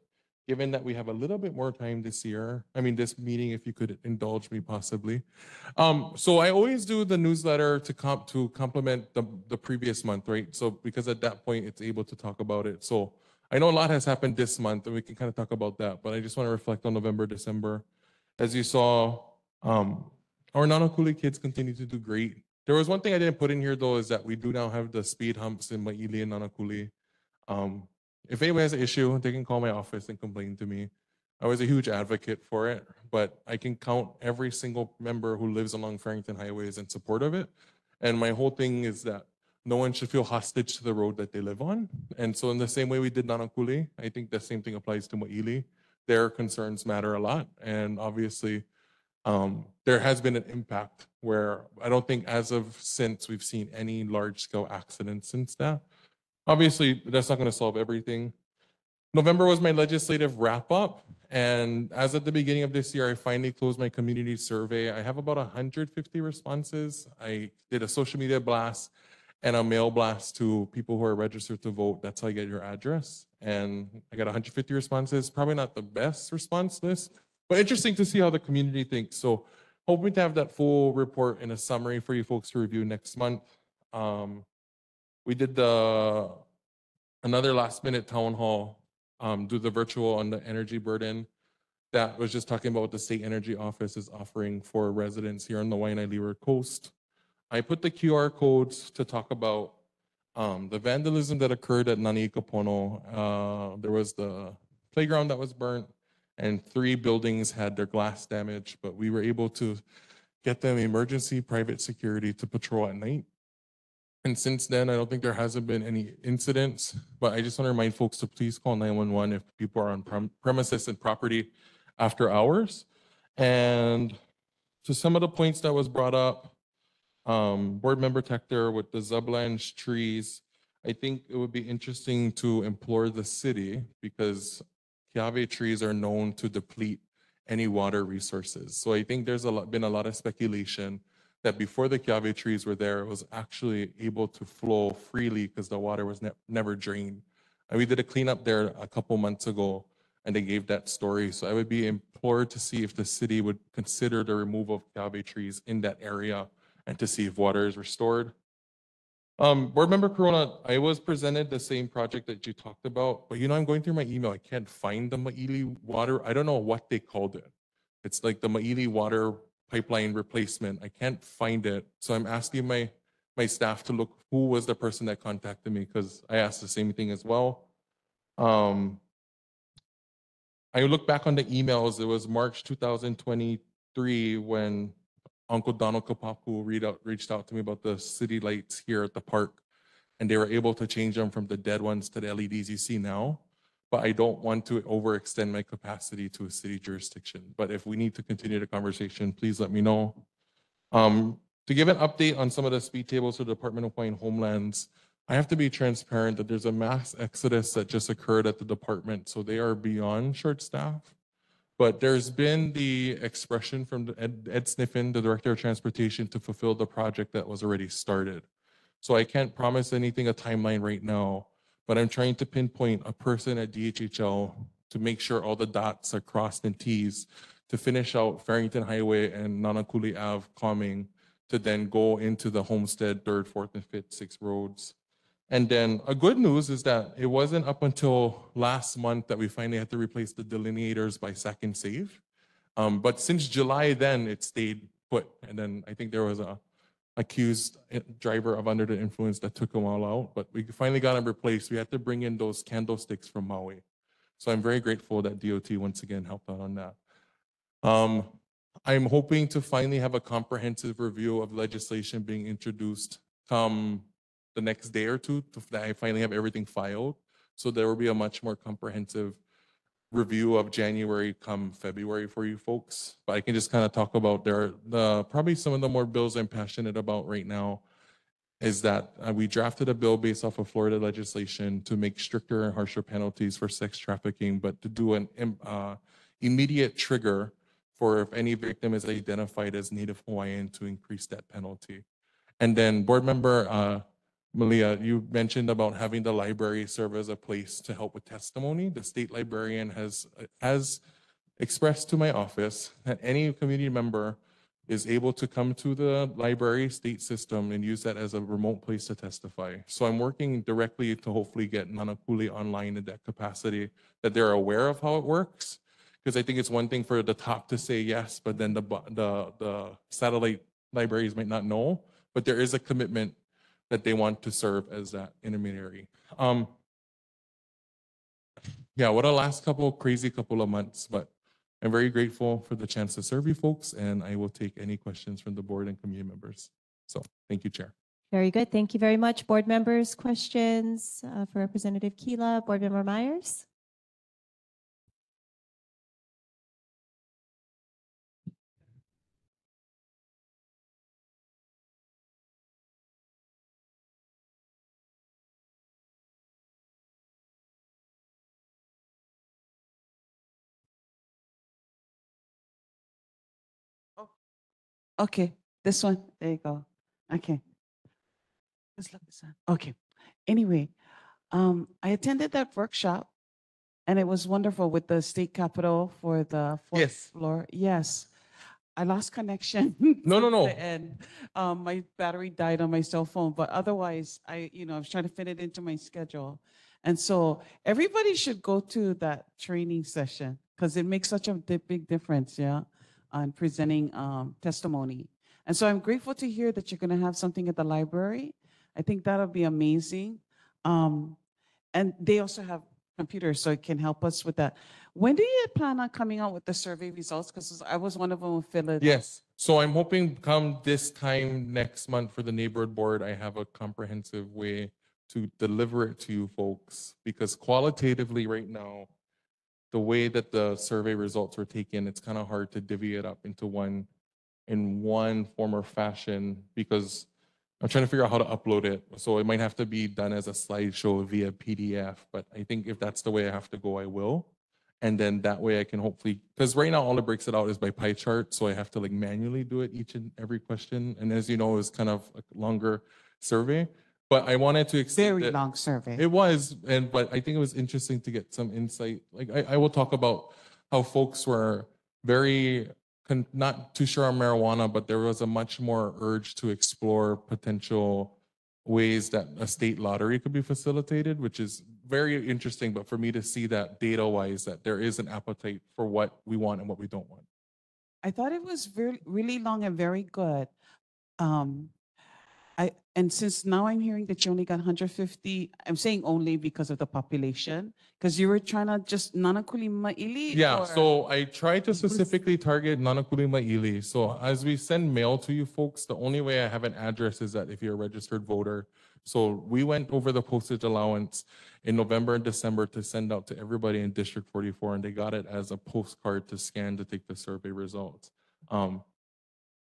given that we have a little bit more time this year, this meeting, if you could indulge me possibly. So I always do the newsletter to complement the previous month, right? So because at that point, it's able to talk about it. So I know a lot has happened this month, and we can kind of talk about that, but I just want to reflect on November, December. As you saw, our Nanakuli kids continue to do great. There was one thing I didn't put in here, though, is that we do now have the speed humps in Maili and Nanakuli. If anyone has an issue, they can call my office and complain to me. I was a huge advocate for it, but I can count every single member who lives along Farrington highways in support of it. And my whole thing is that no one should feel hostage to the road that they live on. And so in the same way we did Nanakuli, I think the same thing applies to Maili. Their concerns matter a lot. And obviously, there has been an impact where I don't think since we've seen any large scale accidents since that. Obviously, that's not going to solve everything. November was my legislative wrap up. And as at the beginning of this year, I finally closed my community survey. I have about 150 responses. I did a social media blast and a mail blast to people who are registered to vote. That's how you get your address. And I got 150 responses, probably not the best response list, but interesting to see how the community thinks. So hoping to have that full report in a summary for you folks to review next month. We did another last minute town hall, do the virtual on the energy burden. That was just talking about what the state energy office is offering for residents here on the Waianae Leeward Coast. I put the QR codes to talk about the vandalism that occurred at Naniikapono. There was the playground that was burnt, and 3 buildings had their glass damaged, but we were able to get them emergency private security to patrol at night. And since then, I don't think there hasn't been any incidents, but I just want to remind folks to please call 911 if people are on premises and property after hours. And to some of the points that was brought up, board member Tector with the Zublanche trees, I think it would be interesting to implore the city, because Kiave trees are known to deplete any water resources. So I think there's been a lot of speculation that before the Kiave trees were there, it was actually able to flow freely because the water was never drained. And we did a cleanup there a couple months ago, and they gave that story. So I would be implored to see if the city would consider the removal of Kiave trees in that area and to see if water is restored. Board Member Corona, I was presented the same project that you talked about, but I'm going through my email. I can't find the Maili water. I don't know what they called it. It's like the Maili water pipeline replacement. I can't find it. So I'm asking my staff to look who was the person that contacted me, because I asked the same thing as well. I look back on the emails. It was March 2023 when Uncle Donald Kapaku reached out to me about the city lights here at the park, and they were able to change them from the dead ones to the LEDs you see now. But I don't want to overextend my capacity to a city jurisdiction. But if we need to continue the conversation, please let me know. To give an update on some of the speed tables for the Department of Hawaiian Homelands, I have to be transparent that there's a mass exodus that just occurred at the department, so they are beyond short staff. But there's been the expression from Ed Sniffen, the Director of Transportation, to fulfill the project that was already started. So I can't promise anything, a timeline right now, but I'm trying to pinpoint a person at DHHL to make sure all the dots are crossed and T's to finish out Farrington Highway and Nanakuli Ave calming, to then go into the Homestead 3rd, 4th, and 5th, 6th roads. And then a good news is that it wasn't up until last month that we finally had to replace the delineators by second save. But since July then, it stayed put. And then I think there was a accused driver of under the influence that took them all out. But we finally got them replaced. We had to bring in those candlesticks from Maui. So I'm very grateful that DOT once again helped out on that. I'm hoping to finally have a comprehensive review of legislation being introduced come the next day or two, that I finally have everything filed. So there will be a much more comprehensive review of January come February for you folks. But I can just kind of talk about probably some of the more bills I'm passionate about right now is that we drafted a bill based off of Florida legislation to make stricter and harsher penalties for sex trafficking, but to do an immediate trigger for if any victim is identified as Native Hawaiian to increase that penalty. And then board member Malia, you mentioned about having the library serve as a place to help with testimony. The state librarian has expressed to my office that any community member is able to come to the library state system and use that as a remote place to testify. So I'm working directly to hopefully get Nanakuli online in that capacity, that they're aware of how it works. Because I think it's one thing for the top to say yes, but then the satellite libraries might not know, but there is a commitment that they want to serve as that intermediary. Yeah, what a last crazy couple of months, but I'm very grateful for the chance to serve you folks, and I will take any questions from the board and community members. So thank you, Chair. Very good. Thank you very much. Board members, questions for Representative Keela, Board Member Myers? Okay, this one, there you go. Okay. Let's look this up. Okay. Anyway, I attended that workshop and it was wonderful with the state capitol for the fourth floor. Yes. I lost connection. No. And my battery died on my cell phone, but otherwise I was trying to fit it into my schedule. And so everybody should go to that training session because it makes such a big difference, yeah, on presenting testimony. And so I'm grateful to hear that you're going to have something at the library. I think that'll be amazing. And they also have computers, so it can help us with that. When do you plan on coming out with the survey results? Because I was one of them who filled it. Yes. So I'm hoping come this time next month for the neighborhood board, I have a comprehensive way to deliver it to you folks. Because qualitatively right now, the way that the survey results were taken, it's kind of hard to divvy it up into one form or fashion because I'm trying to figure out how to upload it. So it might have to be done as a slideshow via PDF, but I think if that's the way I have to go, I will. And then that way I can hopefully, because right now all it breaks it out is by pie chart. So I have to like manually do it each and every question. And as you know, it's kind of a longer survey, but I wanted to Very long survey. It was, but I think it was interesting to get some insight. Like I will talk about how folks were very not too sure on marijuana, but there was a much more urge to explore potential ways that a state lottery could be facilitated, which is very interesting. But for me to see that data-wise, that there is an appetite for what we want and what we don't want. I thought it was really long and very good. And since now I'm hearing that you only got 150, I'm saying only because of the population, because you were trying to just Nanakuli Maili. Yeah, so I tried to specifically target Nanakuli Maili. So as we send mail to you folks, the only way I have an address is that if you're a registered voter. So we went over the postage allowance in November and December to send out to everybody in District 44, and they got it as a postcard to scan to take the survey results.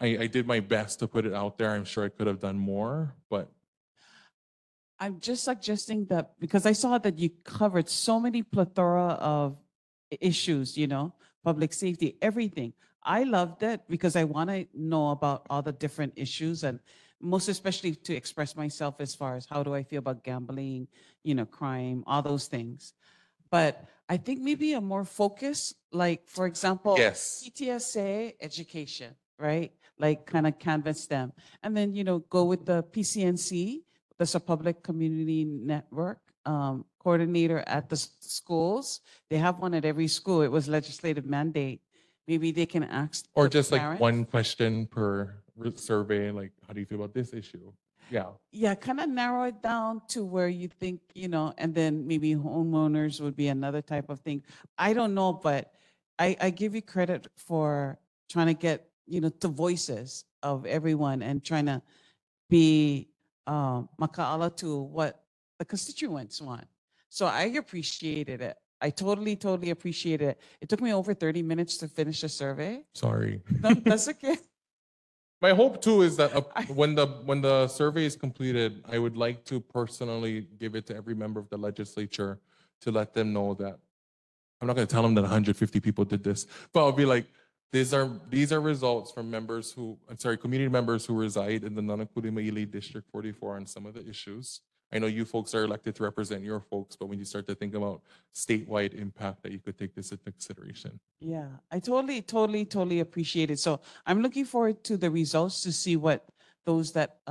I did my best to put it out there. I'm sure I could have done more, but I'm just suggesting that because I saw that you covered so many plethora of issues, public safety, everything. I loved it because I want to know about all the different issues and most especially to express myself as far as how do I feel about gambling, crime, all those things. But I think maybe a more focus, like for example, PTSA education, right? Like kind of canvas them. And then, go with the PCNC, there's a public community network coordinator at the schools. They have one at every school. It was legislative mandate. Maybe they can ask. Or the just like parents. one question per survey, like, how do you feel about this issue? Yeah. Yeah, kind of narrow it down to where you think, and then maybe homeowners would be another type of thing. I don't know, but I give you credit for trying to get, the voices of everyone and trying to be makaala to what the constituents want. So I appreciated it. I totally, totally appreciated it. It took me over 30 minutes to finish the survey. Sorry. No, that's okay. My hope too is that when the survey is completed, I would like to personally give it to every member of the legislature to let them know that I'm not going to tell them that 150 people did this, but I'll be like, these are results from community members who reside in the Nanakuli Maili District 44 on some of the issues. I know you folks are elected to represent your folks, but when you start to think about statewide impact, that you could take this into consideration. Yeah, I totally, totally, totally appreciate it. So I'm looking forward to the results to see what those that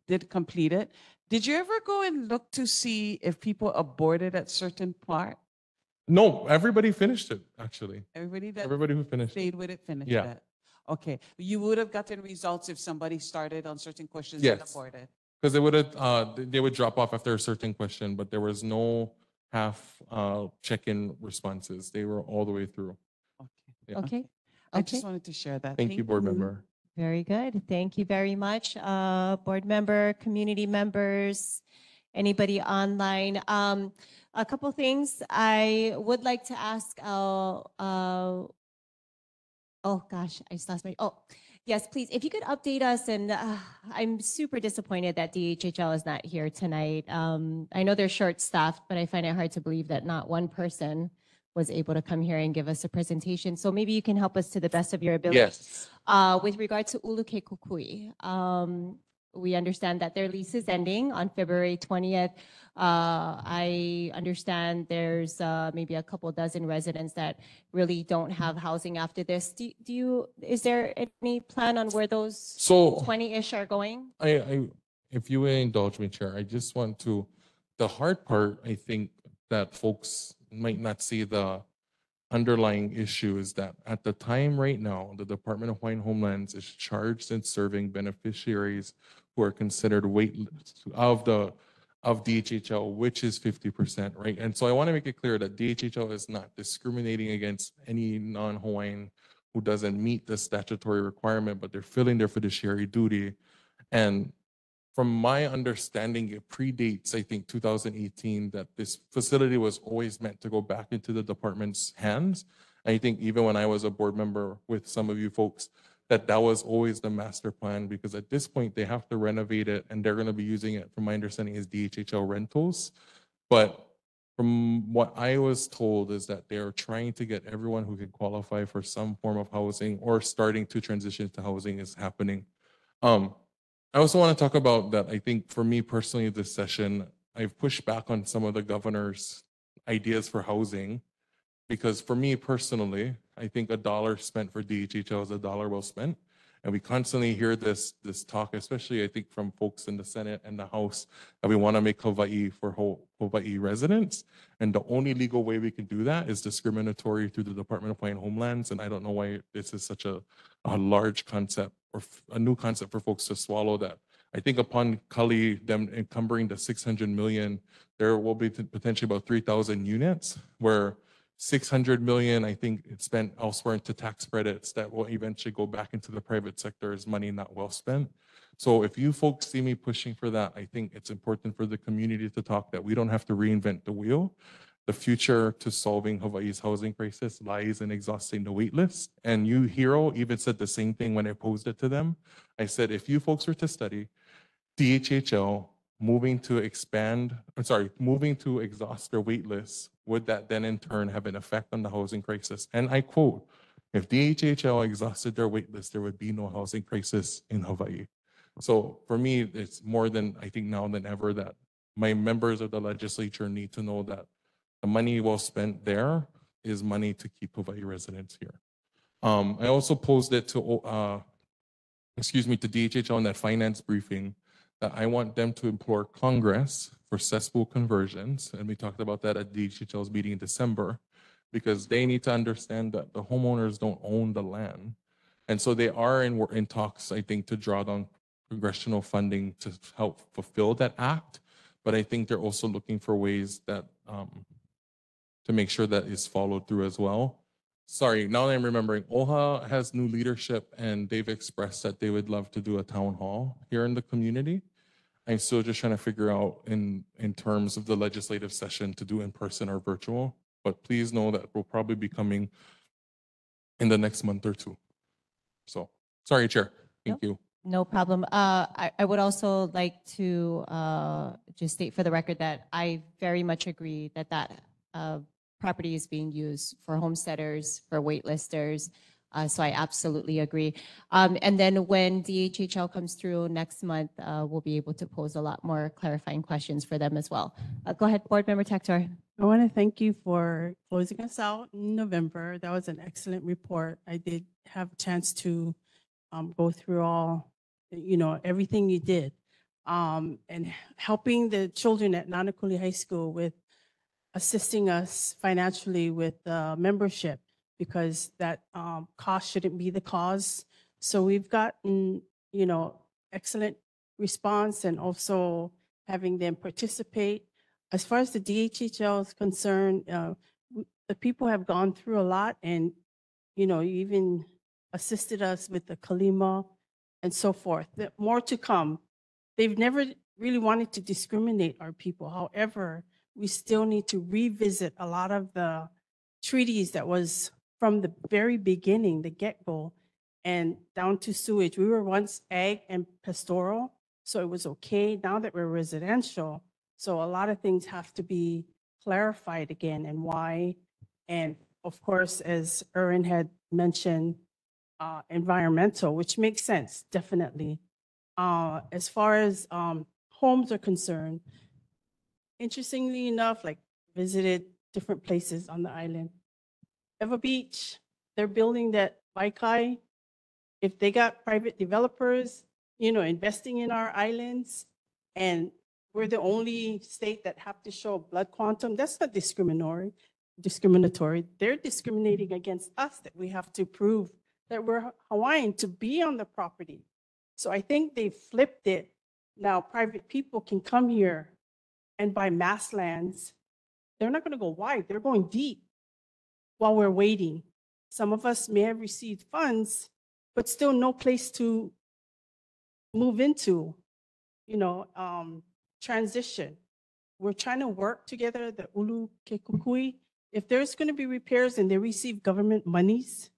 did complete it. Did you ever go and look to see if people aborted at certain part? No, everybody finished it, actually. Everybody who finished stayed with it finished Yeah. it. Okay, you would have gotten results if somebody started on certain questions and Yes. aborted. Because they would drop off after a certain question, but there was no half check-in responses. They were all the way through. Yeah. Okay. I Okay. just wanted to share that. Thank you, board member. Very good. Thank you very much, board member, community members, anybody online. A couple things I would like to ask. Oh gosh, I just lost my. Oh, yes, please. If you could update us, and I'm super disappointed that DHHL is not here tonight. I know they're short-staffed, but I find it hard to believe that not one person was able to come here and give us a presentation. So maybe you can help us to the best of your ability. Yes. With regard to Uluke Kukui, we understand that their lease is ending on February 20th. I understand there's maybe a couple dozen residents that really don't have housing after this. Is there any plan on where those So 20-ish are going? If you will indulge me, Chair, I just want to, the hard part, I think that folks might not see the underlying issue is that at the time right now, the Department of Hawaiian Homelands is charged in serving beneficiaries who are considered waitlist of DHHL, which is 50%, right? And so I want to make it clear that DHHL is not discriminating against any non-Hawaiian who doesn't meet the statutory requirement, but they're filling their fiduciary duty. And from my understanding, it predates, I think, 2018, that this facility was always meant to go back into the department's hands. I think even when I was a board member with some of you folks, that was always the master plan, because at this point they have to renovate it and they're going to be using it, from my understanding, as DHHL rentals. But from what I was told is that they're trying to get everyone who can qualify for some form of housing or starting to transition to housing is happening. I also want to talk about that. I think for me personally, this session, I've pushed back on some of the governor's ideas for housing, because for me personally, I think $1 spent for DHHL is $1 well spent. And we constantly hear this talk, especially I think from folks in the Senate and the House, that we want to make Hawaii for Hawaii residents. And the only legal way we can do that is discriminatory through the Department of Hawaiian Homelands. And I don't know why this is such a large concept or a new concept for folks to swallow that. I think upon Kali, them encumbering the 600 million, there will be potentially about 3,000 units where 600 million, I think it's spent elsewhere into tax credits that will eventually go back into the private sector as money not well spent. So if you folks see me pushing for that, I think it's important for the community to talk that we don't have to reinvent the wheel. The future to solving Hawaii's housing crisis lies in exhausting the wait list. And you, Hero, even said the same thing when I posed it to them. I said, if you folks were to study DHHL moving to exhaust their wait lists, would that then in turn have an effect on the housing crisis? And I quote, if DHHL exhausted their wait list, there would be no housing crisis in Hawaii. So for me, it's more than, I think now than ever, that my members of the legislature need to know that the money well spent there is money to keep Hawaii residents here. I also posed it to, to DHHL in that finance briefing, that I want them to implore Congress for cesspool conversions, and we talked about that at DHHL's meeting in December, because they need to understand that the homeowners don't own the land. And so they are in talks, I think, to draw down congressional funding to help fulfill that act. But I think they're also looking for ways that to make sure that is followed through as well. Sorry, now that I'm remembering, OHA has new leadership and they've expressed that they would love to do a town hall here in the community. I'm still just trying to figure out in terms of the legislative session to do in person or virtual. But please know that we'll probably be coming in the next month or two. So, sorry, Chair. Thank you. No problem. I would also like to just state for the record that I very much agree that property is being used for homesteaders, for waitlisters. So I absolutely agree. And then when DHHL comes through next month, we'll be able to pose a lot more clarifying questions for them as well. Go ahead, Board Member Tector. I want to thank you for closing us out in November. That was an excellent report. I did have a chance to go through all, everything you did, and helping the children at Nanakuli High School with assisting us financially with membership, because that cost shouldn't be the cause. So we've gotten, excellent response, and also having them participate. As far as the DHHL is concerned, the people have gone through a lot, and, you even assisted us with the Kalima and so forth. More to come. They've never really wanted to discriminate our people. However, we still need to revisit a lot of the treaties that was from the very beginning, the get-go, and down to sewage. We were once ag and pastoral, so it was okay. Now that we're residential, so a lot of things have to be clarified again, and why. And of course, as Erin had mentioned, environmental, which makes sense, definitely. As far as homes are concerned, interestingly enough, like visited different places on the island. Eva Beach, they're building that Baikai. If they got private developers, investing in our islands, and we're the only state that have to show blood quantum, that's not discriminatory. They're discriminating against us, that we have to prove that we're Hawaiian to be on the property. So I think they flipped it. Now private people can come here and buy mass lands. They're not going to go wide, they're going deep while we're waiting. Some of us may have received funds, but still no place to move into, transition. We're trying to work together, the Ulu Kekukui. If there's going to be repairs and they receive government monies,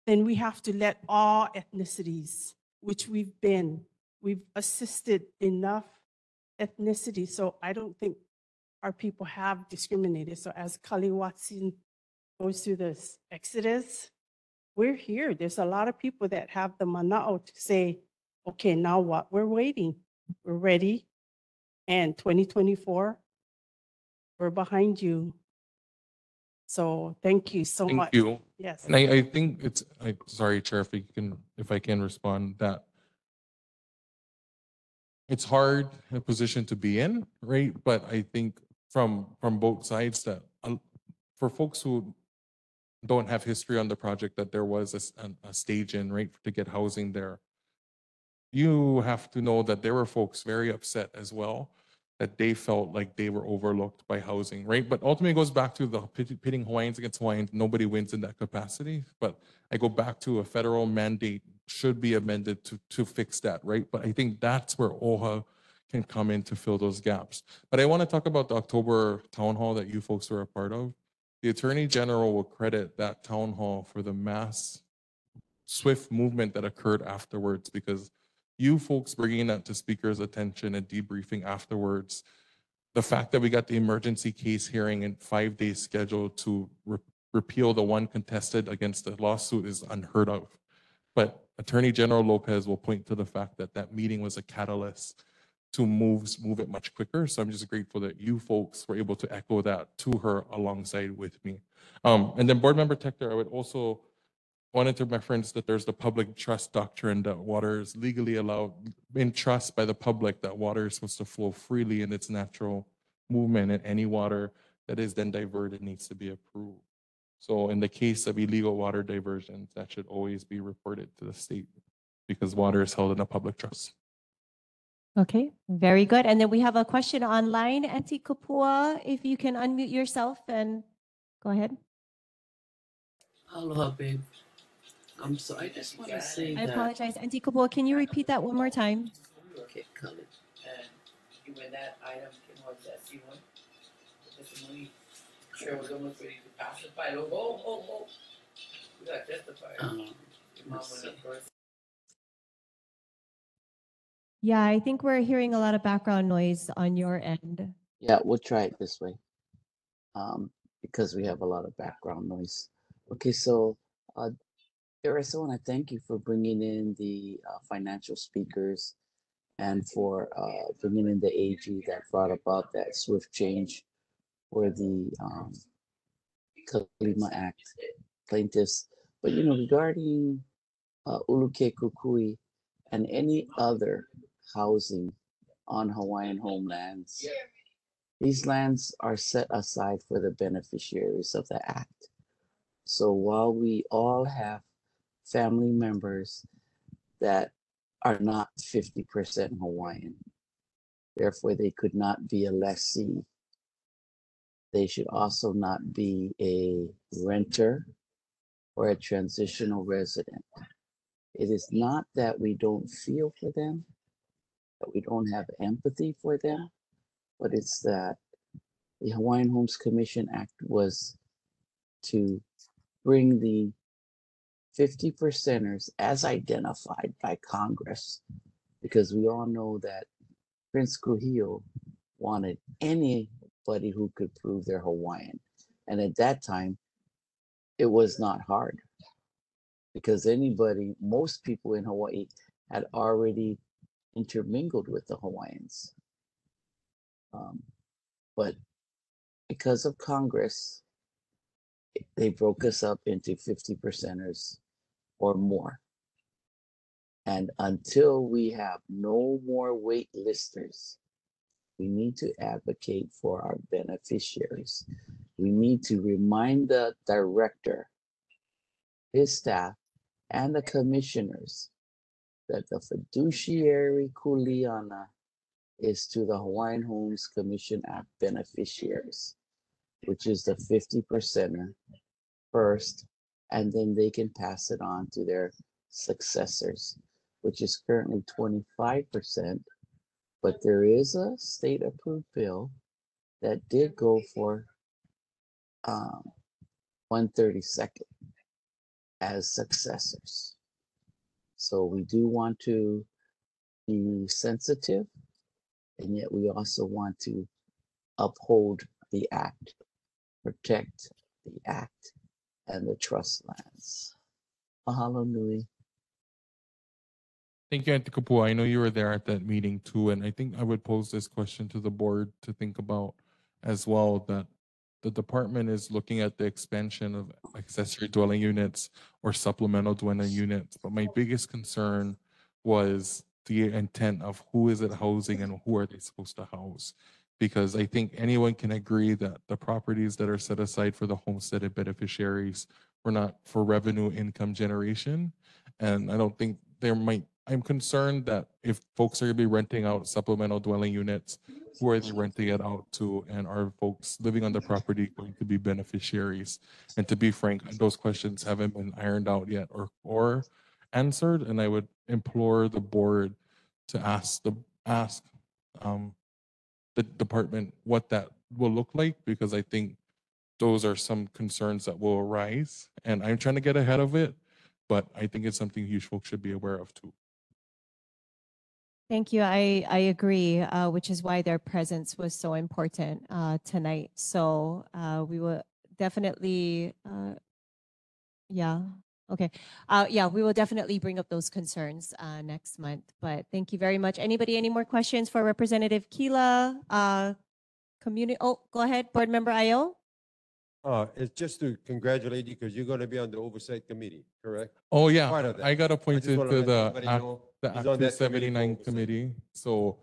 then we have to let all ethnicities, which we've assisted enough ethnicities. So I don't think our people have discriminated. So as Kali Watson goes through this exodus, we're here. There's a lot of people that have the mana'o to say, okay, now what? We're waiting. We're ready. And 2024, we're behind you. So thank you so much. Thank you. Yes. And I think sorry, Chair, if I can respond, that it's hard a position to be in, right? But I think from both sides that for folks who don't have history on the project, that there was a stage in, right, to get housing there. You have to know that there were folks very upset as well, that they felt like they were overlooked by housing, right? But ultimately it goes back to the pitting Hawaiians against Hawaiians. Nobody wins in that capacity. But I go back to a federal mandate should be amended to fix that, right? But I think that's where OHA can come in to fill those gaps. But I want to talk about the October town hall that you folks were a part of. The Attorney General will credit that town hall for the mass swift movement that occurred afterwards, because you folks bringing that to speaker's attention and debriefing afterwards, the fact that we got the emergency case hearing in 5 days scheduled to repeal the one contested against the lawsuit is unheard of. But Attorney General Lopez will point to the fact that that meeting was a catalyst to move it much quicker. So I'm just grateful that you folks were able to echo that to her alongside with me. And then Board Member Tector, I would also wanted to reference that there's the public trust doctrine that water is legally allowed in trust by the public, that water is supposed to flow freely in its natural movement, and any water that is then diverted needs to be approved. So in the case of illegal water diversions, that should always be reported to the state because water is held in a public trust. Okay, very good. And then we have a question online. Auntie Kapua, if you can unmute yourself and go ahead. Aloha, babe. So I just want to say I that. apologize. Auntie Kapua, can you repeat that one more time? Okay, college. And when that item came out, that C1, the testimony, Chair was almost ready to pass it by. Oh. We got testified. Your mom went up first. Yeah, I think we're hearing a lot of background noise on your end. Yeah, we'll try it this way. Because we have a lot of background noise. Okay, so Eris, I want to thank you for bringing in the financial speakers and for bringing in the AG that brought about that swift change for the Kalima Act plaintiffs. But, regarding Uluke Kukui and any other housing on Hawaiian homelands, these lands are set aside for the beneficiaries of the act. So while we all have family members that are not 50% Hawaiian, therefore they could not be a lessee, they should also not be a renter or a transitional resident. It is not that we don't feel for them, that we don't have empathy for them, but it's that the Hawaiian Homes Commission Act was to bring the 50%ers as identified by Congress, because we all know that Prince Kuhio wanted anybody who could prove they're Hawaiian. And at that time, it was not hard because most people in Hawaii had already intermingled with the Hawaiians. But because of Congress, they broke us up into 50%ers or more. And until we have no more wait listers, we need to advocate for our beneficiaries. We need to remind the director, his staff, and the commissioners that the fiduciary kuleana is to the Hawaiian Homes Commission Act beneficiaries, which is the 50%er first, and then they can pass it on to their successors, which is currently 25%. But there is a state approved bill that did go for 1/32 as successors. So we do want to be sensitive, and yet we also want to uphold the act, protect the act and the trust lands. Mahalo nui. Thank you, Auntie Kapua. I know you were there at that meeting too, and I think I would pose this question to the board to think about as well, that the department is looking at the expansion of accessory dwelling units or supplemental dwelling units. But my biggest concern was the intent of who is it housing and who are they supposed to house? Because I think anyone can agree that the properties that are set aside for the homesteaded beneficiaries were not for revenue income generation. And I don't think I'm concerned that if folks are gonna be renting out supplemental dwelling units, who are they renting it out to? And are folks living on the property going to be beneficiaries? And to be frank, those questions haven't been ironed out yet or answered. And I would implore the board to ask the department what that will look like, because I think those are some concerns that will arise. And I'm trying to get ahead of it, but I think it's something you folks should be aware of too. Thank you. I agree, which is why their presence was so important tonight. So we will definitely, yeah, okay. Yeah, we will definitely bring up those concerns next month. But thank you very much. Any more questions for Representative Kila? Oh, go ahead, Board Member Ayo. It's just to congratulate you because you're going to be on the oversight committee, correct? Oh, yeah, Part of that. I got appointed wanna to let the everybody Act, know the he's Act on that committee for 279 oversight. committee. So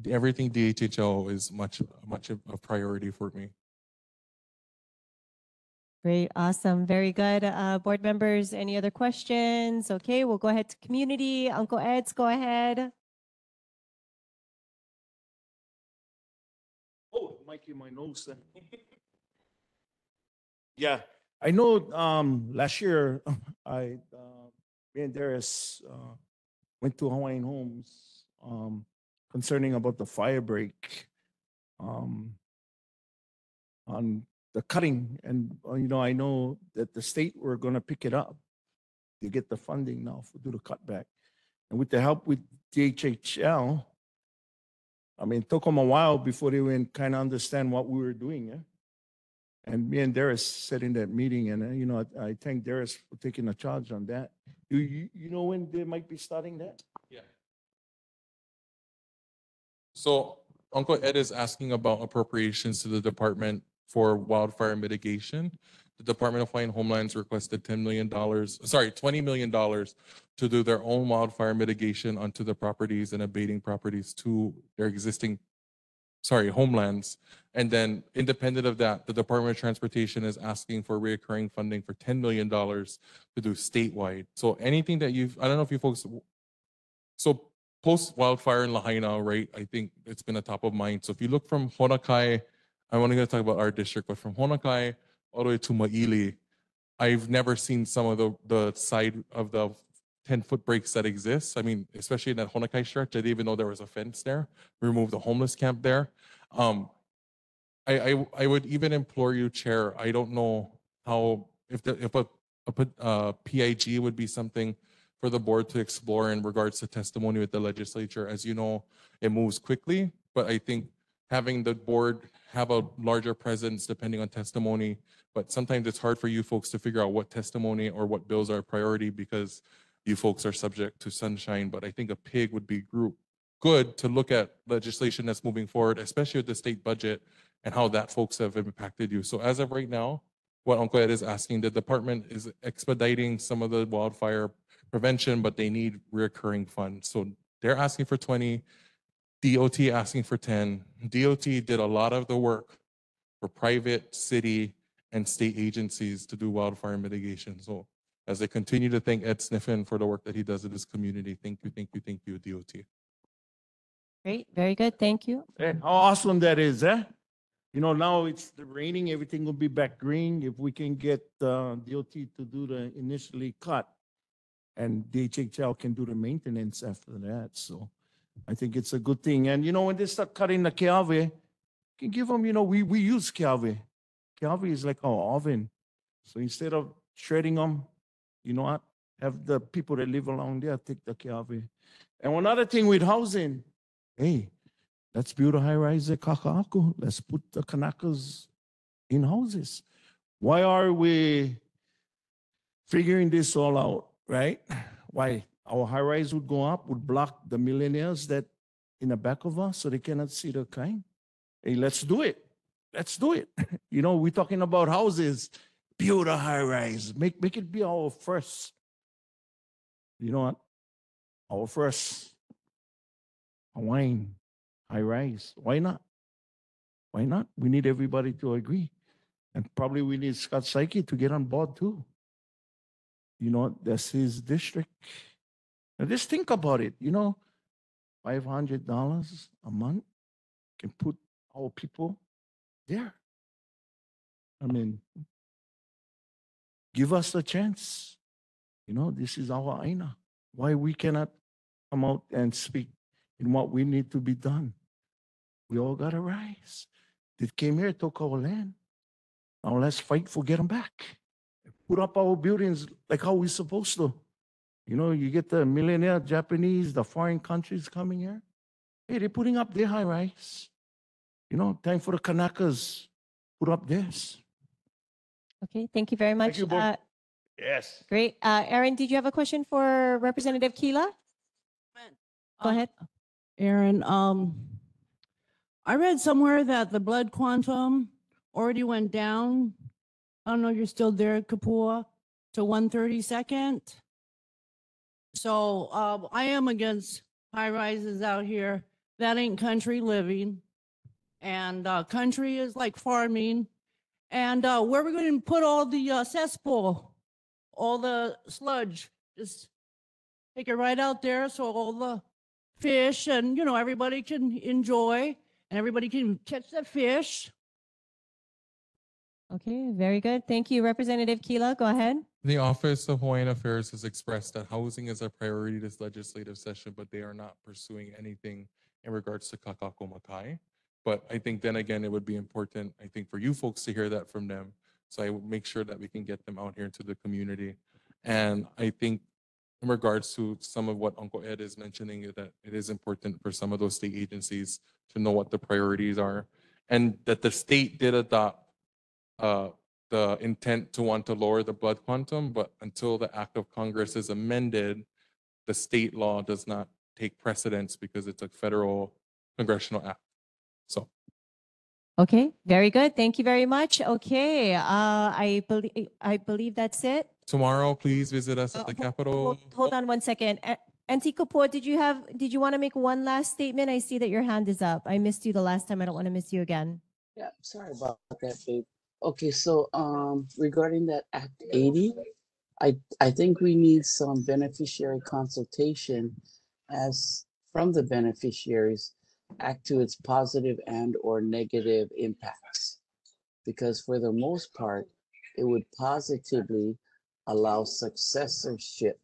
everything DHHL is much of a priority for me. Great, awesome, very good. Board members, any other questions? Okay, we'll go ahead to community. Uncle Ed's, go ahead. Oh, mic in my nose then. Yeah, I know, last year, me and Darius, went to Hawaiian Homes, concerning about the fire break, on the cutting. And, I know that the state were gonna pick it up. They get the funding now to do the cutback. And with the help with DHHL, I mean, it took them a while before they went kind of understand what we were doing, yeah? And me and Darius sat in that meeting, and, I thank Darius for taking a charge on that. You know when they might be starting that? Yeah. So Uncle Ed is asking about appropriations to the department for wildfire mitigation. The Department of Hawaiian Homelands requested $20 million to do their own wildfire mitigation onto the properties and abating properties to their existing, homelands. And then independent of that, the Department of Transportation is asking for reoccurring funding for $10 million to do statewide. So anything that I don't know if you folks, so post wildfire in Lahaina, right? I think it's been a top of mind. So if you look from Honakai, I'm only going to talk about our district, but from Honakai all the way to Maili, I've never seen some of the side of the 10-foot breaks that exist. I mean, especially in that Honakai stretch, I didn't even know there was a fence there. Remove the homeless camp there. I would even implore you, Chair. I don't know how if a PIG would be something for the board to explore in regards to testimony with the legislature. As you know, it moves quickly, but I think having the board have a larger presence depending on testimony, but sometimes it's hard for you folks to figure out what testimony or what bills are a priority because you folks are subject to sunshine. But I think a PIG would be good to look at legislation that's moving forward, especially with the state budget and how that folks have impacted you. So as of right now, what Uncle Ed is asking, the department is expediting some of the wildfire prevention, but they need reoccurring funds. So they're asking for 20, DOT asking for 10. DOT did a lot of the work for private, city, and state agencies to do wildfire mitigation. So as I continue to thank Ed Sniffen for the work that he does in this community, thank you, DOT. Great, very good, thank you. Hey, how awesome that is, eh? Now it's raining, everything will be back green. If we can get DOT to do the initially cut, and DHHL can do the maintenance after that. So I think it's a good thing. And when they start cutting the Keawe, can give them, we use Keawe. Keawe is like our oven. So instead of shredding them, you know what? Have the people that live along there take the Keawe. And one other thing with housing, hey, let's build a high-rise at Kaka'ako. Let's put the Kanakas in houses. Why are we figuring this all out, right? Why? Our high-rise would go up, would block the millionaires that in the back of us so they cannot see the kind. Hey, let's do it. Let's do it. We're talking about houses. Build a high-rise. Make it be our first. You know what? Our first Hawaiian high-rise. Why not? Why not? We need everybody to agree. And probably we need Scott Psyche to get on board too. That's his district. Now just think about it, $500 a month can put our people there. I mean, give us a chance. This is our Aina. Why we cannot come out and speak in what we need to be done? We all got to rise. They came here, took our land. Now let's fight for get them back. Put up our buildings like how we're supposed to. You get the millionaire Japanese, the foreign countries coming here. Hey, they're putting up their high rise. Time for the Kanakas. Put up theirs. Okay, thank you very much. Thank you, yes. Great. Aaron, did you have a question for Representative Keela? Go ahead. Aaron, I read somewhere that the blood quantum already went down I don't know if you're still there, Kapua, to 132nd. So I am against high rises out here. That ain't country living. And country is like farming. And where we're going to put all the cesspool, all the sludge, just take it right out there so all the fish and, you know, everybody can enjoy and everybody can catch the fish. Okay, very good. Thank you, Representative Keela. Go ahead. The Office of Hawaiian Affairs has expressed that housing is a priority this legislative session, but they are not pursuing anything in regards to Kakako Makai. But I think then again, it would be important, I think, for you folks to hear that from them. So I will make sure that we can get them out here into the community. And I think in regards to some of what Uncle Ed is mentioning, that it is important for some of those state agencies to know what the priorities are, and that the state did adopt the intent to want to lower the blood quantum, but until the act of Congress is amended, the state law does not take precedence because it's a federal congressional act. So. Okay, very good. Thank you very much. Okay, I believe that's it. Tomorrow, please visit us at the Capitol. Hold on one second. Auntie Kapoor, did you want to make one last statement? I see that your hand is up. I missed you the last time. I don't want to miss you again. Yeah, sorry about that, babe. Okay, so regarding that Act 80, I think we need some beneficiary consultation as from the beneficiaries act to its positive and or negative impacts. Because for the most part, it would positively allow successorship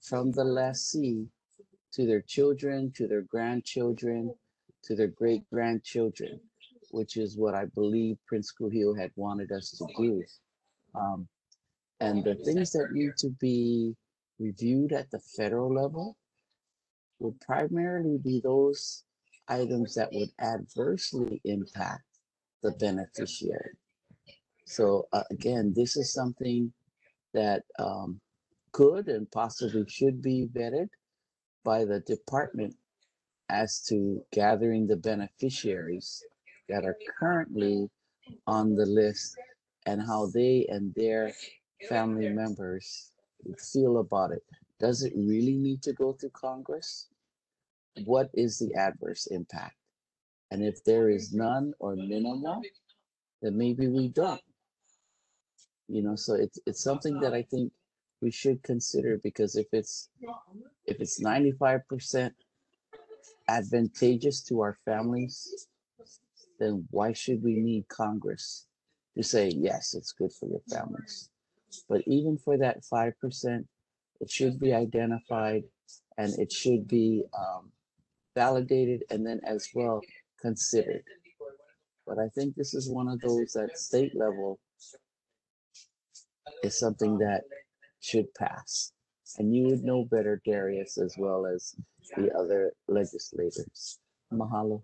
from the lessee to their children, to their grandchildren, to their great-grandchildren, which is what I believe Prince Kuhio had wanted us to do. And the things that need to be reviewed at the federal level would primarily be those items that would adversely impact the beneficiary. So again, this is something that could and possibly should be vetted by the department as to gathering the beneficiaries that are currently on the list and how they and their family members feel about it. Does it really need to go through Congress? What is the adverse impact? And if there is none or minimal, then maybe we don't. You know, so it's something that I think we should consider, because if it's 95% advantageous to our families, then why should we need Congress to say, yes, it's good for your families? But even for that 5%, it should be identified and it should be validated and then as well considered. But I think this is one of those at state level is something that should pass. And you would know better, Darius, as well as the other legislators. Mahalo.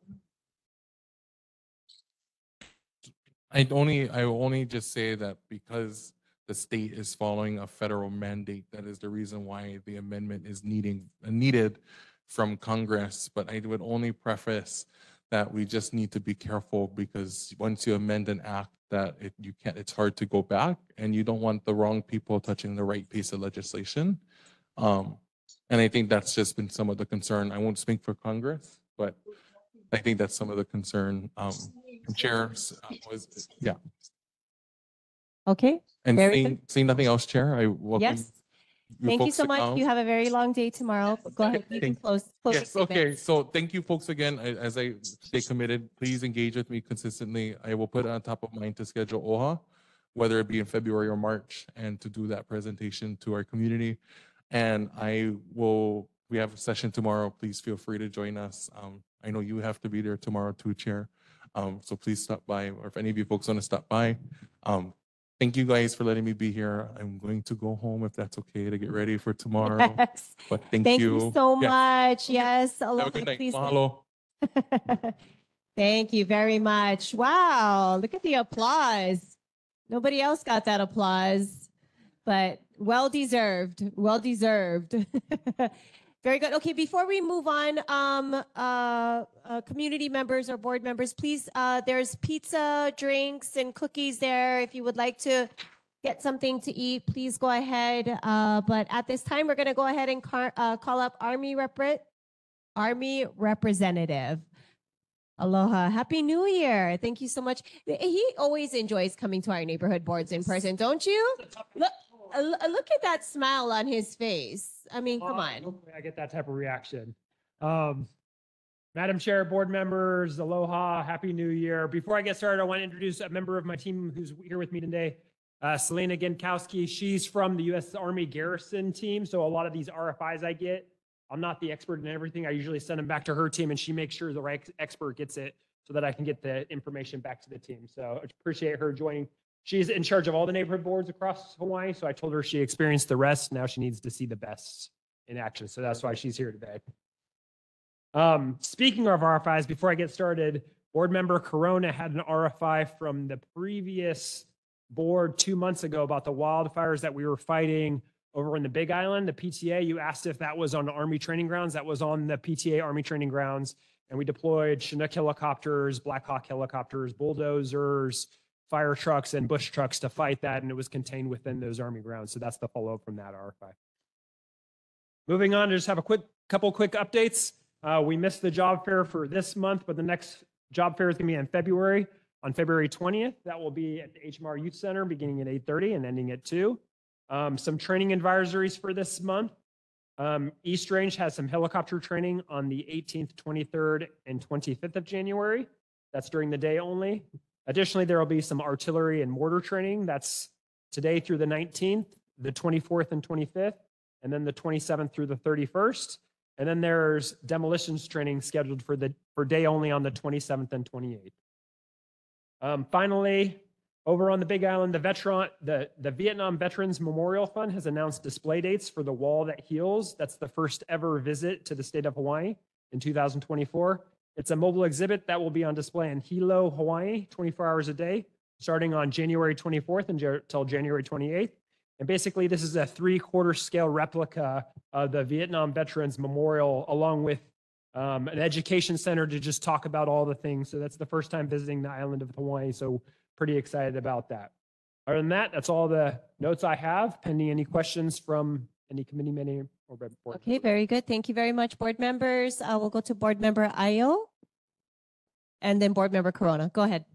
I will only just say that because the state is following a federal mandate, that is the reason why the amendment is needed from Congress. But I would only preface that we just need to be careful, because once you amend an act, that it's hard to go back, and you don't want the wrong people touching the right piece of legislation. And I think that's just been some of the concern. I won't speak for Congress, but I think that's some of the concern. Chairs yeah. Okay. And very good. seeing nothing else, Chair, I welcome. Yes. Thank you so much. You have a very long day tomorrow. Go ahead. You can close. Yes, okay. So thank you folks again. As I stay committed, please engage with me consistently. I will put it on top of mind to schedule OHA, whether it be in February or March, and to do that presentation to our community. And we have a session tomorrow. Please feel free to join us. I know you have to be there tomorrow too, Chair. So please stop by, or if any of you folks want to stop by. Thank you guys for letting me be here. I'm going to go home if that's okay to get ready for tomorrow. Yes. But Thank you so much. Yes. Have a good night. Please. Mahalo. Thank you very much. Wow. Look at the applause. Nobody else got that applause, but well deserved. Well deserved. Very good. Okay, before we move on, community members or board members, please, there's pizza, drinks, and cookies there if you would like to get something to eat, please go ahead. But at this time, we're going to go ahead and call up Army Representative. Aloha. Happy New Year. Thank you so much. He always enjoys coming to our neighborhood boards in person, don't you? Look at that smile on his face. I mean, come on. Hopefully I get that type of reaction. Madam Chair, board members, aloha, happy new year. Before I get started, I want to introduce a member of my team who's here with me today, Selena Genkowski. She's from the U.S. Army Garrison team, so a lot of these RFIs I get, I'm not the expert in everything. I usually send them back to her team, and she makes sure the right expert gets it so that I can get the information back to the team. So I appreciate her joining. She's in charge of all the neighborhood boards across Hawaii, so I told her she experienced the rest. Now she needs to see the best in action, so that's why she's here today. Speaking of RFIs, before I get started, board member Corona had an RFI from the previous board 2 months ago about the wildfires that we were fighting over in the Big Island. The PTA, you asked if that was on Army training grounds. That was on the PTA Army training grounds. And we deployed Chinook helicopters, Black Hawk helicopters, bulldozers, fire trucks, and bush trucks to fight that. And it was contained within those Army grounds. So that's the follow-up from that RFI. Moving on to just have a couple quick updates. We missed the job fair for this month, but the next job fair is going to be in February. On February 20th, that will be at the HMR Youth Center beginning at 8:30 and ending at 2. Some training advisories for this month. East Range has some helicopter training on the 18th, 23rd, and 25th of January. That's during the day only. Additionally, there will be some artillery and mortar training. That's today through the 19th, the 24th and 25th, and then the 27th through the 31st. And then there's demolitions training scheduled for day only on the 27th and 28th. Finally, over on the Big Island, the Vietnam Veterans Memorial Fund has announced display dates for the Wall That Heals. That's the first ever visit to the state of Hawaii in 2024. It's a mobile exhibit that will be on display in Hilo, Hawaii, 24 hours a day, starting on January 24th until January 28th. And basically, this is a 3/4 scale replica of the Vietnam Veterans Memorial, along with an education center to just talk about all the things. So that's the first time visiting the island of Hawaii. So pretty excited about that. Other than that, that's all the notes I have, pending any questions from any committee member or board. Okay, very good. Thank you very much, board members. We'll go to board member Ayo and then board member Corona. Go ahead.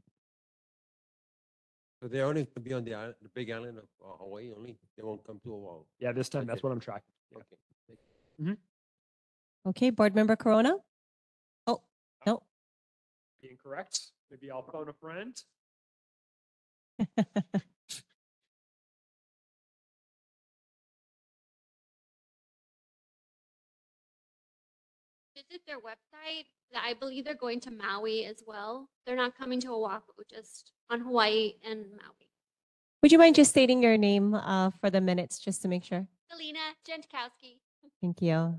So they're only going to be on the Big Island of Hawaii only? They won't come to Oahu? Yeah, this time, that's what I'm tracking. Yeah. Okay. Okay, board member Corona. Oh, no. Being correct. Maybe I'll phone a friend. Visit their website. I believe they're going to Maui as well. They're not coming to Oahu, just on Hawaii and Maui. Would you mind just stating your name for the minutes, just to make sure? Selena Gentkowski. Thank you.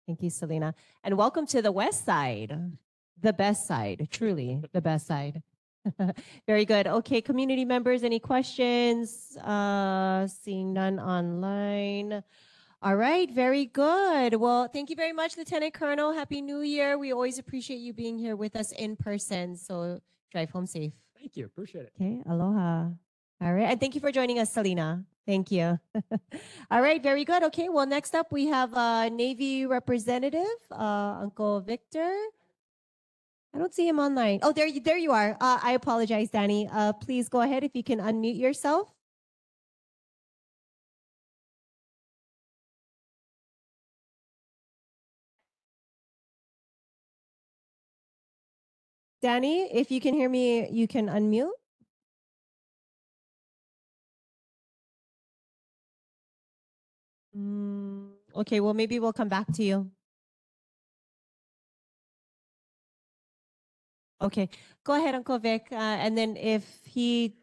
Thank you, Selena. And welcome to the West Side, the best side, truly the best side. Very good. Okay, community members, any questions? Seeing none online. All right, very good. Well, thank you very much, Lieutenant Colonel. Happy New Year. We always appreciate you being here with us in person. So drive home safe. Thank you. Appreciate it. Okay, aloha. All right, and thank you for joining us, Selena. Thank you. All right, very good. Okay, well, next up we have Navy Representative, Uncle Victor. I don't see him online. Oh, there you are. I apologize, Danny. Please go ahead if you can unmute yourself. Danny, if you can hear me, you can unmute. Okay, well, maybe we'll come back to you. Okay, go ahead, Uncle Vic. And then if he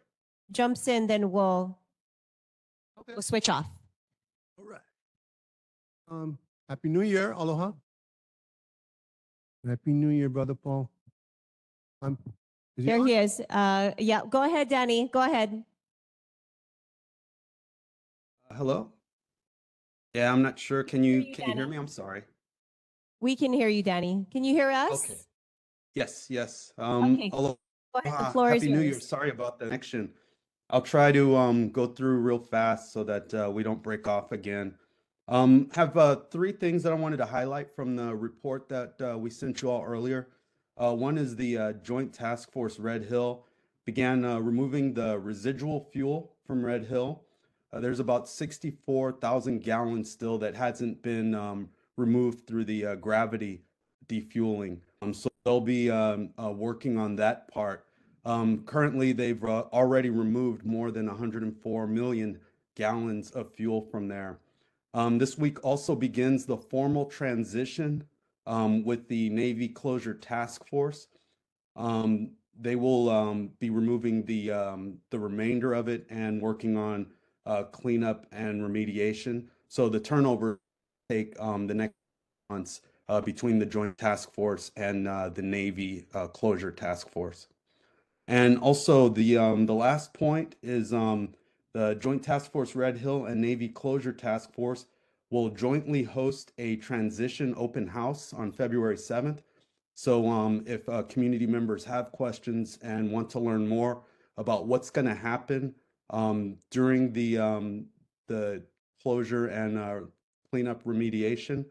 jumps in, then we'll switch off. All right. Happy New Year, aloha. Happy New Year, Brother Paul. There he is. Yeah, go ahead, Danny. Go ahead. Hello? Yeah, I'm not sure. Can you hear me? I'm sorry. We can hear you, Danny. Can you hear us? Okay. Yes, yes. Okay. Aloha. Go ahead. The floor Happy is New yours. Year. Sorry about the connection. I'll try to go through real fast so that we don't break off again. Have three things that I wanted to highlight from the report that we sent you all earlier. One is the Joint Task Force Red Hill began removing the residual fuel from Red Hill. There's about 64,000 gallons still that hasn't been removed through the gravity defueling. So they'll be working on that part. Currently, they've already removed more than 104 million gallons of fuel from there. This week also begins the formal transition with the Navy Closure Task Force. They will be removing the remainder of it and working on cleanup and remediation. So the turnover take the next months between the Joint Task Force and the Navy Closure Task Force. And also the last point is the Joint Task Force Red Hill and Navy Closure Task Force will jointly host a transition open house on February 7th. So if community members have questions and want to learn more about what's going to happen during the closure and cleanup remediation,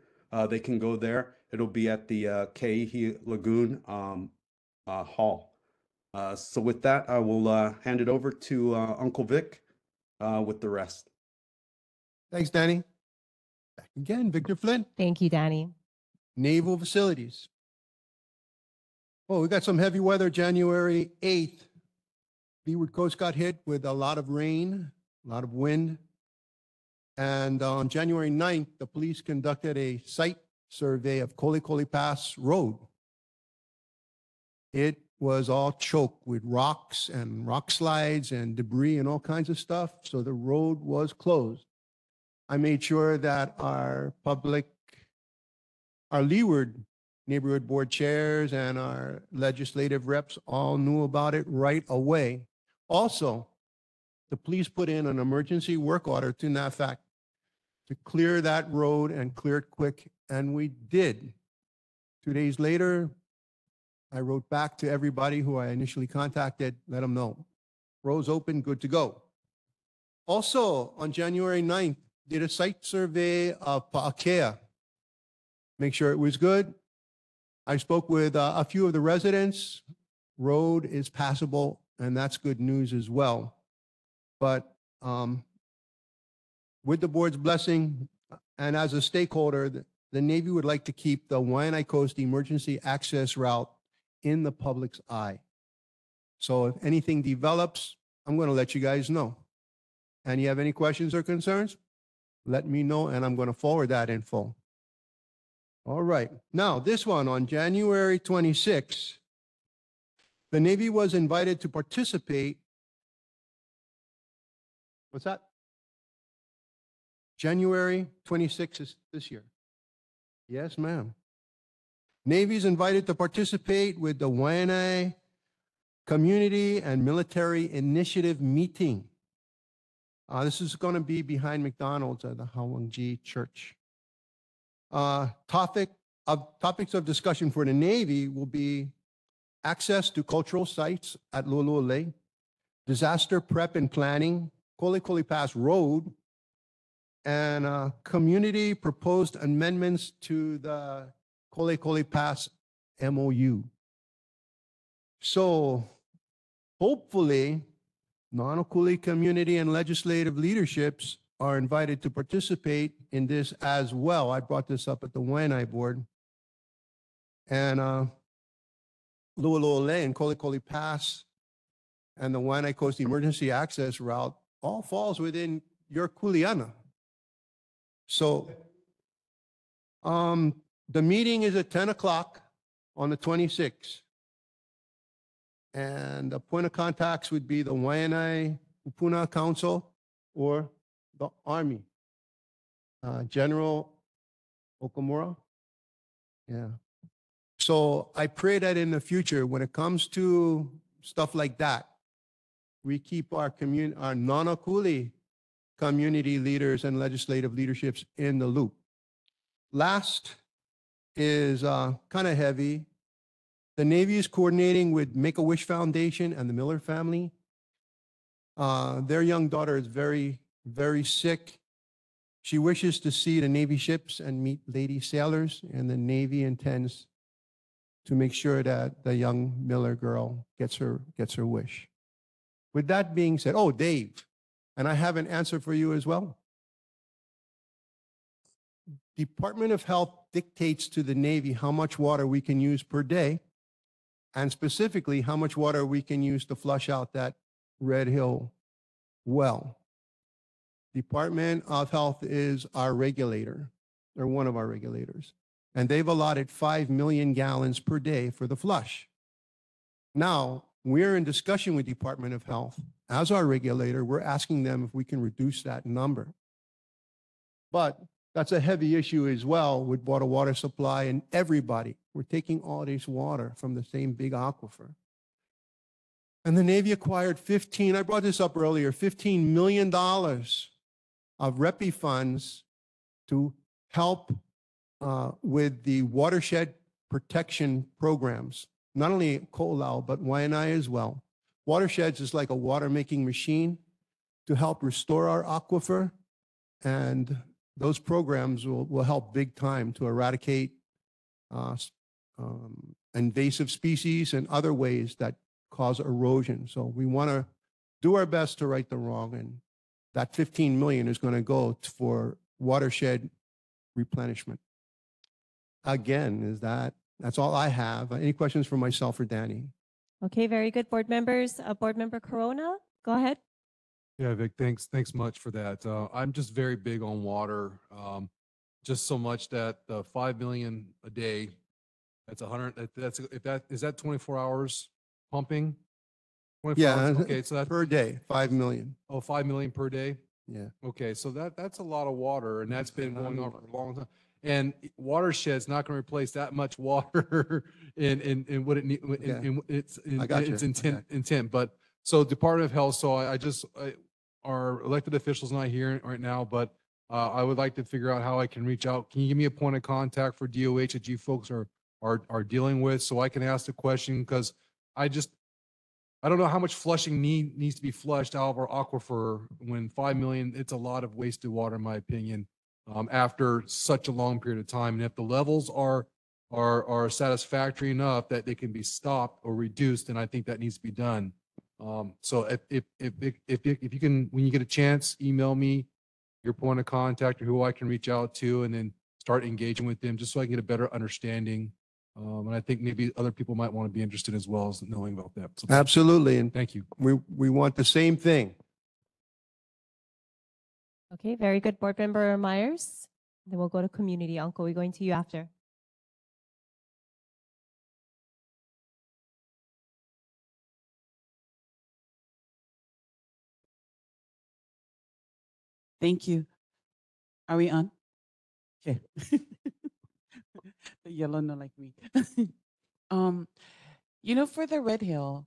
they can go there. It'll be at the Keihi Lagoon Hall. So with that, I will hand it over to Uncle Vic with the rest. Thanks, Danny. Back again, Victor Flynn, Thank you, Danny. Naval Facilities. Oh, we got some heavy weather January 8th. Leeward Coast got hit with a lot of rain, a lot of wind. And on January 9th, the police conducted a site survey of Kolikoli Pass Road. It was all choked with rocks and rock slides and debris and all kinds of stuff. So the road was closed. I made sure that our Leeward neighborhood board chairs and our legislative reps all knew about it right away. Also, the police put in an emergency work order to that fact to clear that road and clear it quick, and we did. 2 days later, I wrote back to everybody who I initially contacted, let them know. Road's open, good to go. Also, on January 9th, did a site survey of Pa'akea. Make sure it was good. I spoke with a few of the residents. Road is passable, and that's good news as well. But with the board's blessing, and as a stakeholder, the Navy would like to keep the Waianae Coast emergency access route in the public's eye. So if anything develops, I'm going to let you guys know. And you have any questions or concerns, let me know, and I'm going to forward that info. All right. Now, this one on January 26th, the Navy was invited to participate. What's that? January 26th is this year. Yes, ma'am. Navy is invited to participate with the Waianae Community and Military Initiative meeting. This is going to be behind McDonald's at the Hawangji Church. Topics of discussion for the Navy will be access to cultural sites at Lulu'ule, disaster prep and planning, Kolikoli Pass Road, and community proposed amendments to the Kolikoli Pass MOU. So hopefully, Nanakuli community and legislative leaderships are invited to participate in this as well. I brought this up at the Waianae board. And Lulu'ule and Kolikoli Pass and the Waianae Coast Emergency Access Route all falls within your kuleana. So the meeting is at 10 o'clock on the 26th. And the point of contacts would be the Waianae Upuna Council or the Army. General Okamura. Yeah. So I pray that in the future, when it comes to stuff like that, we keep our Nanakuli community leaders and legislative leaderships in the loop. Last is kind of heavy. The Navy is coordinating with Make-A-Wish Foundation and the Miller family Their young daughter is very, very sick. She wishes to see the Navy ships and meet lady sailors, and the Navy intends to make sure that the young Miller girl gets her wish. With that being said, oh, Dave, and I have an answer for you as well. Department of Health dictates to the Navy how much water we can use per day, and specifically how much water we can use to flush out that Red Hill well. Department of Health is our regulator, or one of our regulators, and they've allotted 5 million gallons per day for the flush. Now, we're in discussion with Department of Health. As our regulator, we're asking them if we can reduce that number. But that's a heavy issue as well with water supply and everybody. We're taking all this water from the same big aquifer. And the Navy acquired I brought this up earlier, $15 million of REPI funds to help with the watershed protection programs, not only Ko'olau, but Waianae as well. Watersheds is like a water making machine to help restore our aquifer, and those programs will help big time to eradicate invasive species and other ways that cause erosion. So we want to do our best to right the wrong, and that 15 million is going to go for watershed replenishment. Again, that's all I have. Any questions for myself or Danny? Okay, very good, board members. Board member Corona, go ahead. Yeah, Vic, thanks much for that. I'm just very big on water, just so much that the 5 million a day, that's 100, is that 24 hours pumping? 24 Yeah, hours? Okay, so that's per day, 5 million. Oh, 5 million per day? Yeah. Okay, so that's a lot of water, and that's been going on for a long time. And watershed's not going to replace that much water in what it need, its intent. But so Department of Health. So our elected officials not here right now, but I would like to figure out how I can reach out. Can you give me a point of contact for DOH that you folks are dealing with, so I can ask the question? Because I don't know how much flushing needs to be flushed out of our aquifer when 5 million, it's a lot of wasted water, in my opinion, after such a long period of time. And if the levels are satisfactory enough that they can be stopped or reduced, then I think that needs to be done. So if you can, when you get a chance, email me your point of contact or who I can reach out to, and then start engaging with them just so I can get a better understanding. And I think maybe other people might want to be interested as well as knowing about that. So Absolutely. And thank you. We want the same thing. Okay, very good, board member Myers. Then we'll go to community. Uncle, we're going to you after. Thank you. Are we on? Okay. The yellow, no, like me. For the Red Hill,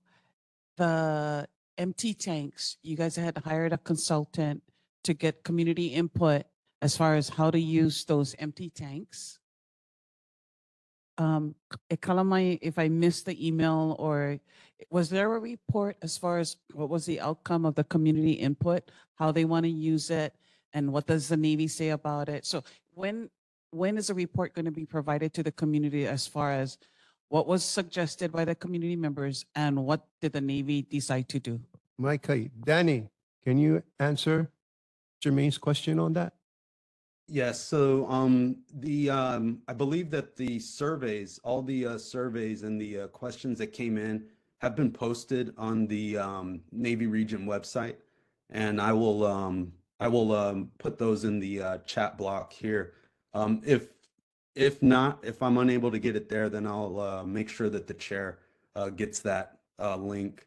the empty tanks, you guys had hired a consultant to get community input as far as how to use those empty tanks. Kalamai, if I missed the email, or was there a report as far as what was the outcome of the community input, how they want to use it, and what does the Navy say about it? So when is a report going to be provided to the community as far as what was suggested by the community members and what did the Navy decide to do? Mike, Danny, can you answer Jermaine's question on that? Yes, so I believe that the surveys, all the surveys and the questions that came in have been posted on the Navy Region website, and I will put those in the chat block here. If not, if I'm unable to get it there, then I'll make sure that the chair gets that link.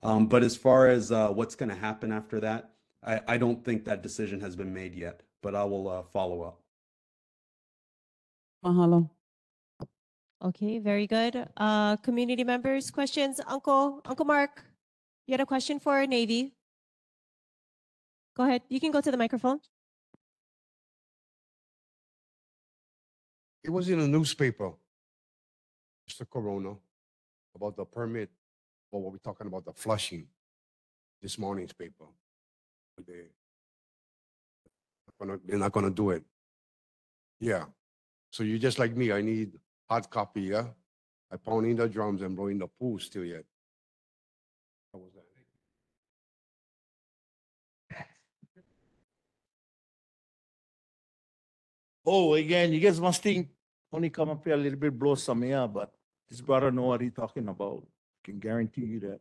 But as far as what's going to happen after that, I don't think that decision has been made yet, but I will follow up. Mahalo. Okay, very good. Community members, questions? Uncle Mark, you had a question for Navy. Go ahead. You can go to the microphone. It was in a newspaper, Mr. Corona, about the permit, or what we're talking about, the flushing. this morning's paper. But they're not gonna do it. Yeah. So you just like me, I need hard copy, yeah? I pounding the drums and blowing the pool still yet. How was that? Oh, again, you guys must think only come up here a little bit, blow some air, but this brother know what he's talking about. Can guarantee you that.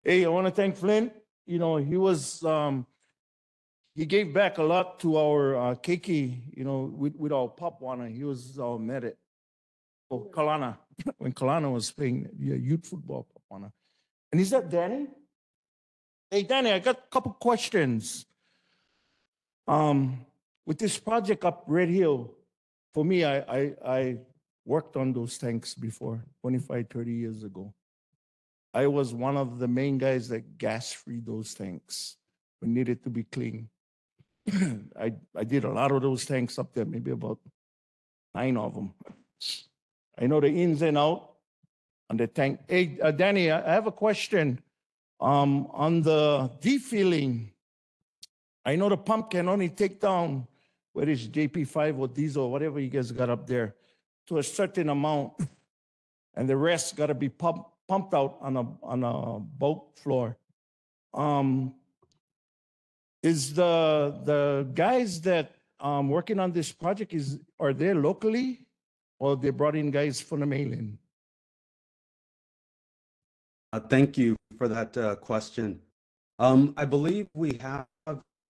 Hey, I want to thank Flint. You know, he gave back a lot to our Kiki, you know, with our pop one. He was our medic. Oh, Kalana, when Kalana was playing youth football pop one. And is that Danny? Hey, Danny, I got a couple questions. With this project up Red Hill, for me, I worked on those tanks before, 25, 30 years ago. I was one of the main guys that gas-free those tanks. We needed to be clean. I did a lot of those tanks up there, maybe about 9 of them. I know the ins and out on the tank. Hey, Danny, I have a question. On the defilling, I know the pump can only take down, whether it's JP5 or diesel, or whatever you guys got up there, to a certain amount, and the rest got to be pumped out on a bulk floor. Is the guys that working on this project, are they locally, or they brought in guys from the mainland? Thank you for that question. I believe we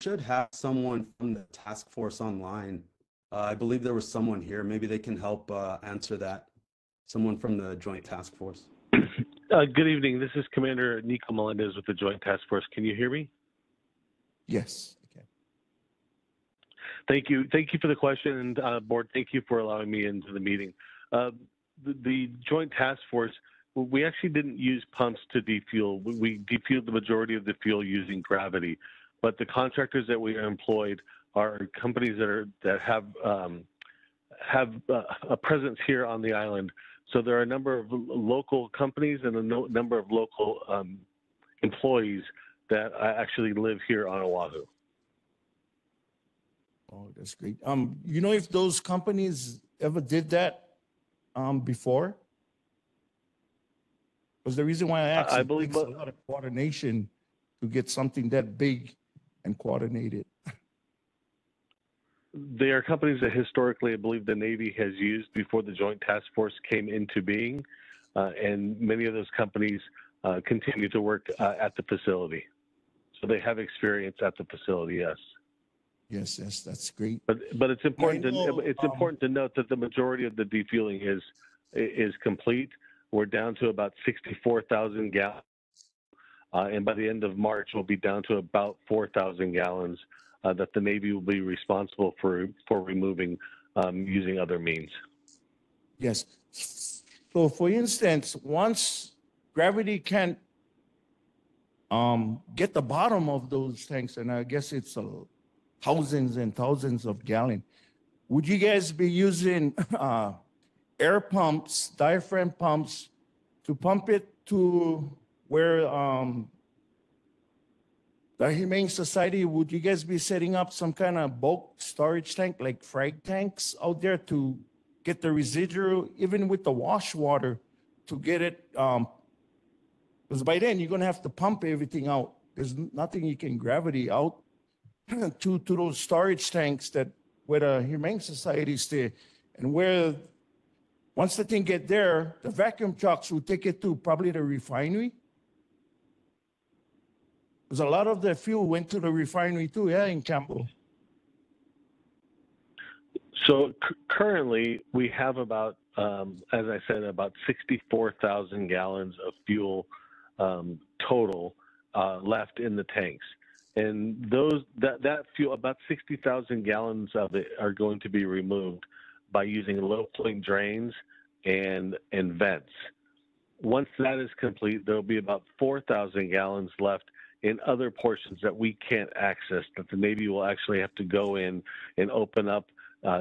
should have someone from the task force online. I believe there was someone here. Maybe they can help answer that. Someone from the Joint Task Force. Good evening. This is Commander Nico Melendez with the Joint Task Force. Can you hear me? Yes. Okay. Thank you. Thank you for the question, and board, thank you for allowing me into the meeting. The Joint Task Force, we actually didn't use pumps to defuel. We defueled the majority of the fuel using gravity, but the contractors that we employed are companies that have a presence here on the island. So there are a number of local companies and a number of local employees that actually live here on Oahu. Oh, that's great. You know if those companies ever did that before? Because the reason why I asked, I it believe takes a lot of coordination to get something that big and coordinated. They are companies that historically, I believe, the Navy has used before the Joint Task Force came into being, and many of those companies continue to work at the facility. So they have experience at the facility, yes. Yes, yes, that's great. But it's important important to note that the majority of the defueling is complete. We're down to about 64,000 gallons, and by the end of March, we'll be down to about 4,000 gallons that the Navy will be responsible for removing using other means. Yes. So for instance, once gravity can't get the bottom of those tanks, and I guess it's thousands and thousands of gallons, would you guys be using air pumps, diaphragm pumps, to pump it to where the Humane Society, would you guys be setting up some kind of bulk storage tank, like frag tanks out there to get the residual, even with the wash water, to get it, because by then you're gonna have to pump everything out. There's nothing you can gravity out to those storage tanks that where the Humane Society stay, and where once the thing get there, the vacuum trucks will take it to probably the refinery. Because a lot of the fuel went to the refinery too, yeah, in Campbell. So currently, we have about, as I said, about 64,000 gallons of fuel total left in the tanks. And that fuel, about 60,000 gallons of it are going to be removed by using low point drains and vents. Once that is complete, there'll be about 4,000 gallons left in other portions that we can't access, that the Navy will actually have to go in and open up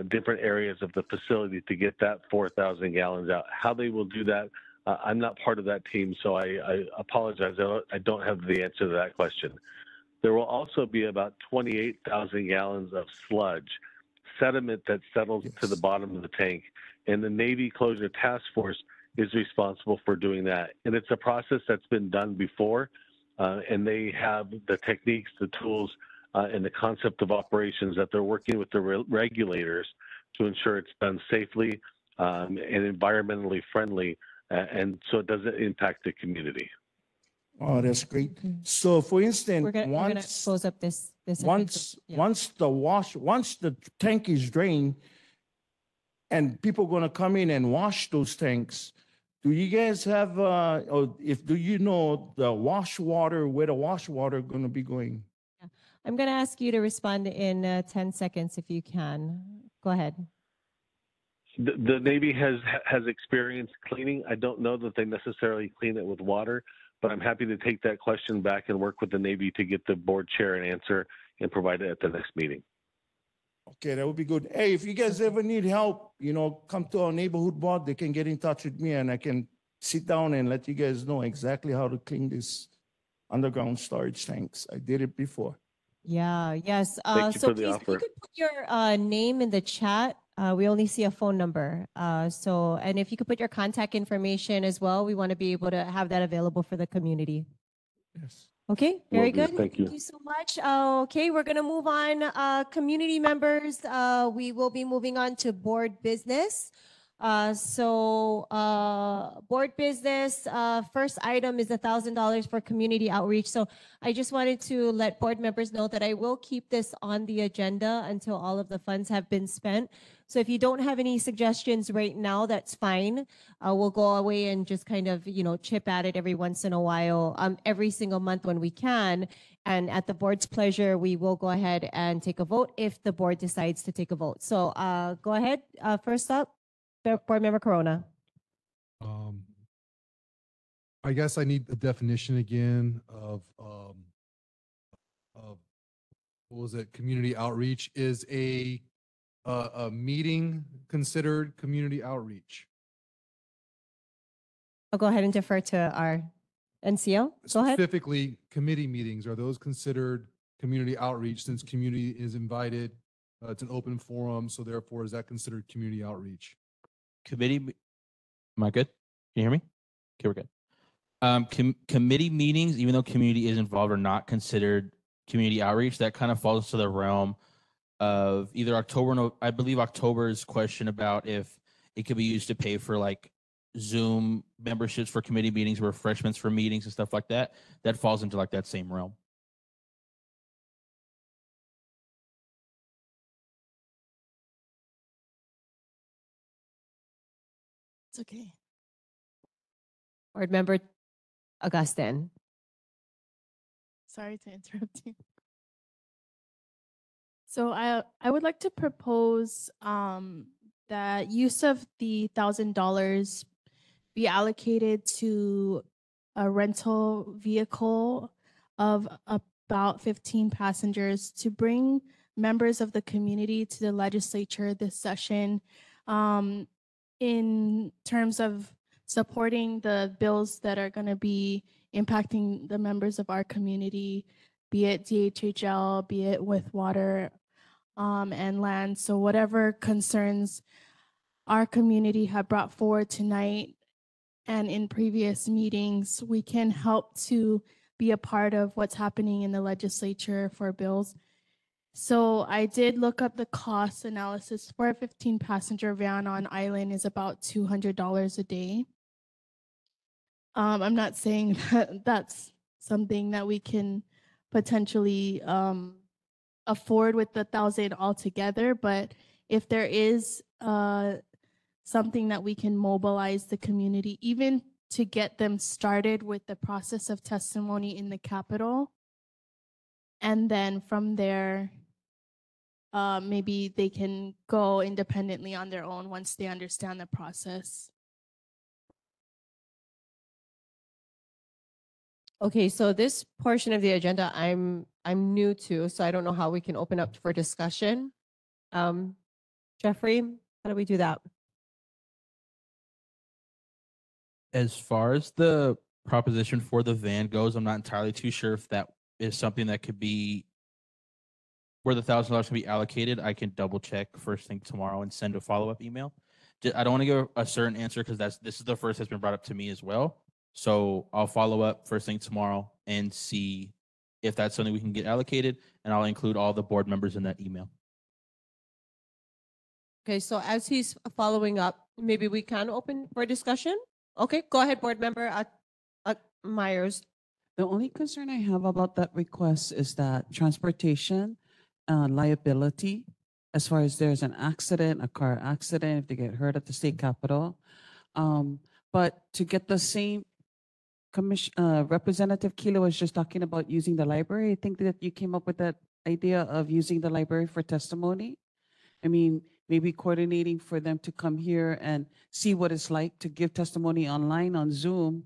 different areas of the facility to get that 4,000 gallons out. How they will do that, I'm not part of that team, so I apologize. I don't have the answer to that question. There will also be about 28,000 gallons of sludge, sediment that settles to the bottom of the tank, and the Navy Closure Task Force is responsible for doing that. And it's a process that's been done before, and they have the techniques, the tools, and the concept of operations that they're working with the regulators to ensure it's done safely and environmentally friendly, and so it doesn't impact the community. Oh, that's great. So for instance, We're gonna once close up this once once the tank is drained and people gonna come in and wash those tanks, do you guys have or do you know the wash water, where the wash water gonna be going? I'm going to ask you to respond in 10 seconds if you can. Go ahead. The Navy has experience cleaning. I don't know that they necessarily clean it with water, but I'm happy to take that question back and work with the Navy to get the board chair an answer and provide it at the next meeting. Okay, that would be good. Hey, if you guys ever need help, come to our neighborhood board. They can get in touch with me and I can sit down and let you guys know exactly how to clean this underground storage tanks. I did it before. Yeah, yes. Thank you So for the please, if you offer. could put your name in the chat. We only see a phone number. And if you could put your contact information as well, we want to be able to have that available for the community. Yes. Okay, very Will do. good. Thank you. Thank you so much. Okay, we're going to move on. Community members, we will be moving on to board business. Board business, first item is $1,000 for community outreach. So I just wanted to let board members know that I will keep this on the agenda until all of the funds have been spent. So if you don't have any suggestions right now, that's fine. We'll go away and just kind of, chip at it every once in a while, every single month when we can. And at the board's pleasure, we will go ahead and take a vote if the board decides to take a vote. So go ahead. First up, Board Member Corona. I guess I need the definition again of what was it? Community outreach. Is a meeting considered community outreach? I'll go ahead and defer to our NCO. Go ahead. Specifically, committee meetings, are those considered community outreach since community is invited? It's an open forum, so therefore is that considered community outreach? Am I good? Can you hear me? Okay, we're good. Committee meetings, even though community is involved, are not considered community outreach. That kind of falls into the realm of either I believe October's question about if it could be used to pay for like Zoom memberships for committee meetings, refreshments for meetings and stuff like that. That falls into like that same realm. It's okay. Board Member Augustin. Sorry to interrupt you. So I would like to propose that use of the $1,000 be allocated to a rental vehicle of about 15 passengers to bring members of the community to the legislature this session in terms of supporting the bills that are going to be impacting the members of our community, be it DHHL, be it with water and land. So whatever concerns our community have brought forward tonight and in previous meetings, we can help to be a part of what's happening in the legislature for bills. So I did look up the cost analysis for a 15-passenger van on island is about $200 a day. I'm not saying that that's something that we can potentially afford with the 1,000 altogether, but if there is something that we can mobilize the community, even to get them started with the process of testimony in the Capitol, and then from there, maybe they can go independently on their own once they understand the process. Okay, so this portion of the agenda I'm new to, so I don't know how we can open up for discussion. Jeffrey, how do we do that? As far as the proposition for the van goes, I'm not entirely too sure if that is something that could be where the $1,000 can be allocated. I can double check first thing tomorrow and send a follow-up email. I don't want to give a certain answer because this is the first that's been brought up to me as well. So I'll follow up first thing tomorrow and see if that's something we can get allocated, and I'll include all the board members in that email. Okay, so as he's following up, maybe we can open for discussion. Okay, go ahead, board member Myers. The only concern I have about that request is that transportation liability, as far as there's an accident, a car accident, if they get hurt at the state capitol. But to get the same Representative Kilo was just talking about using the library. I think that you came up with that idea of using the library for testimony. I mean, maybe coordinating for them to come here and see what it's like to give testimony online on Zoom,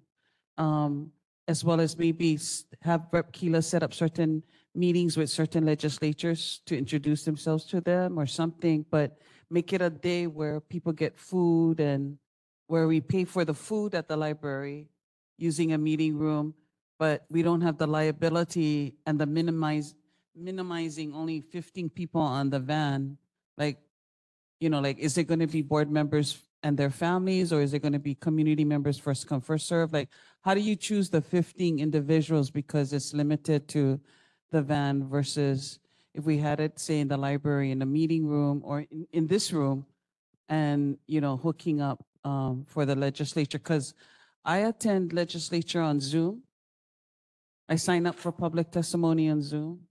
as well as maybe have Rep. Keela set up certain meetings with certain legislatures to introduce themselves to them or something, but make it a day where people get food and where we pay for the food at the library using a meeting room, but we don't have the liability and the minimizing only 15 people on the van. Like, like, is it going to be board members and their families, or is it going to be community members first come, first serve? Like, how do you choose the 15 individuals because it's limited to the van versus if we had it, say, in the library, in the meeting room, or in this room, and, hooking up for the legislature? Because I attend legislature on Zoom. I sign up for public testimony on Zoom.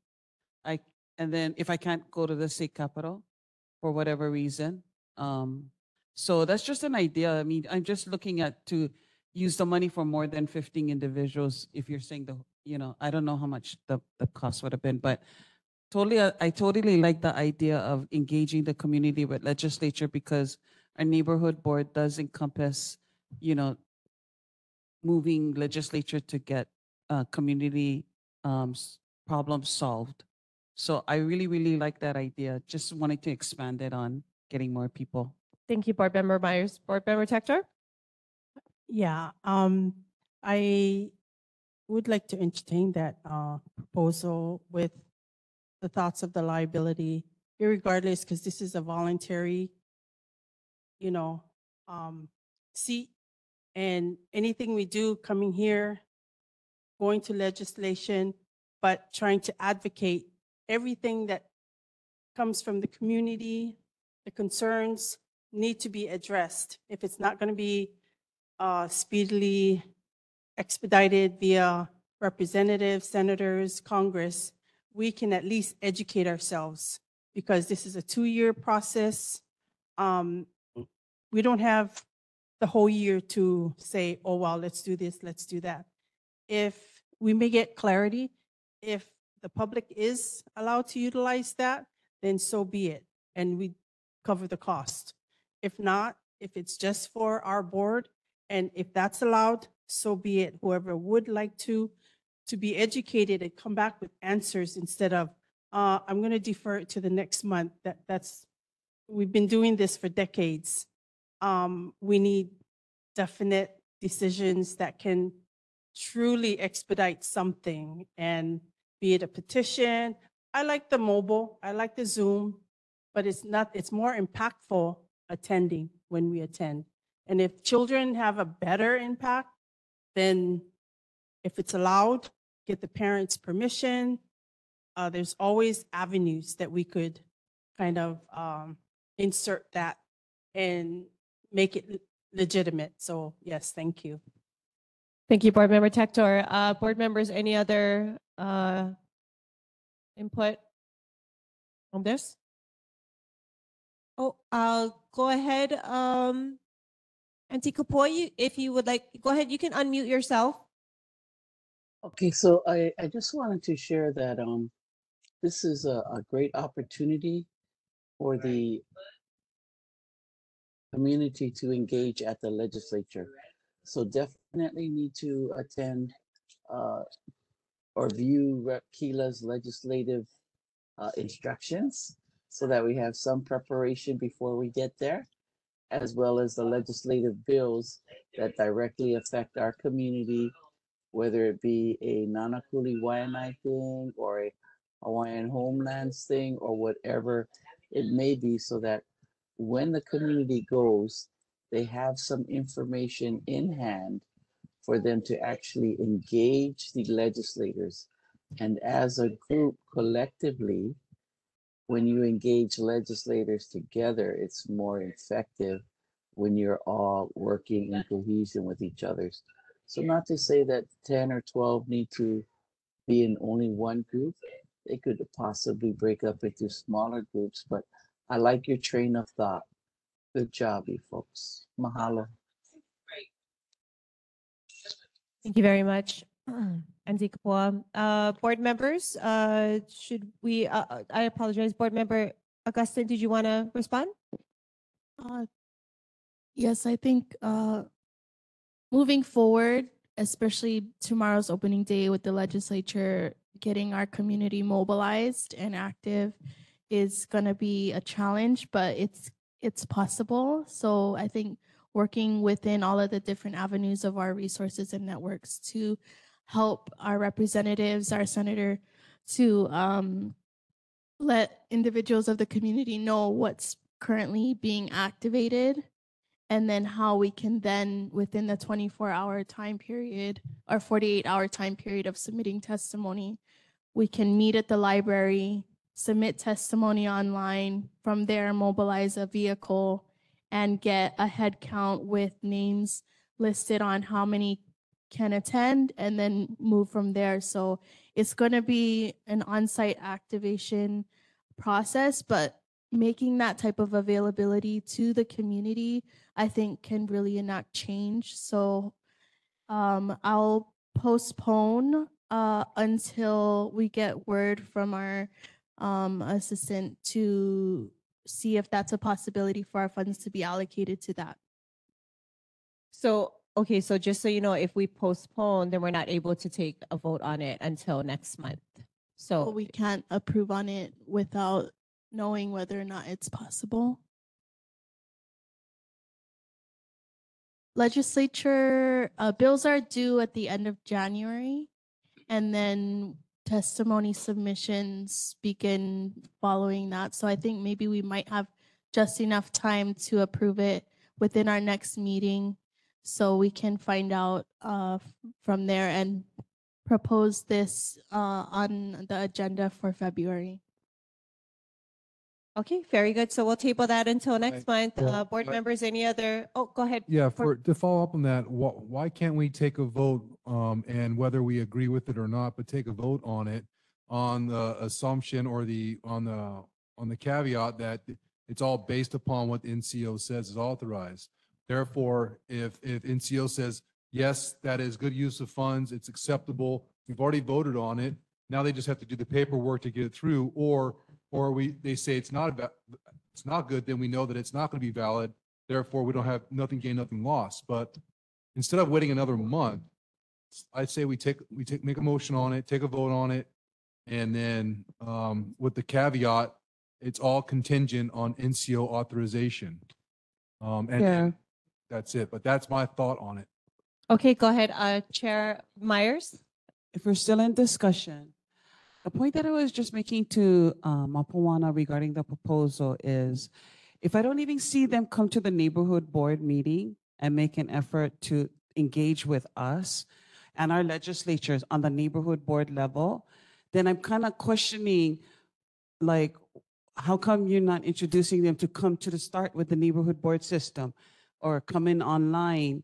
And then if I can't go to the state capitol for whatever reason. So that's just an idea. I mean, I'm just looking at to use the money for more than 15 individuals. If you're saying I don't know how much the cost would have been, but I totally like the idea of engaging the community with legislature, because our neighborhood board does encompass, moving legislature to get community problems solved. So I really, really like that idea. Just wanted to expand it on getting more people. Thank you, board member Myers. Board member Tector? Yeah, I would like to entertain that proposal with the thoughts of the liability, irregardless, because this is a voluntary, seat, and anything we do coming here, going to legislation, but trying to advocate everything that comes from the community, the concerns need to be addressed. If it's not going to be speedily expedited via representatives, senators, Congress, we can at least educate ourselves, because this is a 2-year process. We don't have the whole year to say, oh, well, let's do this, let's do that. If we may get clarity, if the public is allowed to utilize that, then so be it, and we cover the cost. If not, if it's just for our board, and if that's allowed, so be it. Whoever would like to be educated and come back with answers instead of, I'm going to defer it to the next month. We've been doing this for decades. We need definite decisions that can truly expedite something, and be it a petition. I like the mobile, I like the Zoom, but it's more impactful attending when we attend. And if children have a better impact, then if it's allowed, get the parents' permission. There's always avenues that we could kind of insert that and make it legitimate. So yes, thank you. Thank you, board member Tector. Board members, any other input on this? Oh, I'll go ahead. Auntie Kapoy, if you would like, go ahead. You can unmute yourself. Okay, so I just wanted to share that this is a great opportunity for the community to engage at the legislature. So definitely need to attend or view Rep. Keela's legislative instructions so that we have some preparation before we get there. as well as the legislative bills that directly affect our community, whether it be a Nanakuli Waianae thing or a Hawaiian homelands thing or whatever it may be, so that when the community goes, they have some information in hand for them to actually engage the legislators. And as a group collectively, when you engage legislators together, it's more effective when you're all working in cohesion with each other. So not to say that 10 or 12 need to be in only one group. They could possibly break up into smaller groups, but I like your train of thought. Good job, you folks. Mahalo. Thank you very much, Auntie Kapua. Board members, should we, I apologize, Board Member Augustine, did you want to respond? Yes, I think moving forward, especially tomorrow's opening day with the legislature, getting our community mobilized and active is going to be a challenge, but it's possible. So I think working within all of the different avenues of our resources and networks to help our representatives, our senator, to let individuals of the community know what's currently being activated, and then how we can then, within the 24-hour time period or 48-hour time period of submitting testimony, we can meet at the library, submit testimony online, from there mobilize a vehicle and get a head count with names listed on how many can attend, and then move from there. So it's going to be an on-site activation process, but making that type of availability to the community, I think, can really enact change. So I'll postpone until we get word from our assistant to see if that's a possibility for our funds to be allocated to that. So, okay, so just so you know, if we postpone, then we're not able to take a vote on it until next month. So But we can't approve on it without knowing whether or not it's possible. Legislature bills are due at the end of January, and then testimony submissions begin following that. So I think maybe we might have just enough time to approve it within our next meeting, so we can find out from there and propose this on the agenda for February. okay, very good. So we'll table that until next month. Well, Board members, any other? Oh, go ahead. Yeah, to follow up on that, why can't we take a vote, and whether we agree with it or not, but take a vote on it on the assumption or on the caveat that it's all based upon what NCO says is authorized. Therefore, if NCO says, yes, that is good use of funds, it's acceptable, we've already voted on it, now they just have to do the paperwork to get it through, or they say it's not good, then we know that it's not going to be valid. Therefore, we don't have nothing gained, nothing lost. But instead of waiting another month, I'd say we make a motion on it, take a vote on it, and then with the caveat, it's all contingent on NCO authorization. And that's it. But that's my thought on it. Okay, go ahead, Chair Myers. If we're still in discussion, the point that I was just making to Mapuana regarding the proposal is, if I don't even see them come to the neighborhood board meeting and make an effort to engage with us and our legislatures on the neighborhood board level, then I'm kind of questioning, like, how come you're not introducing them to come to the start with the neighborhood board system or come in online?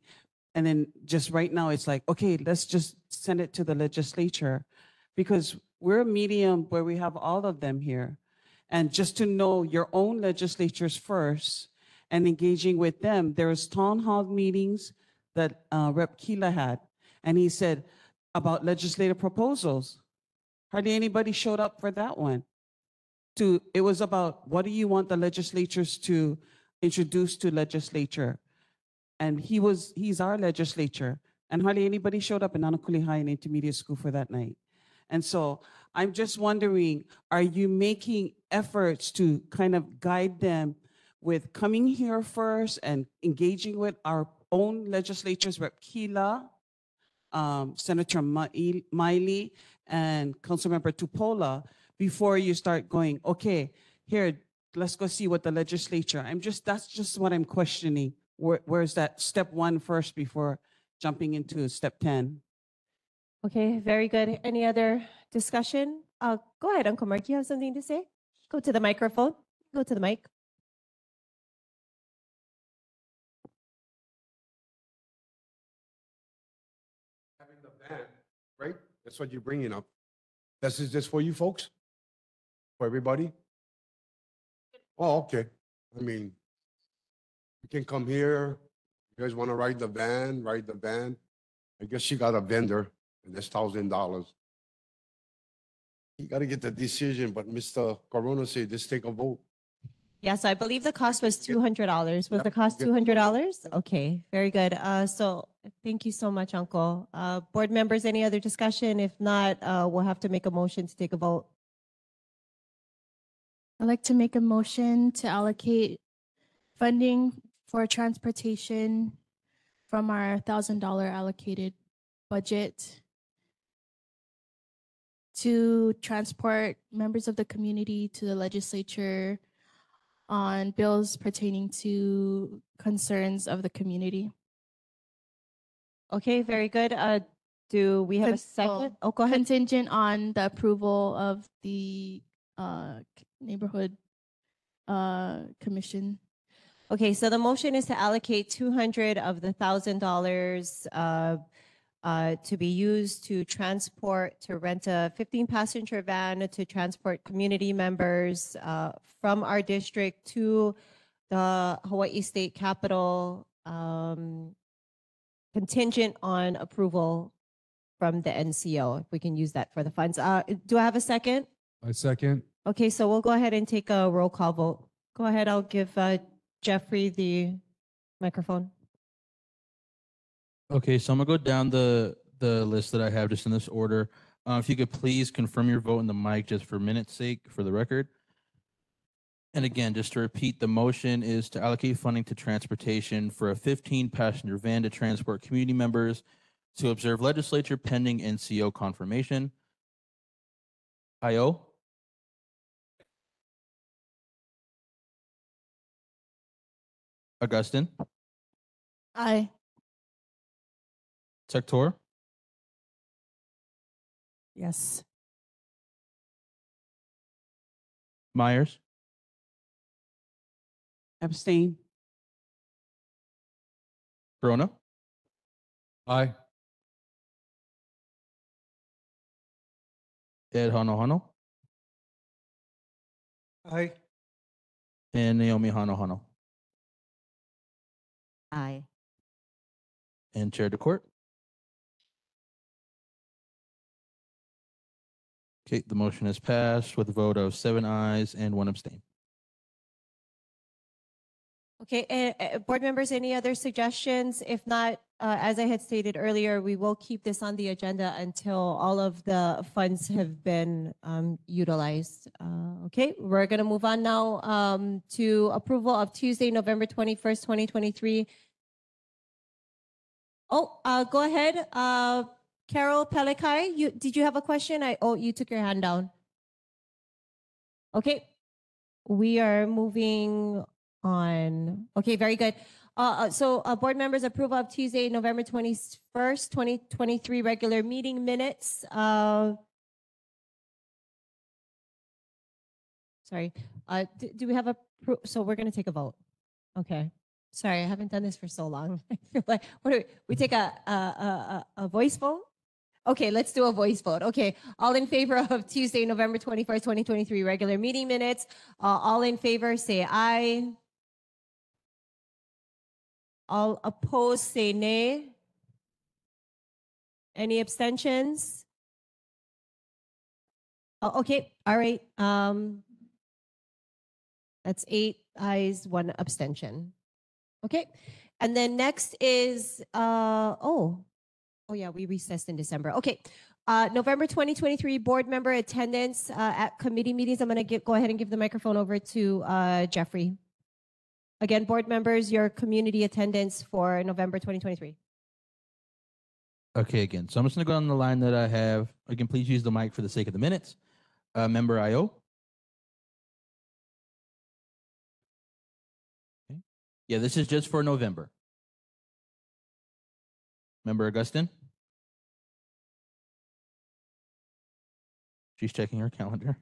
And then just right now, it's like, okay, let's just send it to the legislature, because we're a medium where we have all of them here. And just to know your own legislatures first and engaging with them, there's town hall meetings that Rep. Keela had, and he said about legislative proposals. Hardly anybody showed up for that one. It was about, what do you want the legislatures to introduce to legislature? And he's our legislature, and hardly anybody showed up in Nanakuli High and Intermediate School for that night. And so I'm just wondering, are you making efforts to kind of guide them with coming here first and engaging with our own legislators, Rep. Keela, Senator Miley, and Councilmember Tupola, before you start going, okay, here, let's go see what the legislature, that's just what I'm questioning. Where's that step 1 first before jumping into step 10? Okay, very good. Any other discussion? Go ahead, Uncle Mark. You have something to say? Go to the microphone. Go to the mic. Having the ban, right? That's what you're bringing up. This is just for you folks? For everybody? Oh, okay. I mean, you can come here. You guys want to ride the van, ride the van. I guess she got a vendor and that's $1,000. You got to get the decision, but Mr. Corona said, just take a vote. Yes, I believe the cost was $200. Was the cost $200? Okay, very good. So thank you so much, Uncle. Board members, any other discussion? If not, we'll have to make a motion to take a vote. I'd like to make a motion to allocate funding for transportation from our $1,000 allocated budget to transport members of the community to the legislature on bills pertaining to concerns of the community. Okay, very good. Do we have a second? Oh, go ahead. Contingent on the approval of the neighborhood commission. Okay, so the motion is to allocate 200 of the $1,000 to be used to rent a 15-passenger van to transport community members from our district to the Hawaii State Capitol, contingent on approval from the NCO, if we can use that for the funds. Do I have a second? I second. Okay, so we'll go ahead and take a roll call vote. Go ahead, I'll give Jeffrey the microphone. Okay, so I'm gonna go down the list that I have just in this order. If you could please confirm your vote in the mic just for minute's sake, for the record. And again, just to repeat, the motion is to allocate funding to transportation for a 15-passenger van to transport community members to observe legislature pending NCO confirmation. IO? Augustine? Aye. Sector? Yes. Myers? Abstain. Corona? Aye. Ed Hano? Aye. And Naomi Hano? Aye. And Chair DeCourt? Okay, the motion is passed with a vote of 7 ayes and 1 abstain. Okay, board members, any other suggestions? If not, as I had stated earlier, we will keep this on the agenda until all of the funds have been utilized. Okay, we're going to move on now to approval of Tuesday, November 21st, 2023. Oh, go ahead. Carol Pelikai, did you have a question? You took your hand down. Okay, we are moving on. Okay, very good. So board members, approval of Tuesday, November 21st, 2023 regular meeting minutes. Sorry, do we have a, so we're going to take a vote. Okay. Sorry, I haven't done this for so long. I feel like, what do we take a voice vote? Okay, let's do a voice vote. Okay, all in favor of Tuesday, November 21st, 2023 regular meeting minutes. All in favor, say aye. All opposed, say nay. Any abstentions? Oh, okay, all right. That's 8 ayes, 1 abstention. Okay, and then next is, oh yeah, we recessed in December. Okay, November 2023 board member attendance at committee meetings. I'm gonna go ahead and give the microphone over to Jeffrey. Again, board members, your community attendance for November 2023. Okay, again, so I'm just gonna go on the line that I have. Again, please use the mic for the sake of the minutes. Member IO. Okay. Yeah, this is just for November. Member Augustin. She's checking her calendar.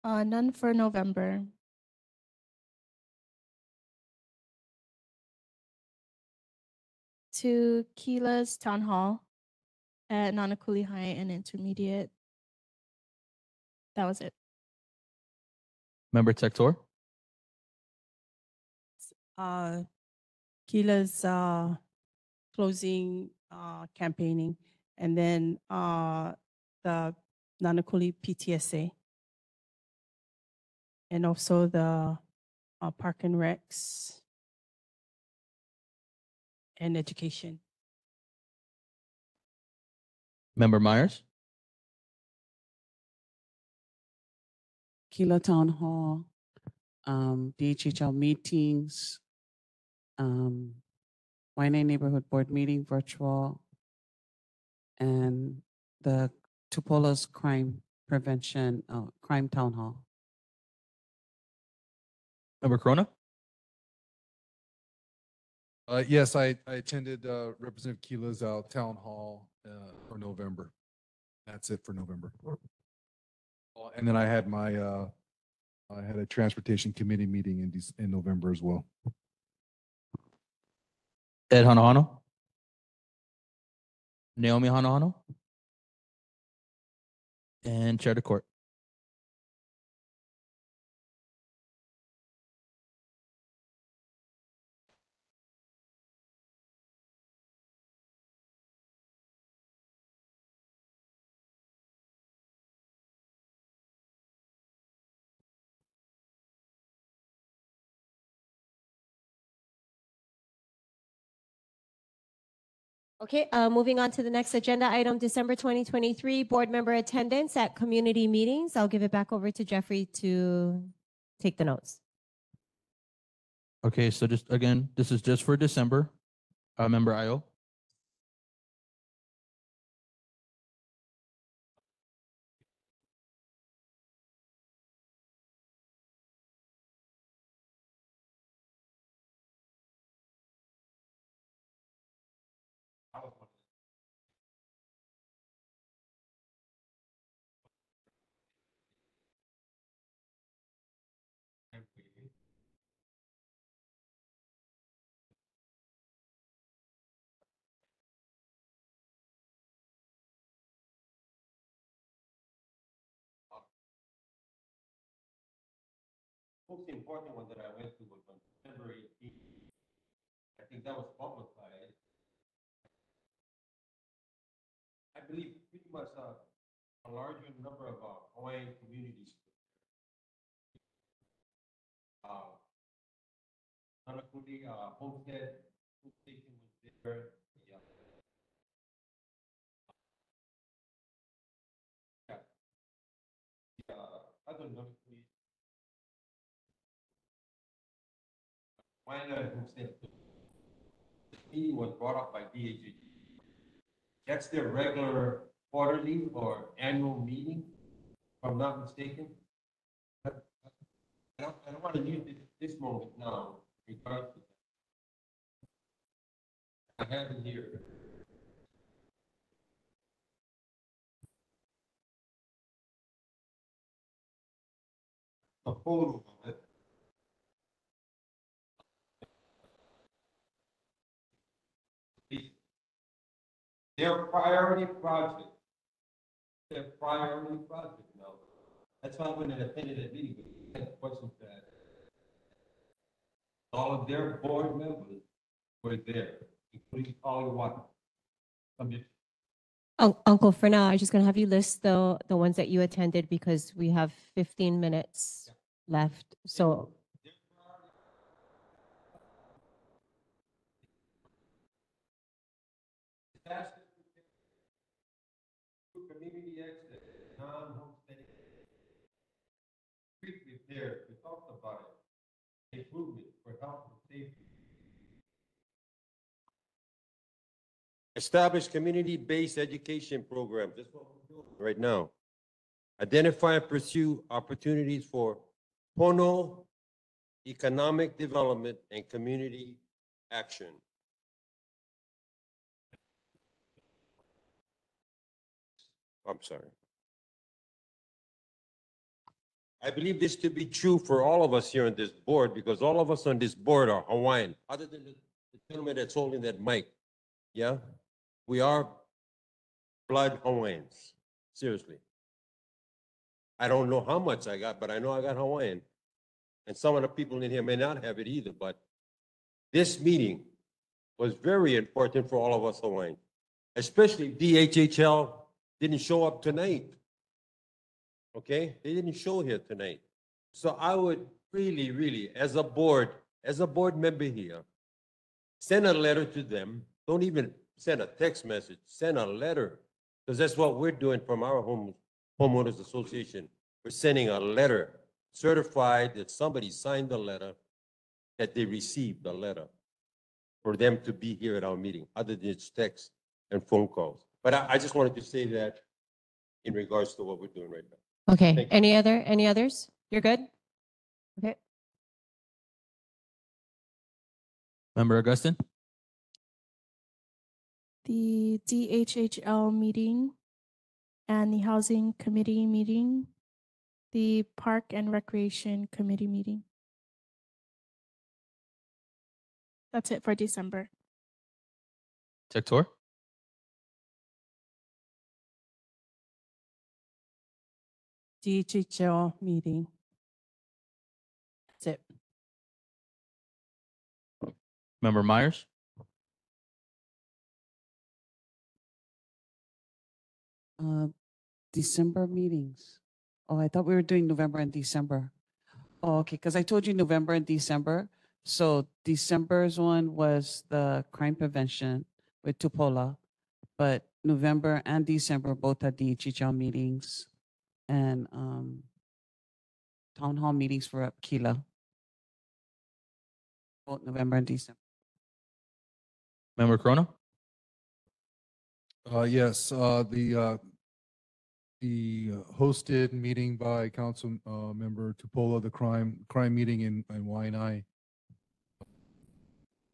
None for November. To Keela's Town Hall at Nanakuli High and Intermediate. That was it. Member Tector. Keela's closing campaigning, and then the Nanakuli PTSA, and also the Park and Recs and education. Member Myers. Keela Town Hall, DHHL meetings, Waianae Neighborhood Board meeting virtual, and the Tupuola's crime prevention, crime town hall. Member Corona. Yes, I attended Representative Keela's town hall for November. That's it for November. And then I had I had a transportation committee meeting in November as well. Ed Hanahano. Naomi Hanahano. And Chair to Court. Okay, moving on to the next agenda item, December 2023, board member attendance at community meetings. I'll give it back over to Jeffrey to take the notes. Okay, so just again, this is just for December. Member IO. Most important one that I went to was on December 18th. I think that was publicized. I believe pretty much a larger number of Hawaiian communities. Nanakuli, Homestead, Food Station was there. Yeah. Other Nanakuli. Waianae Homestead. The meeting was brought up by DHG. That's their regular quarterly or annual meeting, if I'm not mistaken. I don't want to use this moment now, regardless. I have it here. A photo of it. Their priority project. Their priority project now. That's why when I attended that meeting, I had questions that all of their board members were there, including Polly Watt. Uncle, for now, I'm just gonna have you list the ones that you attended because we have 15 minutes left. So there, we talked about it. Improvement for health and safety. Establish community-based education programs. That's what we're doing right now. Identify and pursue opportunities for Pono economic development and community action. I'm sorry. I believe this to be true for all of us here on this board because all of us on this board are Hawaiian, other than the gentleman that's holding that mic. Yeah? We are blood Hawaiians. Seriously. I don't know how much I got, but I know I got Hawaiian. And some of the people in here may not have it either, but this meeting was very important for all of us Hawaiians, especially DHHL didn't show up tonight. Okay? They didn't show here tonight. So I would really, as a board member here, send a letter to them. Don't even send a text message, send a letter. Because that's what we're doing from our homeowners association. We're sending a letter certified that somebody signed the letter, that they received the letter for them to be here at our meeting, other than it's text and phone calls. But I just wanted to say that in regards to what we're doing right now. Okay, Thank you. any others? You're good? Okay. Member Augustin? The DHHL meeting and the Housing Committee meeting, the Park and Recreation Committee meeting. That's it for December. Sector? DHHL meeting. That's it. Member Myers? December meetings. Oh, I thought we were doing November and December. Oh, okay, because I told you November and December. So December's one was the crime prevention with Tupola, but November and December both had DHHL meetings and town hall meetings for Kila. Both November and December. Member Corona? Yes, the hosted meeting by council member Tupola, the crime meeting in Waianae.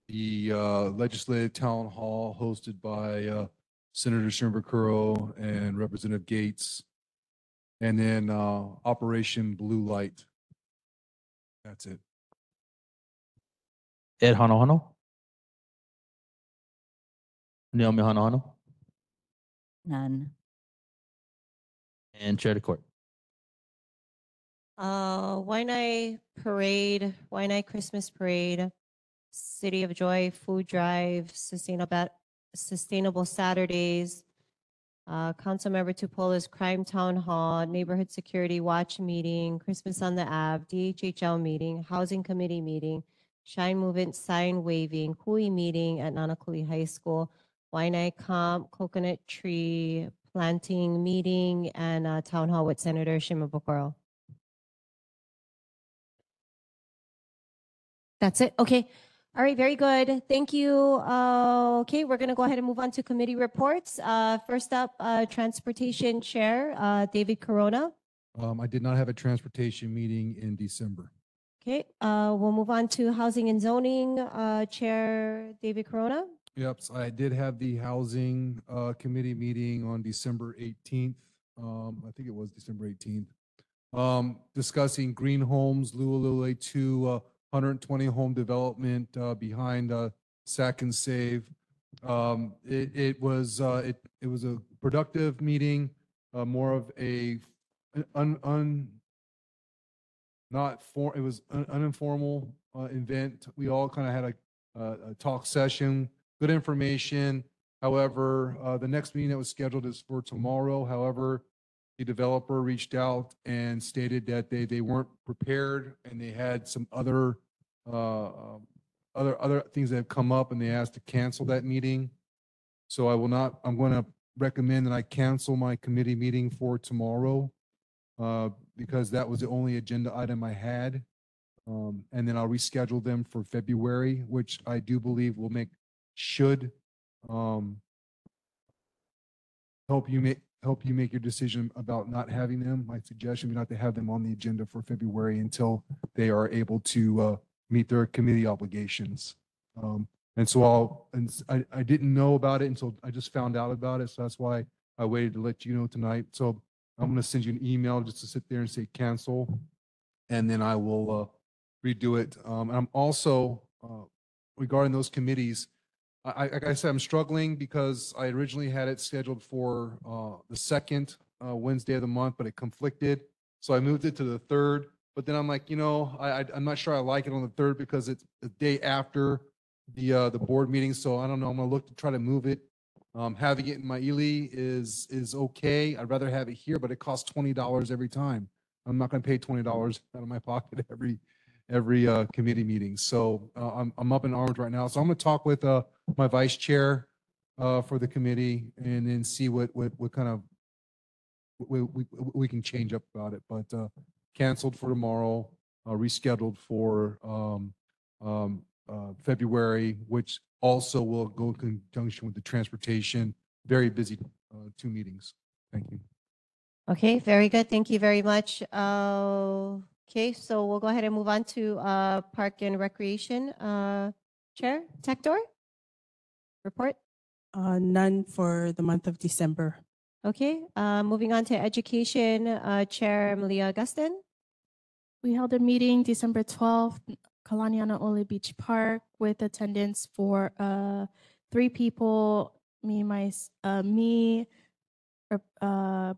The legislative town hall hosted by Senator Shimbakuro and Representative Gates. And then Operation Blue Light. That's it. Ed Hanohano? Naomi Hanohano? None. And Chair to Court. Waianae Parade, Waianae Christmas Parade, City of Joy Food Drive, Sustainable Saturdays, Councilmember Tupola's Crime Town Hall, Neighborhood Security Watch Meeting, Christmas on the Ave, DHHL meeting, Housing Committee meeting, Shine Movement sign waving, Hui meeting at Nanakuli High School, Waianae Comp, Coconut Tree planting meeting, and Town Hall with Senator Shimabukuro. That's it. Okay. All right. Very good. Thank you. Okay. We're going to go ahead and move on to committee reports. First up, Transportation Chair, David Corona. I did not have a transportation meeting in December. Okay. We'll move on to Housing and Zoning, Chair David Corona. Yep, so I did have the housing committee meeting on December 18th. I think it was December 18th. Discussing green homes, Lualule 2, 120 home development behind Sack and Save. It was a productive meeting, more of a it was an uninformal event. We all kind of had a talk session. Good information. However, the next meeting that was scheduled is for tomorrow. However, the developer reached out and stated that they weren't prepared and they had some other things that have come up and they asked to cancel that meeting. So I'm going to recommend that I cancel my committee meeting for tomorrow because that was the only agenda item I had. And then I'll reschedule them for February, which I do believe should help you make your decision about not having them. My suggestion would not to have them on the agenda for February until they are able to meet their committee obligations. And so I didn't know about it until I just found out about it. So that's why I waited to let you know tonight. So I'm going to send you an email just to sit there and say cancel, and then I will redo it. And I'm also regarding those committees, like I said, I'm struggling because I originally had it scheduled for the second Wednesday of the month, but it conflicted. So I moved it to the third. But then I'm like, I'm not sure I like it on the third because it's the day after the board meeting. So I don't know. I'm gonna look to try to move it. Having it in my Ely is okay. I'd rather have it here, but it costs $20 every time. I'm not gonna pay $20 out of my pocket every committee meeting. So I'm up in arms right now. So I'm gonna talk with my vice chair for the committee and then see what kind of we can change up about it. But canceled for tomorrow, rescheduled for February, which also will go in conjunction with the transportation. Very busy 2 meetings. Thank you. Okay, very good. Thank you very much. Okay, so we'll go ahead and move on to Park and Recreation. Chair Tector, report. None for the month of December. Okay, moving on to Education, Chair Malia Augustin. We held a meeting December 12th, Kalaniana Ole Beach Park, with attendance for 3 people, me,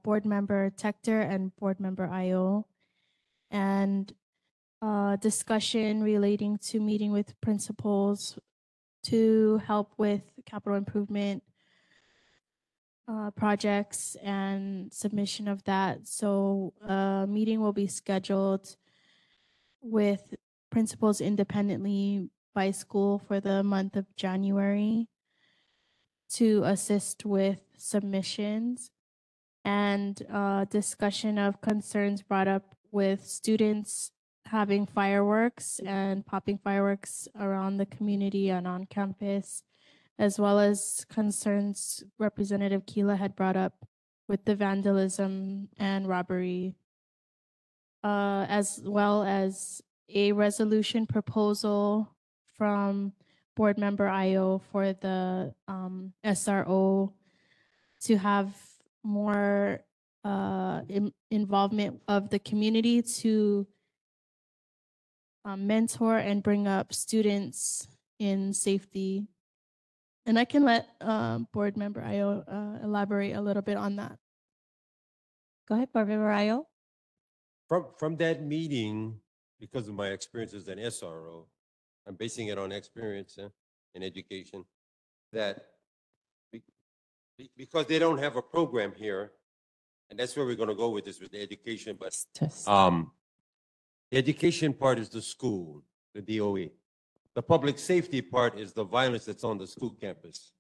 board member Tector, and board member Io, and discussion relating to meeting with principals to help with capital improvement projects and submission of that. So a meeting will be scheduled with principals independently by school for the month of January to assist with submissions and discussion of concerns brought up with students having fireworks and popping fireworks around the community and on campus, as well as concerns Representative Keela had brought up with the vandalism and robbery, as well as a resolution proposal from board member Io for the SRO to have more involvement of the community to mentor and bring up students in safety. And I can let board member Io elaborate a little bit on that. Go ahead, board member Io. From that meeting, because of my experience as an SRO, I'm basing it on experience in education, that because they don't have a program here, and that's where we're going to go with this with the education, but the education part is the school, the DOE. The public safety part is the violence that's on the school campus.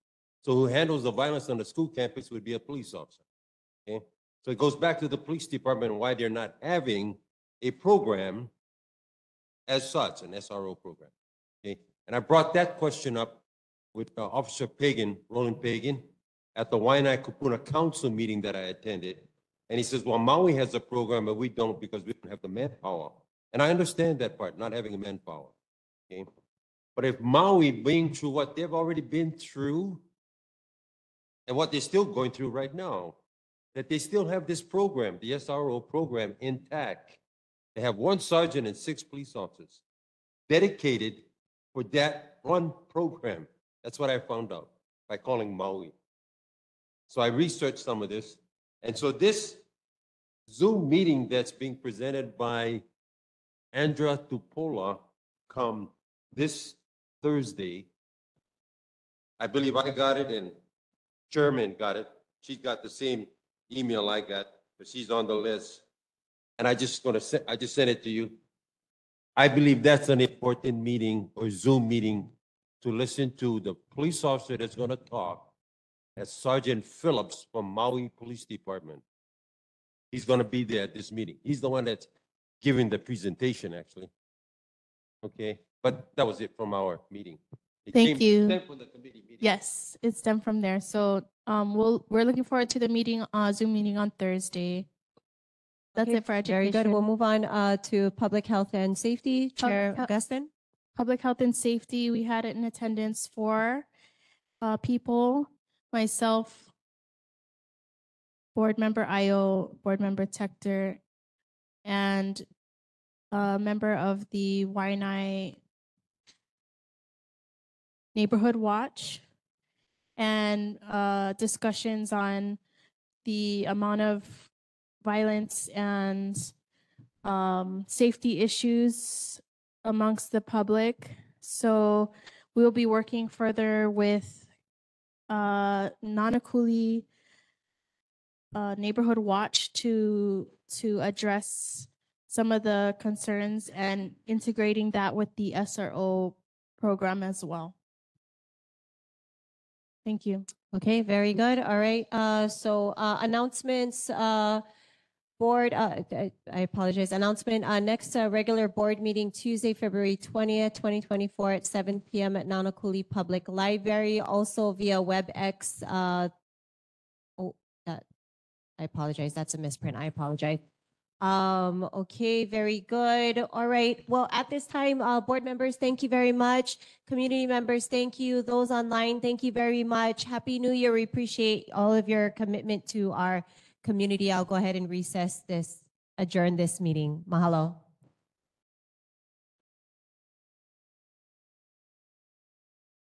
So who handles the violence on the school campus would be a police officer. Okay, so it goes back to the police department and why they're not having a program as such, an SRO program. Okay, and I brought that question up with Officer Pagan, Roland Pagan, at the Waianae Kupuna Council meeting that I attended. And he says, well, Maui has a program, but we don't because we don't have the manpower. And I understand that part, not having a manpower. Okay, but if Maui being through what they've already been through and what they're still going through right now, that they still have this program, the SRO program, intact. They have 1 sergeant and 6 police officers dedicated for that one program. That's what I found out by calling Maui. So I researched some of this. And so this Zoom meeting that's being presented by Andra Tupola come this Thursday. I believe I got it and Chairman got it. She got the same email I got, but she's on the list. And I just sent it to you. I believe that's an important meeting or Zoom meeting to listen to the police officer that's going to talk. That's Sergeant Phillips from Maui Police Department. He's gonna be there at this meeting. He's the one that's giving the presentation, actually. Okay, but that was it from our meeting. It Thank you. came from the committee meeting. Yes, it's stemmed from there. So we're looking forward to the meeting, Zoom meeting on Thursday. That's Okay, it for education. Very good. We'll move on to public health and safety. Chair Health- Augustin. Public health and safety, we had it in attendance for people, myself, board member Io, board member Tector, and a member of the Waianae Neighborhood Watch, and discussions on the amount of violence and safety issues amongst the public. So we'll be working further with Nanakuli Neighborhood Watch to address some of the concerns and integrating that with the SRO program as well. Thank you. Okay, very good. All right. So announcements, board, I apologize. Announcement, next regular board meeting Tuesday, February 20th, 2024 at 7 p.m. at Nanakuli Public Library, also via WebEx. I apologize. That's a misprint. I apologize. Okay, very good. All right. Well, at this time, board members, thank you very much. Community members, thank you. Those online, thank you very much. Happy New Year. We appreciate all of your commitment to our community. I'll go ahead and adjourn this meeting. Mahalo.